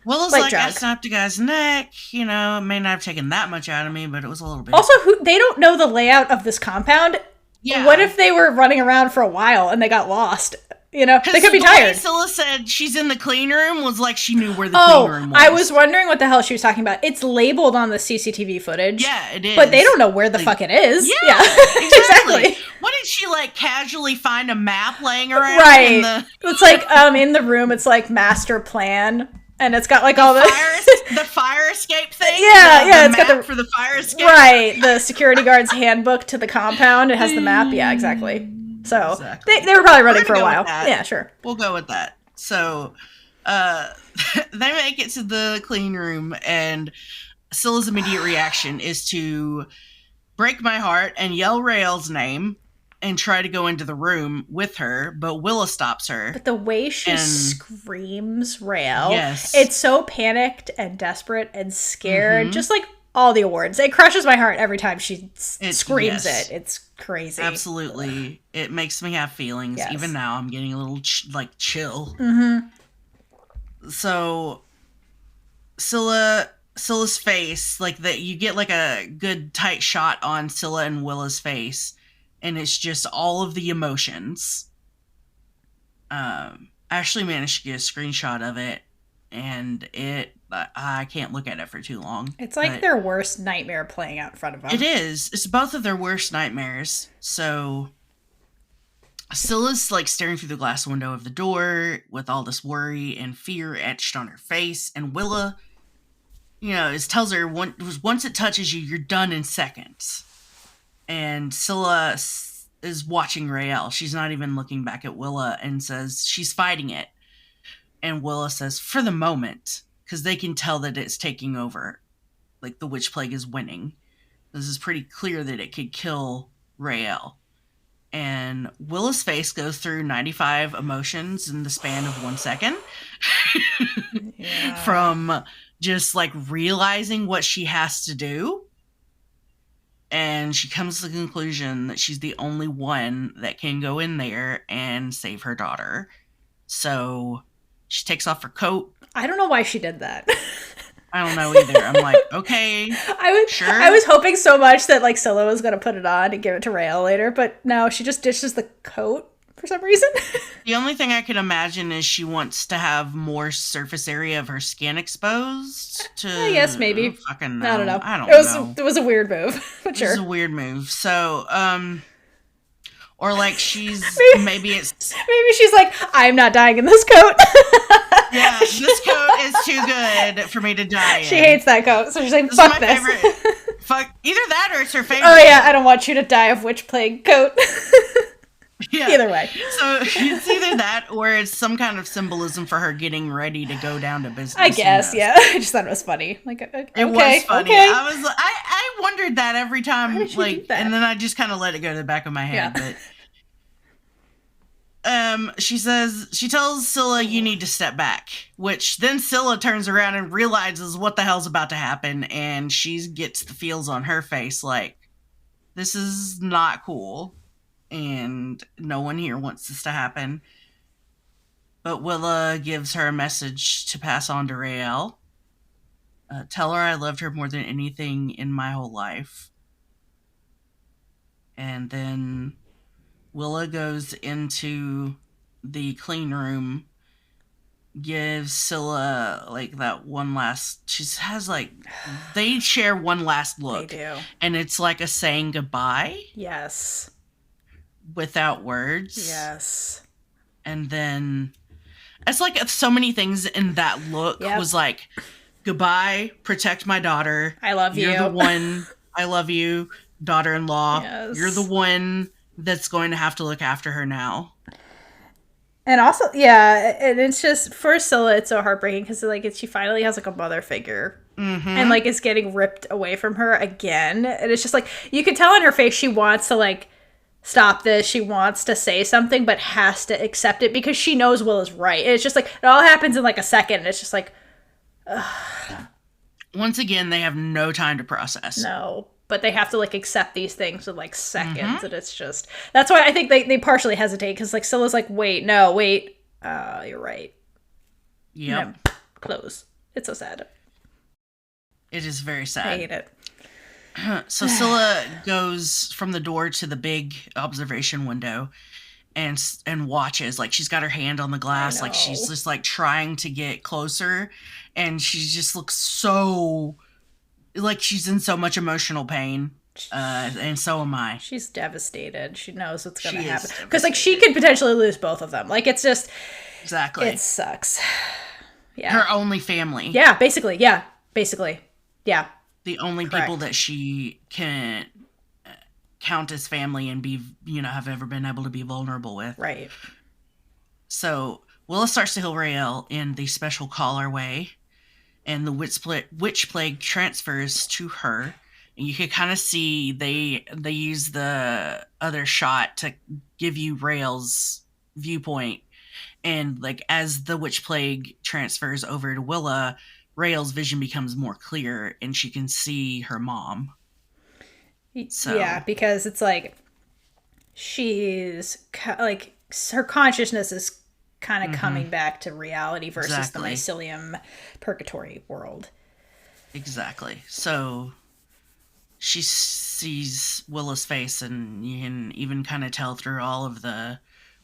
Well, it's like I snapped a guy's neck. You know, it may not have taken that much out of me, but it was a little bit. Also, they don't know the layout of this compound. Yeah. What if they were running around for a while and they got lost? You know, they could be tired. Scylla said she's in the clean room was like she knew where the clean room was. I was wondering what the hell she was talking about. It's labeled on the CCTV footage. Yeah, it is. But they don't know where the fuck it is. Yeah, exactly. What did she, like, casually find a map laying around? Right. It's like, in the room, it's like master plan. And it's got, like, the fire escape thing? Yeah, it's got for the fire escape. Right. The security guard's handbook to the compound. It has the map. Yeah, exactly. So, they were probably running for a while. Yeah, sure. We'll go with that. So, they make it to the clean room, and Scylla's immediate reaction is to break my heart and yell Raelle's name and try to go into the room with her, but Willa stops her. But the way she and screams Raelle, yes, it's so panicked and desperate and scared. Just like all the awards. It crushes my heart every time she screams it. It's crazy. Absolutely. It makes me have feelings. Yes. Even now, I'm getting a little, chill. Mm-hmm. So, Scylla's face, like, that you get, like, a good tight shot on Scylla and Willa's face, and it's just all of the emotions. I actually managed to get a screenshot of it, and I can't look at it for too long. It's like their worst nightmare playing out in front of them. It is. It's both of their worst nightmares. So Scylla's like staring through the glass window of the door with all this worry and fear etched on her face. And Willa, tells her once it touches you, you're done in seconds. And Scylla is watching Raelle. She's not even looking back at Willa and says she's fighting it. And Willa says, for the moment, because they can tell that it's taking over. Like, the witch plague is winning. This is pretty clear that it could kill Raelle. And Willa's face goes through 95 emotions in the span of 1 second. Yeah. From just, like, realizing what she has to do. And she comes to the conclusion that she's the only one that can go in there and save her daughter. So she takes off her coat. I don't know why she did that. I don't know either. I'm like, okay, sure. I was hoping so much that, like, Scylla was going to put it on and give it to Raelle later, but no, she just ditches the coat for some reason. The only thing I can imagine is she wants to have more surface area of her skin exposed to... I guess, maybe. Fucking know. I don't know. I don't know. It was a weird move, but sure. It was a weird move. So, or like she's... maybe she's like, I'm not dying in this coat. Yeah, this coat is too good for me to die in. She hates that coat, so she's like, fuck this. Favorite. Fuck, either that or it's her favorite. Oh yeah, I don't want you to die of witch plague coat. Yeah. Either way. So it's either that or it's some kind of symbolism for her getting ready to go down to business. I guess, yeah. I just thought it was funny. Like, okay, it was funny. Okay. I wondered that every time, like, and then I just kind of let it go to the back of my head. Yeah. But she tells Scylla, you need to step back, which then Scylla turns around and realizes what the hell's about to happen, and she gets the feels on her face like, this is not cool. And no one here wants this to happen. But Willa gives her a message to pass on to Raelle. Tell her I loved her more than anything in my whole life. And then Willa goes into the clean room, gives Scylla like that one last... they share one last look. They do. And it's like a saying goodbye. Yes. Without words. Yes. And then it's like so many things in that look was like, goodbye, protect my daughter. I love you. You're the one. I love you, daughter-in-law. Yes. You're the one that's going to have to look after her now. And also, yeah, and it's just, for Scylla, it's so heartbreaking because, like, she finally has, like, a mother figure. Mm-hmm. And, like, it's getting ripped away from her again. And it's just, like, you can tell on her face she wants to, like, stop this. She wants to say something, but has to accept it because she knows Will is right. And it's just, like, it all happens in, like, a second. And it's just, like, ugh. Once again, they have no time to process. No. But they have to, like, accept these things in, like, seconds. Mm-hmm. And it's just... That's why I think they partially hesitate. Because, like, Scylla's like, wait. You're right. Yep. Close. It's so sad. It is very sad. I hate it. So Scylla goes from the door to the big observation window and watches. Like, she's got her hand on the glass. Like, she's just, like, trying to get closer. And she just looks so... like, she's in so much emotional pain. And so am I. She's devastated. She knows what's going to happen. Because, like, she could potentially lose both of them. Like, it's just... Exactly. It sucks. Yeah. Her only family. Yeah, basically. Yeah. The only people that she can count as family and be, have ever been able to be vulnerable with. Right. So Willa starts to heal Raelle in the special collar way. and the witch plague transfers to her. And you can kind of see they use the other shot to give you Raelle's viewpoint. And like as the witch plague transfers over to Willa, Raelle's vision becomes more clear and she can see her mom. So yeah, because it's like she's like her consciousness is kind of coming back to reality versus the mycelium purgatory world. Exactly. So she sees Willa's face, and you can even kind of tell through all of the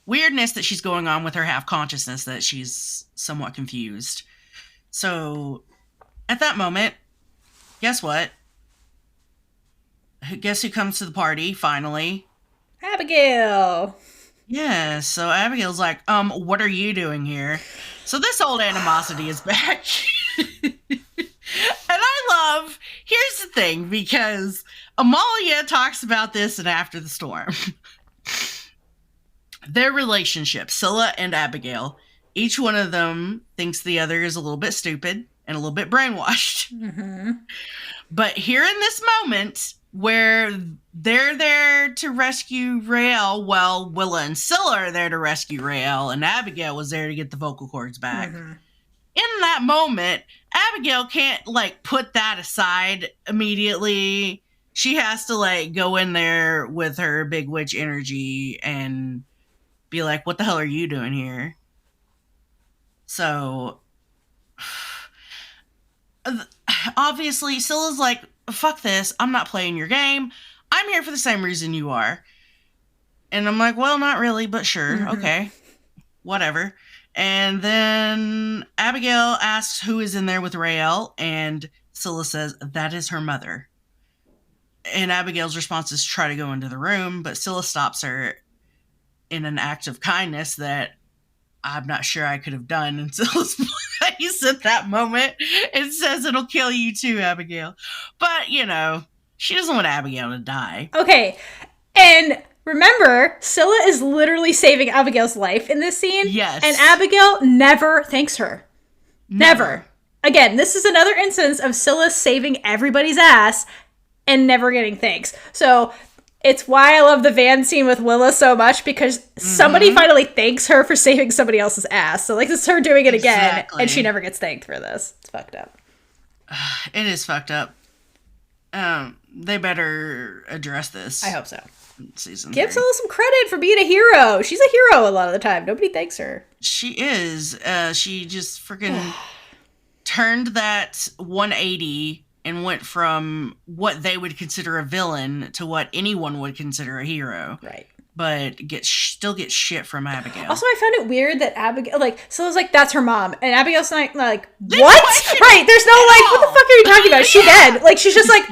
weirdness that she's going on with her half-consciousness that she's somewhat confused. So at that moment, guess what? Guess who comes to the party, finally? Abigail! Yeah, so Abigail's like, what are you doing here? So this old animosity is back. And I love, here's the thing, because Amalia talks about this in After the Storm. Their relationship, Scylla and Abigail, each one of them thinks the other is a little bit stupid and a little bit brainwashed. Mm-hmm. But here in this moment, where they're there to rescue Raelle, well, Willa and Scylla are there to rescue Raelle, and Abigail was there to get the vocal cords back. Mm-hmm. In that moment, Abigail can't, like, put that aside immediately. She has to, like, go in there with her big witch energy and be like, what the hell are you doing here? So, obviously, Scylla's like, fuck this, I'm not playing your game. I'm here for the same reason you are. And I'm like, well, not really, but sure, okay. Whatever. And then Abigail asks who is in there with Raelle, and Scylla says that is her mother. And Abigail's response is to try to go into the room, but Scylla stops her in an act of kindness that I'm not sure I could have done in Scylla's place at that moment. It says it'll kill you too, Abigail. But, you know, she doesn't want Abigail to die. Okay, and remember, Scylla is literally saving Abigail's life in this scene. Yes. And Abigail never thanks her. Never. Again, this is another instance of Scylla saving everybody's ass and never getting thanks. So it's why I love the van scene with Willa so much, because somebody finally thanks her for saving somebody else's ass. So like this is her doing it again, and she never gets thanked for this. It's fucked up. It is fucked up. They better address this. I hope so. Season Give 3. Scylla some credit for being a hero. She's a hero a lot of the time. Nobody thanks her. She is. She just freaking turned that 180 and went from what they would consider a villain to what anyone would consider a hero. Right. But still gets shit from Abigail. Also, I found it weird that Abigail, like, Scylla's like, that's her mom. And Abigail's like what? Right, there's no, like, what the fuck are you talking about? Is she dead? Like, she's just, like,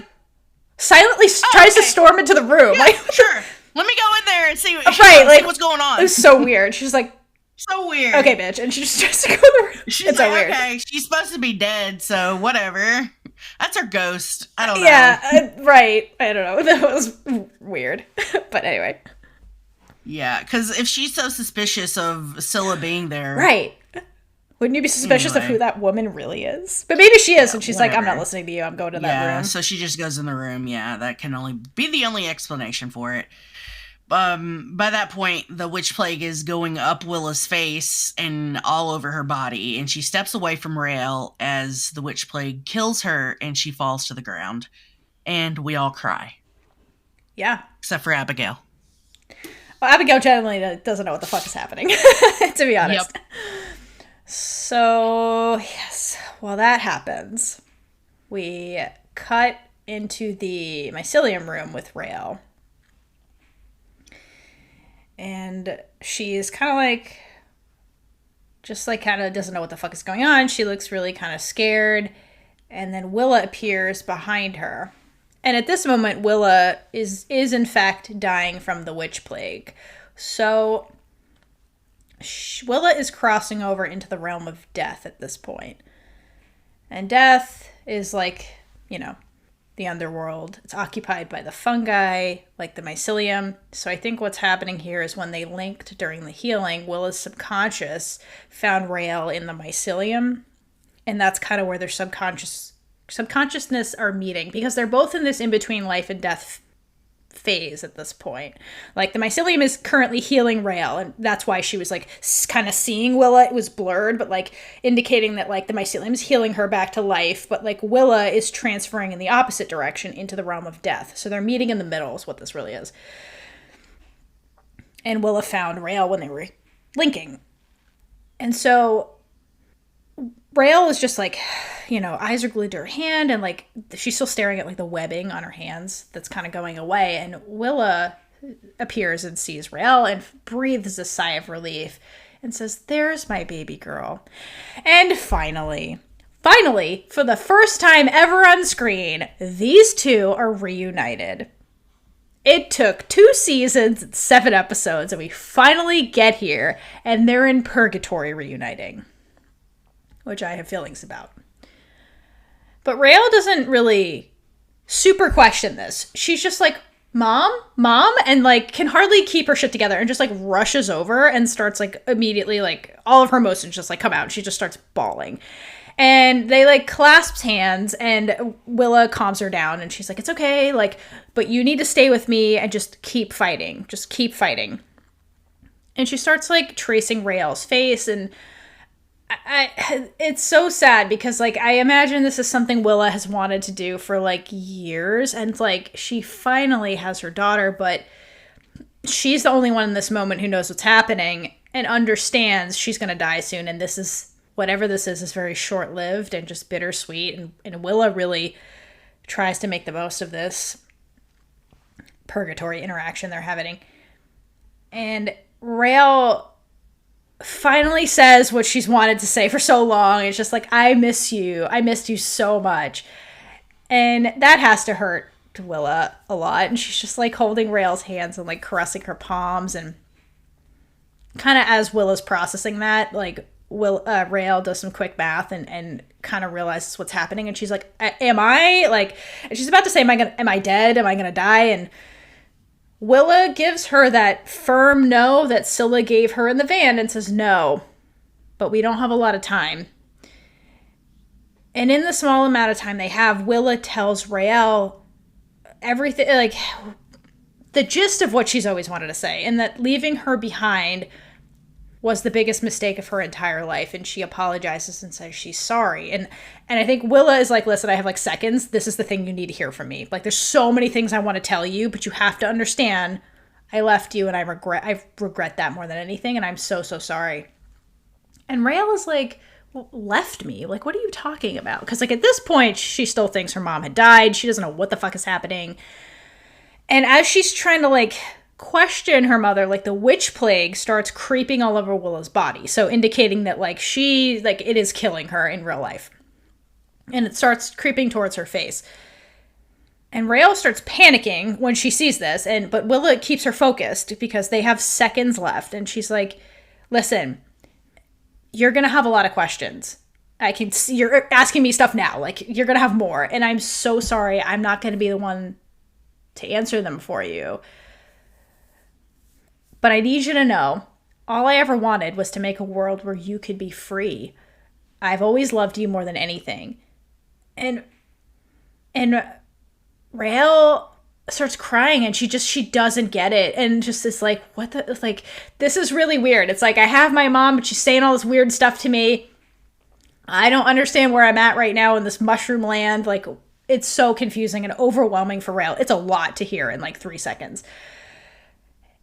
silently tries to storm into the room. Yeah, like, sure. Let me go in there and see, see what's going on. It was so weird. She's like, so weird. Okay, bitch. And she just tries to go in the room. She's it's like, so weird. Okay, she's supposed to be dead, so whatever. That's her ghost. I don't know. Yeah, right. I don't know. That was weird. But anyway. Yeah, because if she's so suspicious of Scylla being there... Right. Wouldn't you be suspicious of who that woman really is? But maybe she is, and she's like, I'm not listening to you. I'm going to that room. Yeah, so she just goes in the room. Yeah, that can only be the only explanation for it. By that point, the witch plague is going up Willa's face and all over her body, and she steps away from Raelle as the witch plague kills her, and she falls to the ground. And we all cry. Yeah. Except for Abigail. Well, Abigail generally doesn't know what the fuck is happening, to be honest. Yep. So, yes, while that happens, we cut into the mycelium room with Raelle. And she's kind of like, just like kind of doesn't know what the fuck is going on. She looks really kind of scared. And then Willa appears behind her. And at this moment, Willa is in fact dying from the witch plague. So Willa is crossing over into the realm of death at this point. And death is like, you know, the underworld. It's occupied by the fungi, like the mycelium. So I think what's happening here is when they linked during the healing, Willa's subconscious found Raelle in the mycelium. And that's kind of where their subconsciousness are meeting, because they're both in this in-between life and death phase at this point. Like, the mycelium is currently healing Raelle, and that's why she was like kind of seeing Willa. It was blurred, but like indicating that like the mycelium is healing her back to life, but like Willa is transferring in the opposite direction into the realm of death. So they're meeting in the middle is what this really is. And Willa found Raelle when they were linking. And so Raelle is just like, eyes are glued to her hand, and like she's still staring at like the webbing on her hands that's kind of going away. And Willa appears and sees Raelle and breathes a sigh of relief and says, "There's my baby girl." And finally, for the first time ever on screen, these two are reunited. It took 2 seasons and 7 episodes, and we finally get here, and they're in purgatory reuniting, which I have feelings about. But Raelle doesn't really super question this. She's just like, mom, and like can hardly keep her shit together, and just like rushes over and starts like immediately, like all of her emotions just like come out, and she just starts bawling. And they like clasps hands, and Willa calms her down, and she's like, "It's okay, like, but you need to stay with me and just keep fighting. Just keep fighting." And she starts like tracing Raelle's face, and it's so sad because like I imagine this is something Willa has wanted to do for like years, and like she finally has her daughter, but she's the only one in this moment who knows what's happening and understands she's going to die soon, and this is whatever this is very short-lived and just bittersweet, and Willa really tries to make the most of this purgatory interaction they're having. And Raelle finally says what she's wanted to say for so long. It's just like, I miss you. I missed you so much. And that has to hurt to Willa a lot. And she's just like holding Raelle's hands and like caressing her palms. And kind of as Willa's processing that, like Raelle does some quick math and kind of realizes what's happening. And she's like, am I like, and she's about to say, am I dead? Am I going to die? And Willa gives her that firm no that Scylla gave her in the van and says, no, but we don't have a lot of time. And in the small amount of time they have, Willa tells Raelle everything, like the gist of what she's always wanted to say, and that leaving her behind was the biggest mistake of her entire life, and she apologizes and says she's sorry. And I think Willa is like, listen, I have like seconds. This is the thing you need to hear from me. Like, there's so many things I want to tell you, but you have to understand I left you, and I regret that more than anything, and I'm so, so sorry. And Raelle is like, well, left me? Like, what are you talking about? Because like at this point, she still thinks her mom had died. She doesn't know what the fuck is happening. And as she's trying to like question her mother, like the witch plague starts creeping all over Willa's body, so indicating that like it is killing her in real life, and it starts creeping towards her face. And Raelle starts panicking when she sees this, but Willa keeps her focused because they have seconds left, and she's like, listen, you're gonna have a lot of questions. I can see you're asking me stuff now, like you're gonna have more, and I'm so sorry, I'm not gonna be the one to answer them for you. But I need you to know, all I ever wanted was to make a world where you could be free. I've always loved you more than anything. And Raelle starts crying, and she doesn't get it. And just is like, what the, like, this is really weird. It's like, I have my mom, but she's saying all this weird stuff to me. I don't understand where I'm at right now in this mushroom land. Like, it's so confusing and overwhelming for Raelle. It's a lot to hear in like 3 seconds.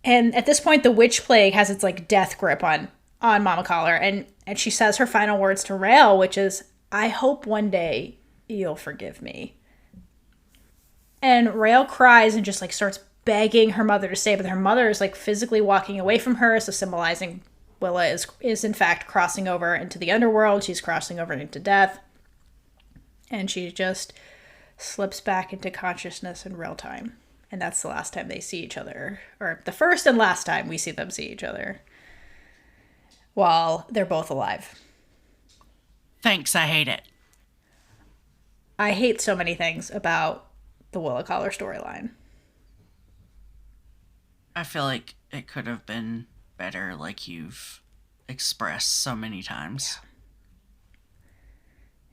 And at this point, the witch plague has its like death grip on Mama Collar, and she says her final words to Raelle, which is, I hope one day you'll forgive me. And Raelle cries and just like starts begging her mother to stay, but her mother is like physically walking away from her, so symbolizing Willa is in fact crossing over into the underworld. She's crossing over into death, and she just slips back into consciousness in real time. And that's the last time they see each other, or the first and last time we see them see each other while they're both alive. Thanks, I hate it. I hate so many things about the Willa Collar storyline. I feel like it could have been better, like you've expressed so many times.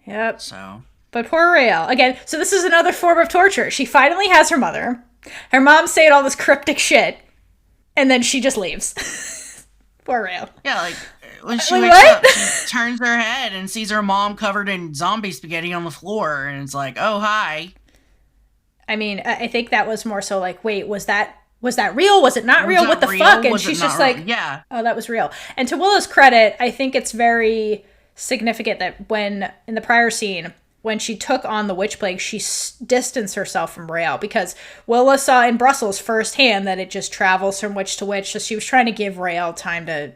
Yep. So. But poor Raelle. Again, so this is another form of torture. She finally has her mother. Her mom's saying all this cryptic shit. And then she just leaves. Poor Raelle. Yeah, like, when she wakes up, she turns her head and sees her mom covered in zombie spaghetti on the floor. And it's like, oh, hi. I mean, I think that was more so like, wait, was that real? Was it not real? What the fuck? And she's just like, yeah. Oh, that was real. And to Willa's credit, I think it's very significant that when, in the prior scene, when she took on the witch plague, she distanced herself from Raelle because Willa saw in Brussels firsthand that it just travels from witch to witch. So she was trying to give Raelle time to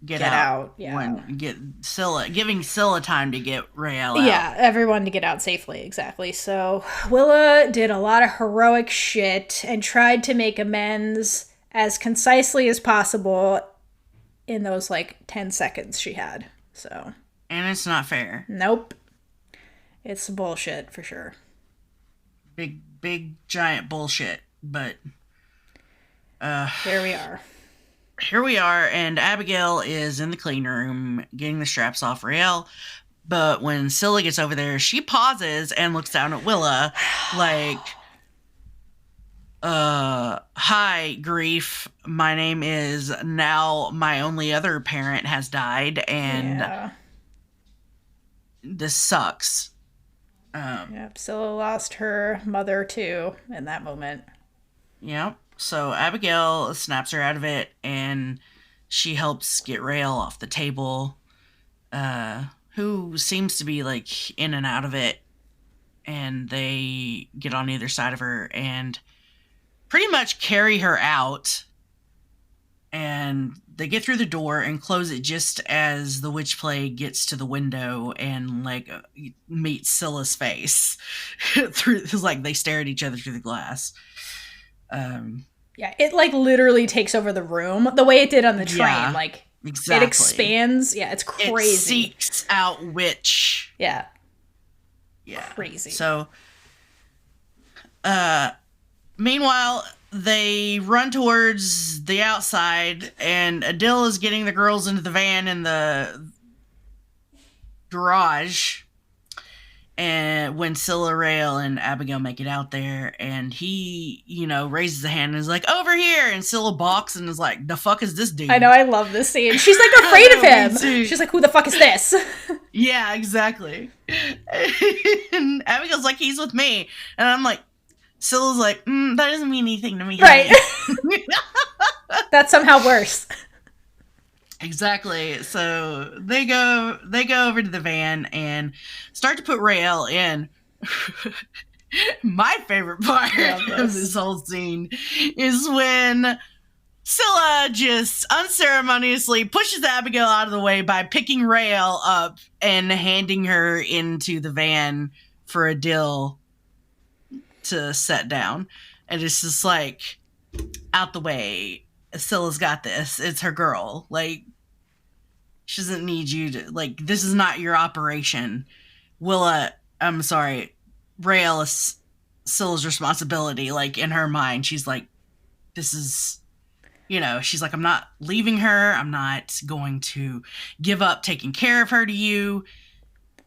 get out. Yeah. Giving Scylla time to get Raelle out. Yeah, everyone to get out safely, exactly. So Willa did a lot of heroic shit and tried to make amends as concisely as possible in those, 10 seconds she had. So. And it's not fair. Nope. It's bullshit, for sure. Big, giant bullshit. But, here we are. Here we are, and Abigail is in the clean room getting the straps off Raelle. But when Scylla gets over there, she pauses and looks down at Willa like, hi, grief. My name is now my only other parent has died, and this sucks. Yep, Scylla lost her mother, too, in that moment. Yep. So Abigail snaps her out of it, and she helps get Raelle off the table, who seems to be, in and out of it, and they get on either side of her and pretty much carry her out, and they get through the door and close it just as the witch plague gets to the window and, meets Scylla's face. They stare at each other through the glass. Yeah, it literally takes over the room the way it did on the train. Yeah, exactly. It expands. Yeah, it's crazy. It seeks out witch. Yeah. Yeah. Crazy. So, meanwhile, they run towards the outside, and Adil is getting the girls into the van in the garage. And when Scylla, Raelle, and Abigail make it out there, and he, raises a hand and is like, over here! And Scylla balks and is like, the fuck is this dude? I know, I love this scene. She's afraid of him. She's like, who the fuck is this? Yeah, exactly. And Abigail's like, he's with me. And I'm like, Scylla's like, that doesn't mean anything to me. Right. That's somehow worse. Exactly. So they go over to the van and start to put Raelle in. My favorite part of this whole scene is when Scylla just unceremoniously pushes Abigail out of the way by picking Raelle up and handing her into the van for Adil to set down. And it's just like, out the way. Scylla's got this. It's her girl. She doesn't need you to, this is not your operation. Willa, I'm sorry, Raelle is Scylla's responsibility. In her mind, she's like, this is, she's like, I'm not leaving her. I'm not going to give up taking care of her to you.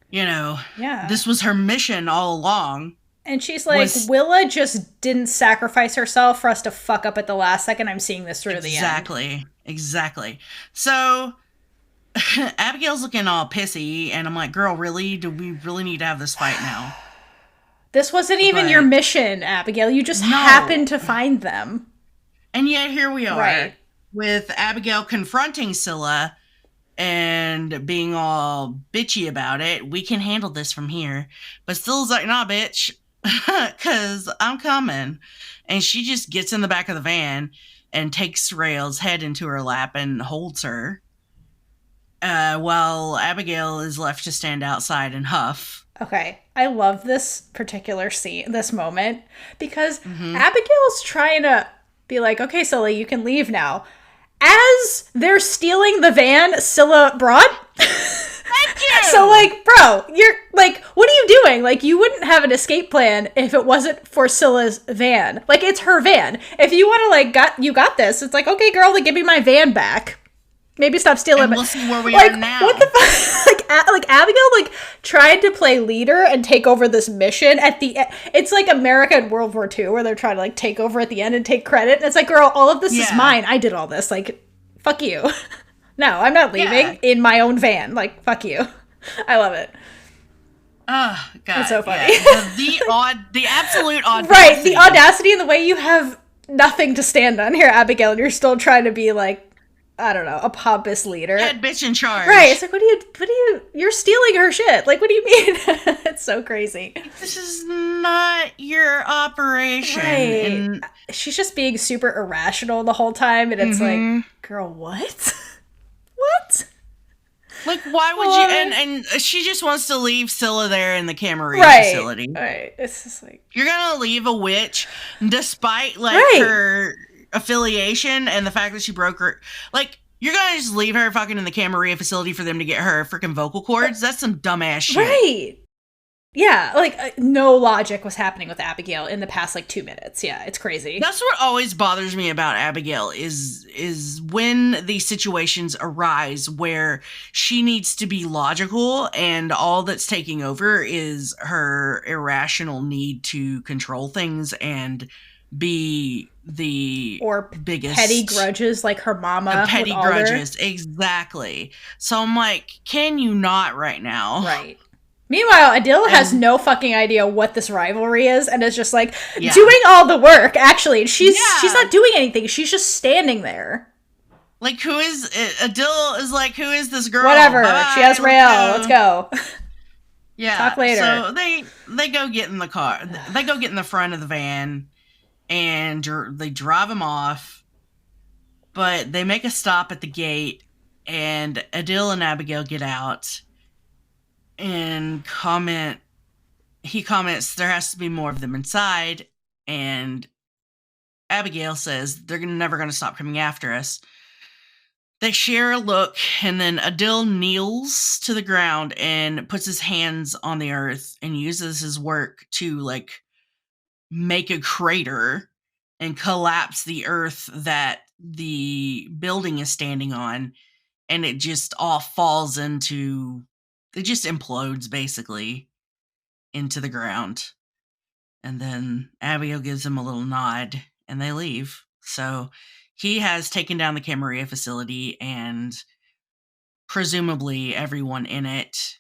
Yeah. This was her mission all along. And she's like, Willa just didn't sacrifice herself for us to fuck up at the last second. I'm seeing this through the end. Exactly. So Abigail's looking all pissy, and I'm like, girl, really? Do we really need to have this fight now? This wasn't even your mission, Abigail. You just happened to find them. And yet here we are, with Abigail confronting Scylla and being all bitchy about it. We can handle this from here. But Scylla's like, nah, bitch, because I'm coming. And she just gets in the back of the van and takes Raelle's head into her lap and holds her. While Abigail is left to stand outside and huff. Okay, I love this particular scene, this moment, because Abigail's trying to be like, okay, Scylla, you can leave now. As they're stealing the van Scylla brought. Thank you! So, bro, you're, what are you doing? You wouldn't have an escape plan if it wasn't for Scylla's van. It's her van. If you want to, you got this. It's like, okay, girl, give me my van back. Maybe stop stealing. And But we'll see where we like, are now. what the fuck? Like Abigail like tried to play leader and take over this mission at the end. It's like America in World War II where they're trying to like take over at the end and take credit. And it's like, girl, all of this is mine. I did all this. Like, fuck you. No, I'm not leaving in my own van. Like, fuck you. I love it. Oh, God. It's so funny. Yeah. The absolute audacity. Right, the audacity and the way you have nothing to stand on here, Abigail, and you're still trying to be like, I don't know, a pompous leader. Head bitch in charge. Right, it's like, you're stealing her shit. Like, what do you mean? It's so crazy. This is not your operation. Right. And she's just being super irrational the whole time, and it's like, girl, what? What? Like, why would you? And she just wants to leave Scylla there in the Camarilla facility. Right. It's just like, you're gonna leave a witch, despite like her affiliation and the fact that she broke her. Like, you're gonna just leave her fucking in the Camarilla facility for them to get her freaking vocal cords? That's some dumbass shit. Right. Yeah, like, no logic was happening with Abigail in the past, like, 2 minutes. Yeah, it's crazy. That's what always bothers me about Abigail is when these situations arise where she needs to be logical and all that's taking over is her irrational need to control things and be the biggest petty grudges like her mama. Petty grudges, exactly. So I'm like, can you not right now? Right. Meanwhile, Adil has no fucking idea what this rivalry is and is just like doing all the work, actually. She's not doing anything. She's just standing there. Like, who is Adil is like, who is this girl? Whatever. Bye-bye, she has Raelle. Let's go. Yeah. Talk later. So they go get in the car. They go get in the front of the van and they drive him off. But they make a stop at the gate and Adil and Abigail get out. And he comments there has to be more of them inside, and Abigail says they're never going to stop coming after us. They share a look, and then Adil kneels to the ground and puts his hands on the earth and uses his work to like make a crater and collapse the earth that the building is standing on, and it just all falls into... It just implodes, basically, into the ground. And then Abigail gives him a little nod, and they leave. So he has taken down the Camarilla facility, and presumably everyone in it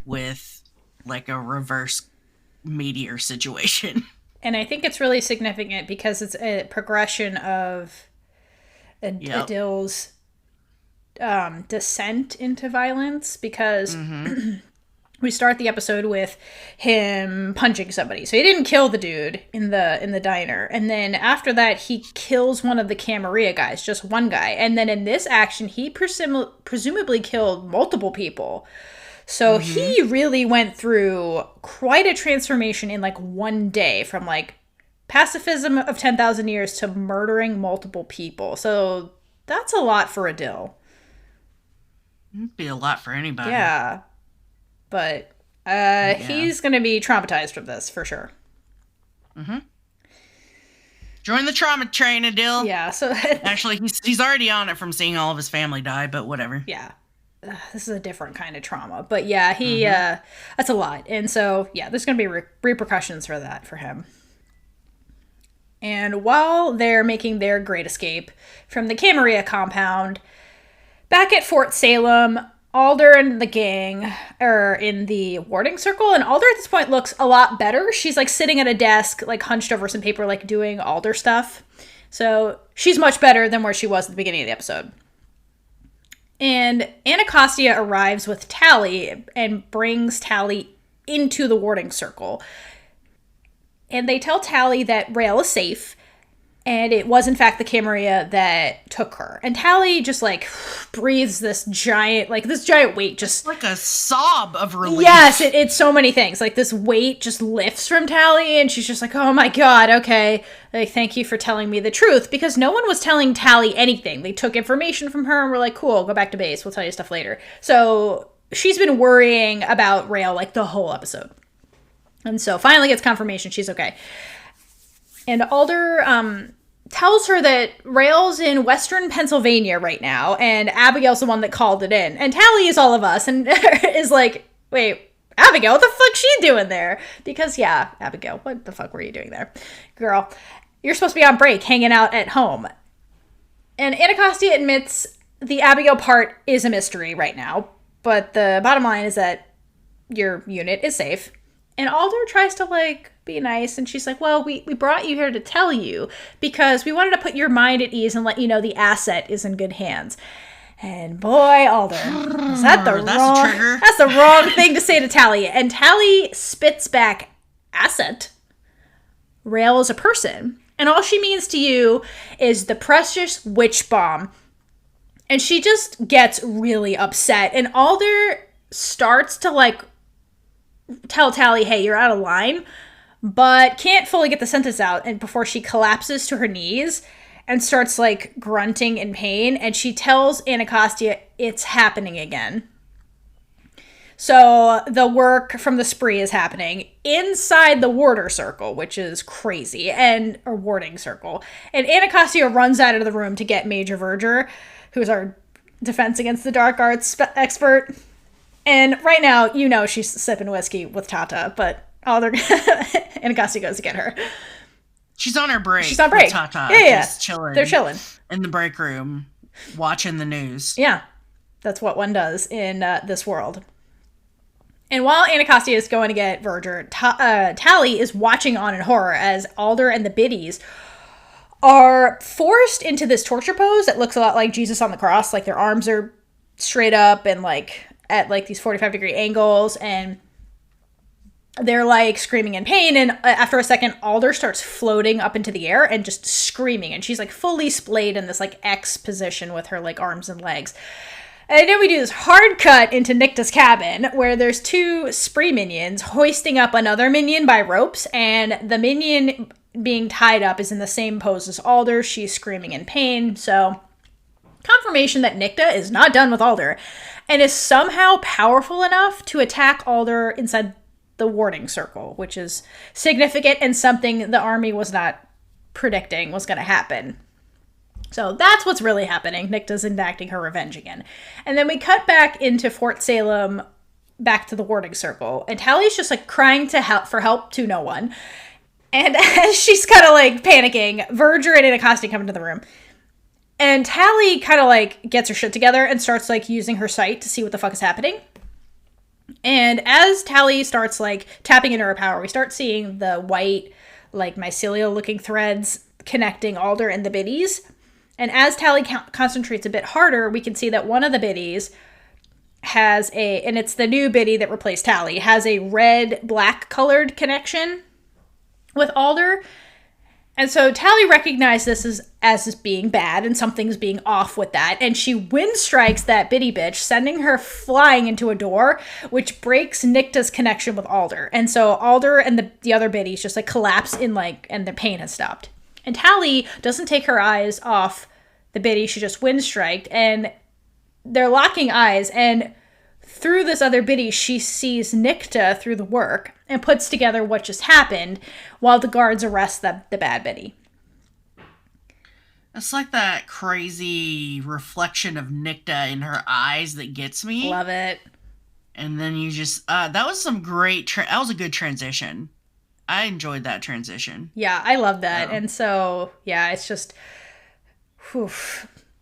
with, like, a reverse meteor situation. And I think it's really significant because it's a progression of Adil's... descent into violence, because we start the episode with him punching somebody. So he didn't kill the dude in the diner, and then after that he kills one of the Camarilla guys, just one guy, and then in this action he presumably killed multiple people. So he really went through quite a transformation in like one day, from like pacifism of 10,000 years to murdering multiple people. So that's a lot for Adil. It'd be a lot for anybody. Yeah. But he's going to be traumatized from this, for sure. Join the trauma train, Adil. Yeah, so... Actually, he's already on it from seeing all of his family die, but whatever. Yeah. This is a different kind of trauma. But yeah, he... that's a lot. And so, yeah, there's going to be repercussions for that for him. And while they're making their great escape from the Camarilla compound... Back at Fort Salem, Alder and the gang are in the warding circle, and Alder at this point looks a lot better. She's like sitting at a desk, like hunched over some paper, like doing Alder stuff. So she's much better than where she was at the beginning of the episode. And Anacostia arrives with Tally and brings Tally into the warding circle. And they tell Tally that Raelle is safe, and it was, in fact, the Camarilla that took her. And Tally just, like, breathes this giant weight just... It's like a sob of relief. Yes, it's so many things. Like, this weight just lifts from Tally, and she's just like, oh my god, okay. Like, thank you for telling me the truth. Because no one was telling Tally anything. They took information from her and were like, cool, go back to base. We'll tell you stuff later. So, she's been worrying about Raelle, like, the whole episode. And so, finally gets confirmation she's okay. And Alder, tells her that Raelle's in Western Pennsylvania right now, and Abigail's the one that called it in. And Tally is all of us, and is like, wait, Abigail, what the fuck's she doing there? Because, yeah, Abigail, what the fuck were you doing there? Girl, you're supposed to be on break, hanging out at home. And Anacostia admits the Abigail part is a mystery right now, but the bottom line is that your unit is safe. And Alder tries to, like, be nice, and she's like, well, we brought you here to tell you because we wanted to put your mind at ease and let you know the asset is in good hands. And boy, Alder, is that that's the wrong thing to say to Tally. And Tally spits back, asset? Raelle is a person, and all she means to you is the precious Witchbomb. And she just gets really upset, and Alder starts to, like, tell Tally, hey, you're out of line, but can't fully get the sentence out, and before she collapses to her knees and starts, like, grunting in pain, and she tells Anacostia it's happening again. So the work from the spree is happening inside the warder circle, which is crazy, or warding circle. And Anacostia runs out of the room to get Major Verger, who's our defense against the dark arts expert. And right now, you know she's sipping whiskey with Tata, but Anacostia goes to get her. She's on her break. She's on break. With Tata, yeah. Just chilling. They're chilling. In the break room, watching the news. Yeah. That's what one does in this world. And while Anacostia is going to get Verger, Tally is watching on in horror as Alder and the biddies are forced into this torture pose that looks a lot like Jesus on the cross. Like, their arms are straight up and, like, at, like, these 45-degree angles, and they're, like, screaming in pain, and after a second, Alder starts floating up into the air and just screaming, and she's, like, fully splayed in this, like, X position with her, like, arms and legs. And then we do this hard cut into Nicta's cabin, where there's two spree minions hoisting up another minion by ropes, and the minion being tied up is in the same pose as Alder. She's screaming in pain, so confirmation that Nicta is not done with Alder, and is somehow powerful enough to attack Alder inside the warding circle, which is significant and something the army was not predicting was going to happen. So that's what's really happening. Nicta's enacting her revenge again. And then we cut back into Fort Salem, back to the warding circle, and Tally's just, like, crying for help to no one. And as she's kind of, like, panicking, Verger and Anacostia come into the room. And Tally kind of, like, gets her shit together and starts, like, using her sight to see what the fuck is happening. And as Tally starts, like, tapping into her power, we start seeing the white, like, mycelial-looking threads connecting Alder and the biddies. And as Tally concentrates a bit harder, we can see that one of the biddies has and it's the new biddy that replaced Tally, has a red-black colored connection with Alder. And so Tally recognized this as being bad, and something's being off with that. And she wind strikes that biddy bitch, sending her flying into a door, which breaks Nicta's connection with Alder. And so Alder and the other biddies just, like, collapse in, like, and the pain has stopped. And Tally doesn't take her eyes off the biddy. She just wind striked, and they're locking eyes. And through this other biddy, she sees Nicta through the work and puts together what just happened while the guards arrest the bad biddy. It's like that crazy reflection of Nicta in her eyes that gets me. Love it. And then you just, that was some great, that was a good transition. I enjoyed that transition. Yeah, I love that. And so, yeah, it's just, whew,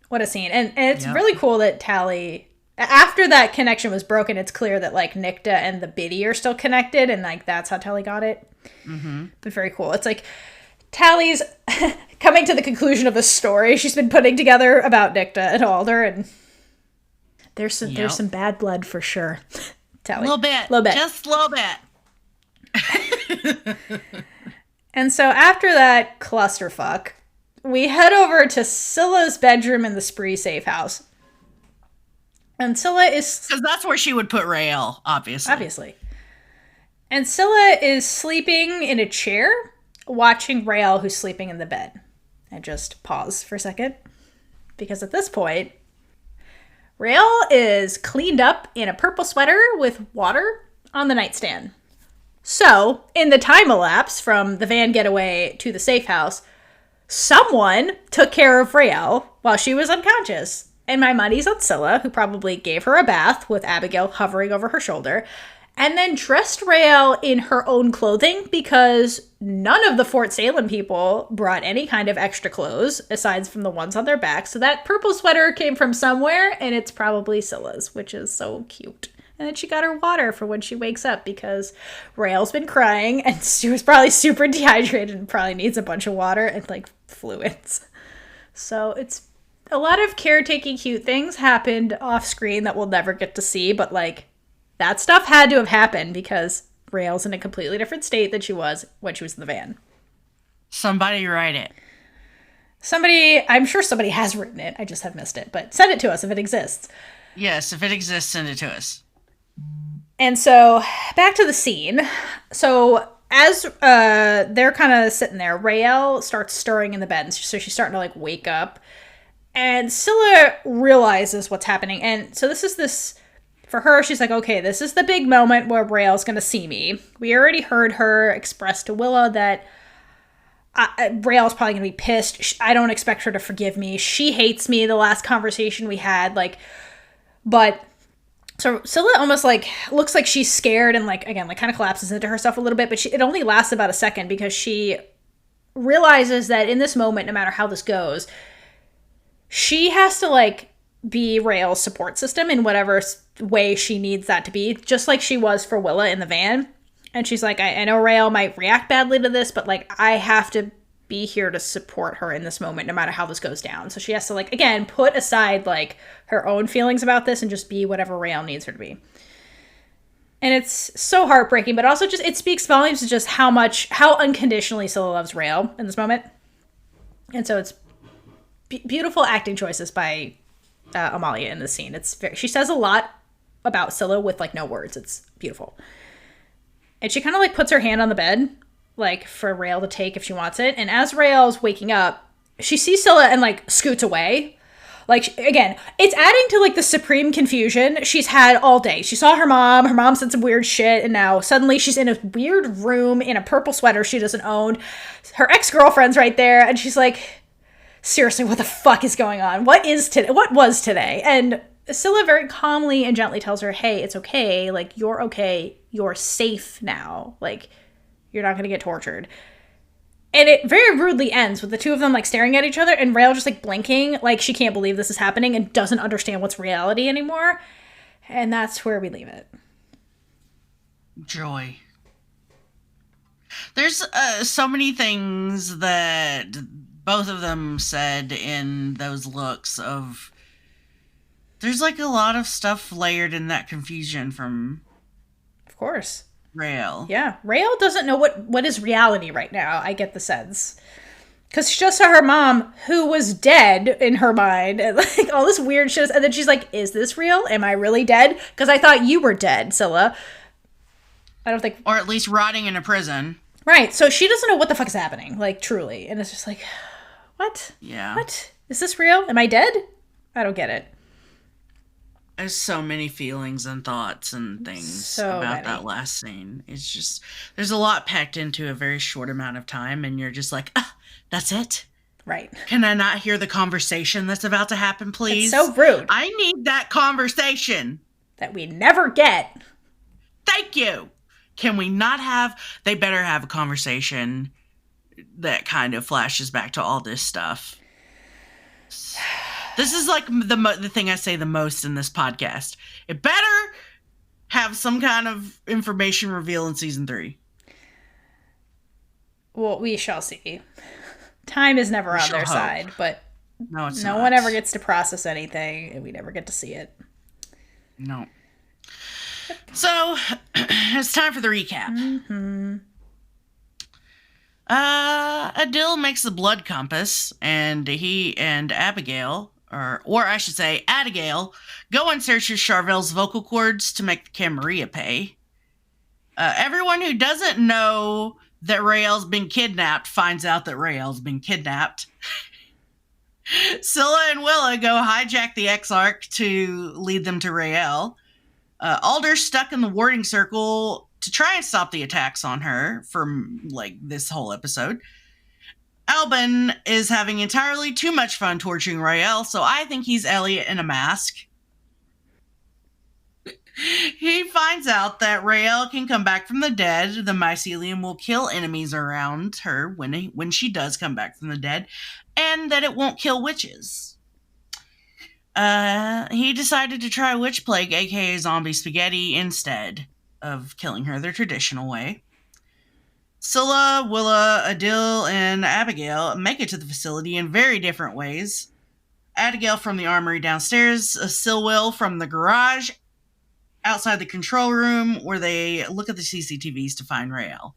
what a scene. And it's really cool that Tally, after that connection was broken, it's clear that, like, Nicta and the biddy are still connected, and, like, that's how Tally got it. Mm-hmm. But very cool. It's like Tally's coming to the conclusion of a story she's been putting together about Nicta and Alder, and there's some bad blood for sure. Tally. A little bit. Just a little bit. And so after that clusterfuck, we head over to Scylla's bedroom in the spree safe house. And Scylla is... Because that's where she would put Raelle, obviously. And Scylla is sleeping in a chair, watching Raelle, who's sleeping in the bed. And just pause for a second. Because at this point, Raelle is cleaned up in a purple sweater with water on the nightstand. So, in the time elapse from the van getaway to the safe house, someone took care of Raelle while she was unconscious. And my money's on Scylla, who probably gave her a bath with Abigail hovering over her shoulder, and then dressed Raelle in her own clothing because none of the Fort Salem people brought any kind of extra clothes aside from the ones on their backs. So that purple sweater came from somewhere, and it's probably Scylla's, which is so cute. And then she got her water for when she wakes up because Raelle's been crying and she was probably super dehydrated and probably needs a bunch of water and like fluids. So it's a lot of caretaking cute things happened off screen that we'll never get to see, but like that stuff had to have happened because Raelle's in a completely different state than she was when she was in the van. Somebody write it. I'm sure somebody has written it. I just have missed it, but send it to us if it exists. Yes, if it exists, send it to us. And so back to the scene. So as they're kind of sitting there, Raelle starts stirring in the bed. So she's starting to like wake up. And Scylla realizes what's happening. And so this, for her, she's like, okay, this is the big moment where Raelle's going to see me. We already heard her express to Willa that Raelle's probably going to be pissed. I don't expect her to forgive me. She hates me, the last conversation we had. But so Scylla almost like looks like she's scared and like, again, like kind of collapses into herself a little bit, but it only lasts about a second because she realizes that in this moment, no matter how this goes, she has to like be Raelle's support system in whatever way she needs that to be, just like she was for Willa in the van. And she's like, I know Raelle might react badly to this, but like I have to be here to support her in this moment no matter how this goes down. So she has to like, again, put aside like her own feelings about this and just be whatever Raelle needs her to be. And it's so heartbreaking, but also just it speaks volumes to just how unconditionally Scylla loves Raelle in this moment. And so it's beautiful acting choices by Amalia in this scene. She says a lot about Scylla with like no words. It's beautiful. And she kind of like puts her hand on the bed like for Raelle to take if she wants it. And as Raelle's waking up, she sees Scylla and like scoots away. Like, again, it's adding to like the supreme confusion she's had all day. She saw her mom said some weird shit, and now suddenly she's in a weird room in a purple sweater she doesn't own. Her ex-girlfriend's right there, and she's like, seriously, what the fuck is going on? What was today? And Scylla very calmly and gently tells her, hey, it's okay. Like, you're okay. You're safe now. Like, you're not going to get tortured. And it very rudely ends with the two of them, like, staring at each other and Raelle just, like, blinking like she can't believe this is happening and doesn't understand what's reality anymore. And that's where we leave it. Joy. There's so many things that both of them said in those looks of... There's, like, a lot of stuff layered in that confusion from... Of course. Raelle. Yeah. Raelle doesn't know what is reality right now, I get the sense. Because she just saw her mom, who was dead in her mind, and like all this weird shit. And then she's like, is this real? Am I really dead? Because I thought you were dead, Scylla. I don't think... Or at least rotting in a prison. Right. So she doesn't know what the fuck is happening, like, truly. And it's just like, what? Yeah. What? Is this real? Am I dead? I don't get it. There's so many feelings and thoughts and things about that last scene. It's just, there's a lot packed into a very short amount of time, and you're just like, that's it? Right. Can I not hear the conversation that's about to happen, please? It's so rude. I need that conversation. That we never get. Thank you. Can we not have, they better have a conversation that kind of flashes back to all this stuff. This is like the thing I say the most in this podcast. It better have some kind of information reveal in season 3. Well, we shall see. Time is never on their side, but no one ever gets to process anything, and we never get to see it. No. So, it's time for the recap. Mm-hmm. Adil makes the blood compass, and he and Abigail... Or I should say, Abigail, go and search Charvel's vocal cords to make the Camarilla pay. Everyone who doesn't know that Raelle's been kidnapped finds out that Raelle's been kidnapped. Scylla and Willa go hijack the Exarch to lead them to Raelle. Alder's stuck in the warding circle to try and stop the attacks on her from, like, this whole episode. Albin is having entirely too much fun torturing Raelle, so I think he's Elliot in a mask. He finds out that Raelle can come back from the dead. The mycelium will kill enemies around her when she does come back from the dead, and that it won't kill witches. He decided to try witch plague, aka zombie spaghetti, instead of killing her the traditional way. Scylla, Willa, Adil, and Abigail make it to the facility in very different ways. Abigail from the armory downstairs, Scylla from the garage outside the control room where they look at the CCTVs to find Raelle.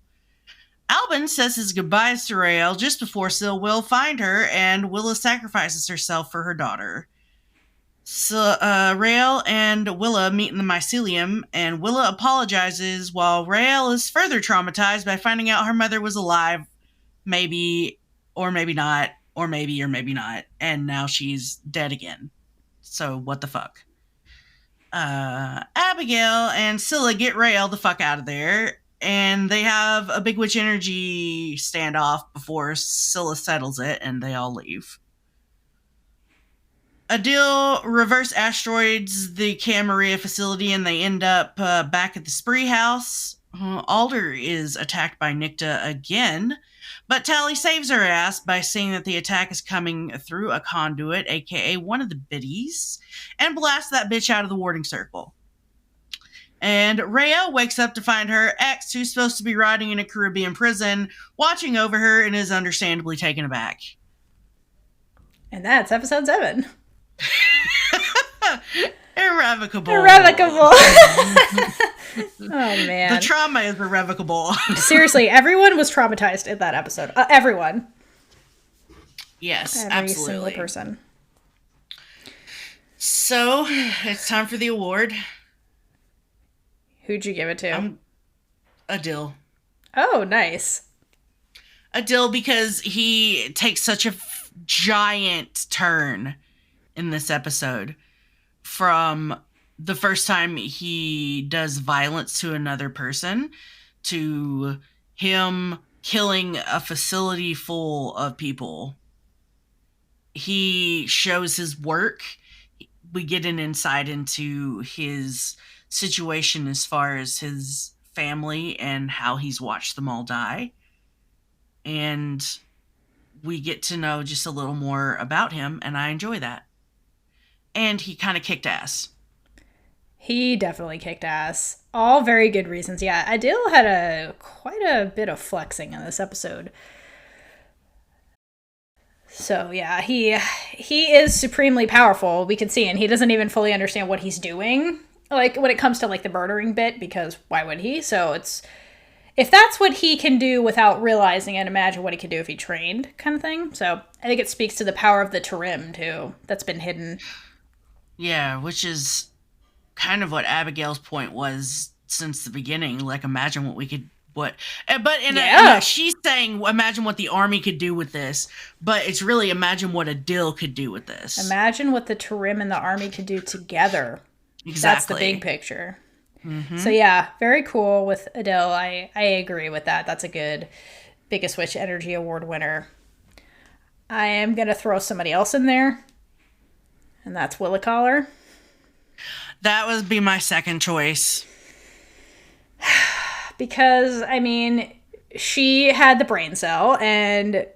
Albin says his goodbyes to Raelle just before Scylla will find her, and Willa sacrifices herself for her daughter. So, Raelle and Willa meet in the mycelium, and Willa apologizes while Raelle is further traumatized by finding out her mother was alive, maybe, or maybe not, or maybe not, and now she's dead again. So, what the fuck? Abigail and Scylla get Raelle the fuck out of there, and they have a big witch energy standoff before Scylla settles it, and they all leave. Adil reverse asteroids the Camarilla facility, and they end up back at the Spree house. Alder is attacked by Nicta again, but Tally saves her ass by saying that the attack is coming through a conduit, aka one of the biddies, and blasts that bitch out of the warding circle. And Raelle wakes up to find her ex, who's supposed to be rotting in a Caribbean prison, watching over her and is understandably taken aback. And that's episode 7. Irrevocable. Oh, man. The trauma is irrevocable. Seriously, everyone was traumatized in that episode. Everyone. Yes, Every absolutely. single person. So, it's time for the award. Who'd you give it to? Adil. Oh, nice. Adil, because he takes such a giant turn in this episode from the first time he does violence to another person to him killing a facility full of people. He shows his work. We get an insight into his situation as far as his family and how he's watched them all die. And we get to know just a little more about him, and I enjoy that. And he kind of kicked ass. He definitely kicked ass. All very good reasons. Yeah, Adil had quite a bit of flexing in this episode. So yeah, he is supremely powerful. We can see, and he doesn't even fully understand what he's doing. Like when it comes to like the murdering bit, because why would he? So it's, if that's what he can do without realizing it, imagine what he could do if he trained, kind of thing. So I think it speaks to the power of the Tarim too, that's been hidden. Yeah, which is kind of what Abigail's point was since the beginning. Like, imagine what we could, she's saying, imagine what the army could do with this, but it's really imagine what Adil could do with this. Imagine what the Tarim and the army could do together. Exactly. That's the big picture. Mm-hmm. So yeah, very cool with Adil. I agree with that. That's a good Biggest Witch Energy Award winner. I am going to throw somebody else in there, and that's Willa Collar. That would be my second choice. Because, I mean, she had the brain cell, and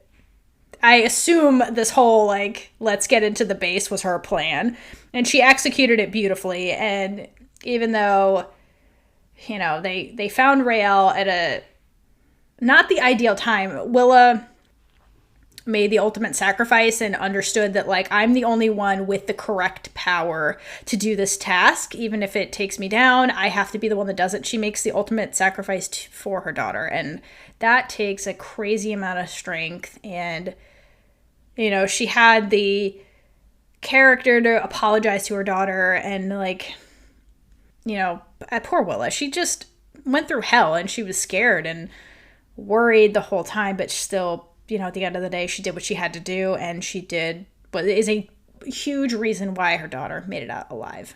I assume this whole, like, let's get into the base was her plan. And she executed it beautifully. And even though, you know, they found Raelle at a not the ideal time, Willa made the ultimate sacrifice and understood that, like, I'm the only one with the correct power to do this task. Even if it takes me down, I have to be the one that does it. She makes the ultimate sacrifice for her daughter. And that takes a crazy amount of strength. And, you know, she had the character to apologize to her daughter. And, like, you know, poor Willa, she just went through hell and she was scared and worried the whole time, but still, you know, at the end of the day, she did what she had to do, and she did what is a huge reason why her daughter made it out alive.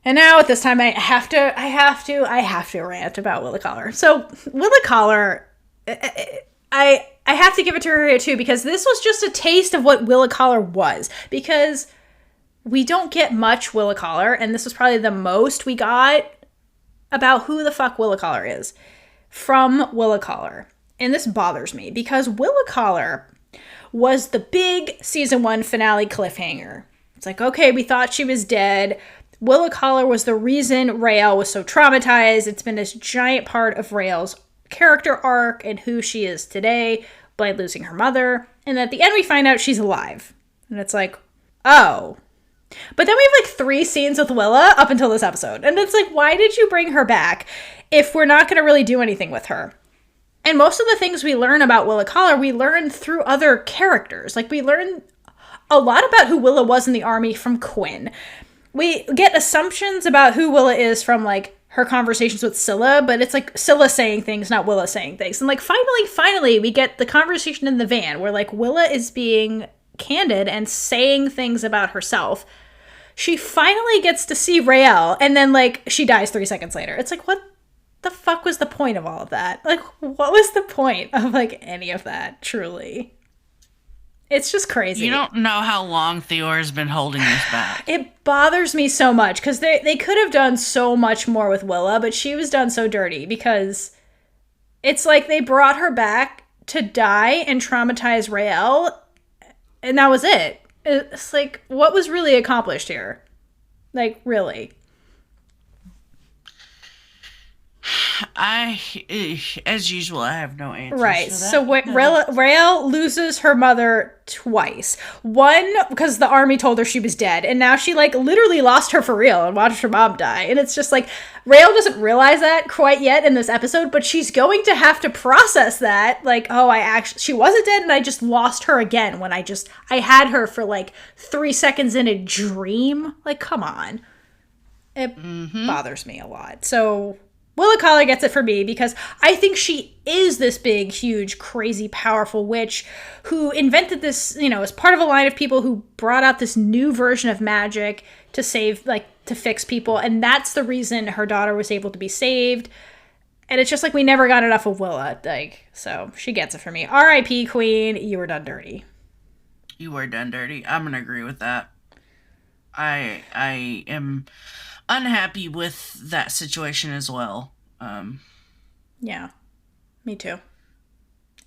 And now at this time, I have to rant about Willa Collar. So Willa Collar, I have to give it to her here too, because this was just a taste of what Willa Collar was. Because we don't get much Willa Collar, and this was probably the most we got about who the fuck Willa Collar is from Willa Collar. And this bothers me, because Willa Collar was the big season 1 finale cliffhanger. It's like, okay, we thought she was dead. Willa Collar was the reason Raelle was so traumatized. It's been this giant part of Raelle's character arc and who she is today by losing her mother. And at the end, we find out she's alive. And it's like, oh. But then we have like 3 scenes with Willa up until this episode. And it's like, why did you bring her back if we're not going to really do anything with her? And most of the things we learn about Willa Collar, we learn through other characters. Like, we learn a lot about who Willa was in the army from Quinn. We get assumptions about who Willa is from, like, her conversations with Scylla, but it's, like, Scylla saying things, not Willa saying things. And, like, finally, we get the conversation in the van where, like, Willa is being candid and saying things about herself. She finally gets to see Raelle, and then, like, she dies 3 seconds later. It's like, what the fuck was the point of all of that? Like, what was the point of, like, any of that, truly? It's just crazy. You don't know how long Theora's been holding this back. It bothers me so much, because they could have done so much more with Willa, but she was done so dirty, because it's like they brought her back to die and traumatize Raelle, and that was it. It's like, what was really accomplished here? Like, really? As usual, I have no answers. Right. So Raelle loses her mother twice. One, because the army told her she was dead, and now she, like, literally lost her for real and watched her mom die. And it's just like, Raelle doesn't realize that quite yet in this episode, but she's going to have to process that. Like, oh, she wasn't dead, and I just lost her again when I had her for, like, 3 seconds in a dream. Like, come on. It bothers me a lot. So Willa Collar gets it for me, because I think she is this big, huge, crazy, powerful witch who invented this, as part of a line of people who brought out this new version of magic to save, like, to fix people. And that's the reason her daughter was able to be saved. And it's just like, we never got enough of Willa. Like, so she gets it for me. R.I.P. Queen, you were done dirty. You were done dirty. I'm going to agree with that. I am unhappy with that situation as well. Yeah, me too.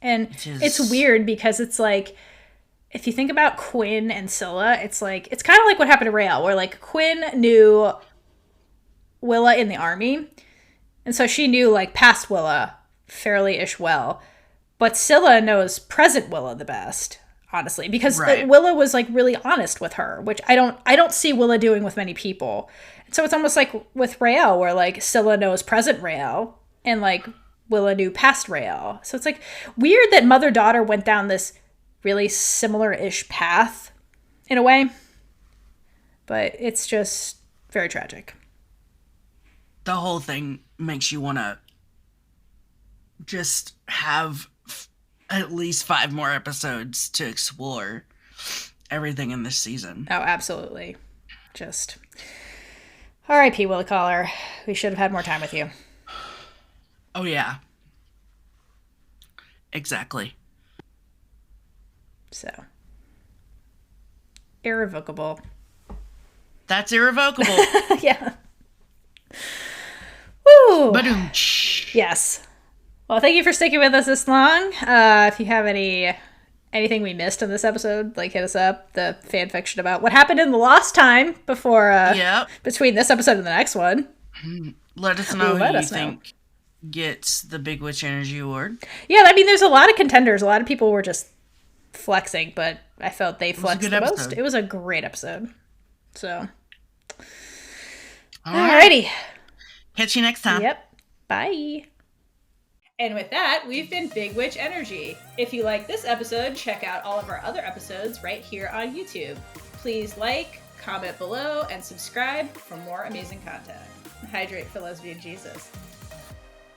And it's weird, because it's like, if you think about Quinn and Scylla, it's like, it's kind of like what happened to Raelle, where, like, Quinn knew Willa in the army, and so she knew, like, past Willa fairly-ish well, but Scylla knows present Willa the best, honestly, because Willa was, like, really honest with her, which I don't see Willa doing with many people. So it's almost like with Raelle, where, like, Scylla knows present Raelle, and, like, Willa knew past Raelle. So it's, like, weird that mother-daughter went down this really similar-ish path, in a way. But it's just very tragic. The whole thing makes you want to just have at least 5 more episodes to explore everything in this season. Oh, absolutely. Just R.I.P. Willa Collar. We should have had more time with you. Oh, yeah. Exactly. So. Irrevocable. That's irrevocable. Yeah. Woo! Ba-doom. Yes. Well, thank you for sticking with us this long. If you have anything we missed in this episode, like, hit us up. The fan fiction about what happened in the lost time between this episode and the next one. Let us know who you think gets the Big Witch Energy Award. Yeah, I mean, there's a lot of contenders. A lot of people were just flexing, but I felt they flexed the most. It was a great episode. So, alrighty. Catch you next time. Yep. Bye. And with that, we've been Big Witch Energy. If you like this episode, check out all of our other episodes right here on YouTube. Please like, comment below, and subscribe for more amazing content. Hydrate for Lesbian Jesus.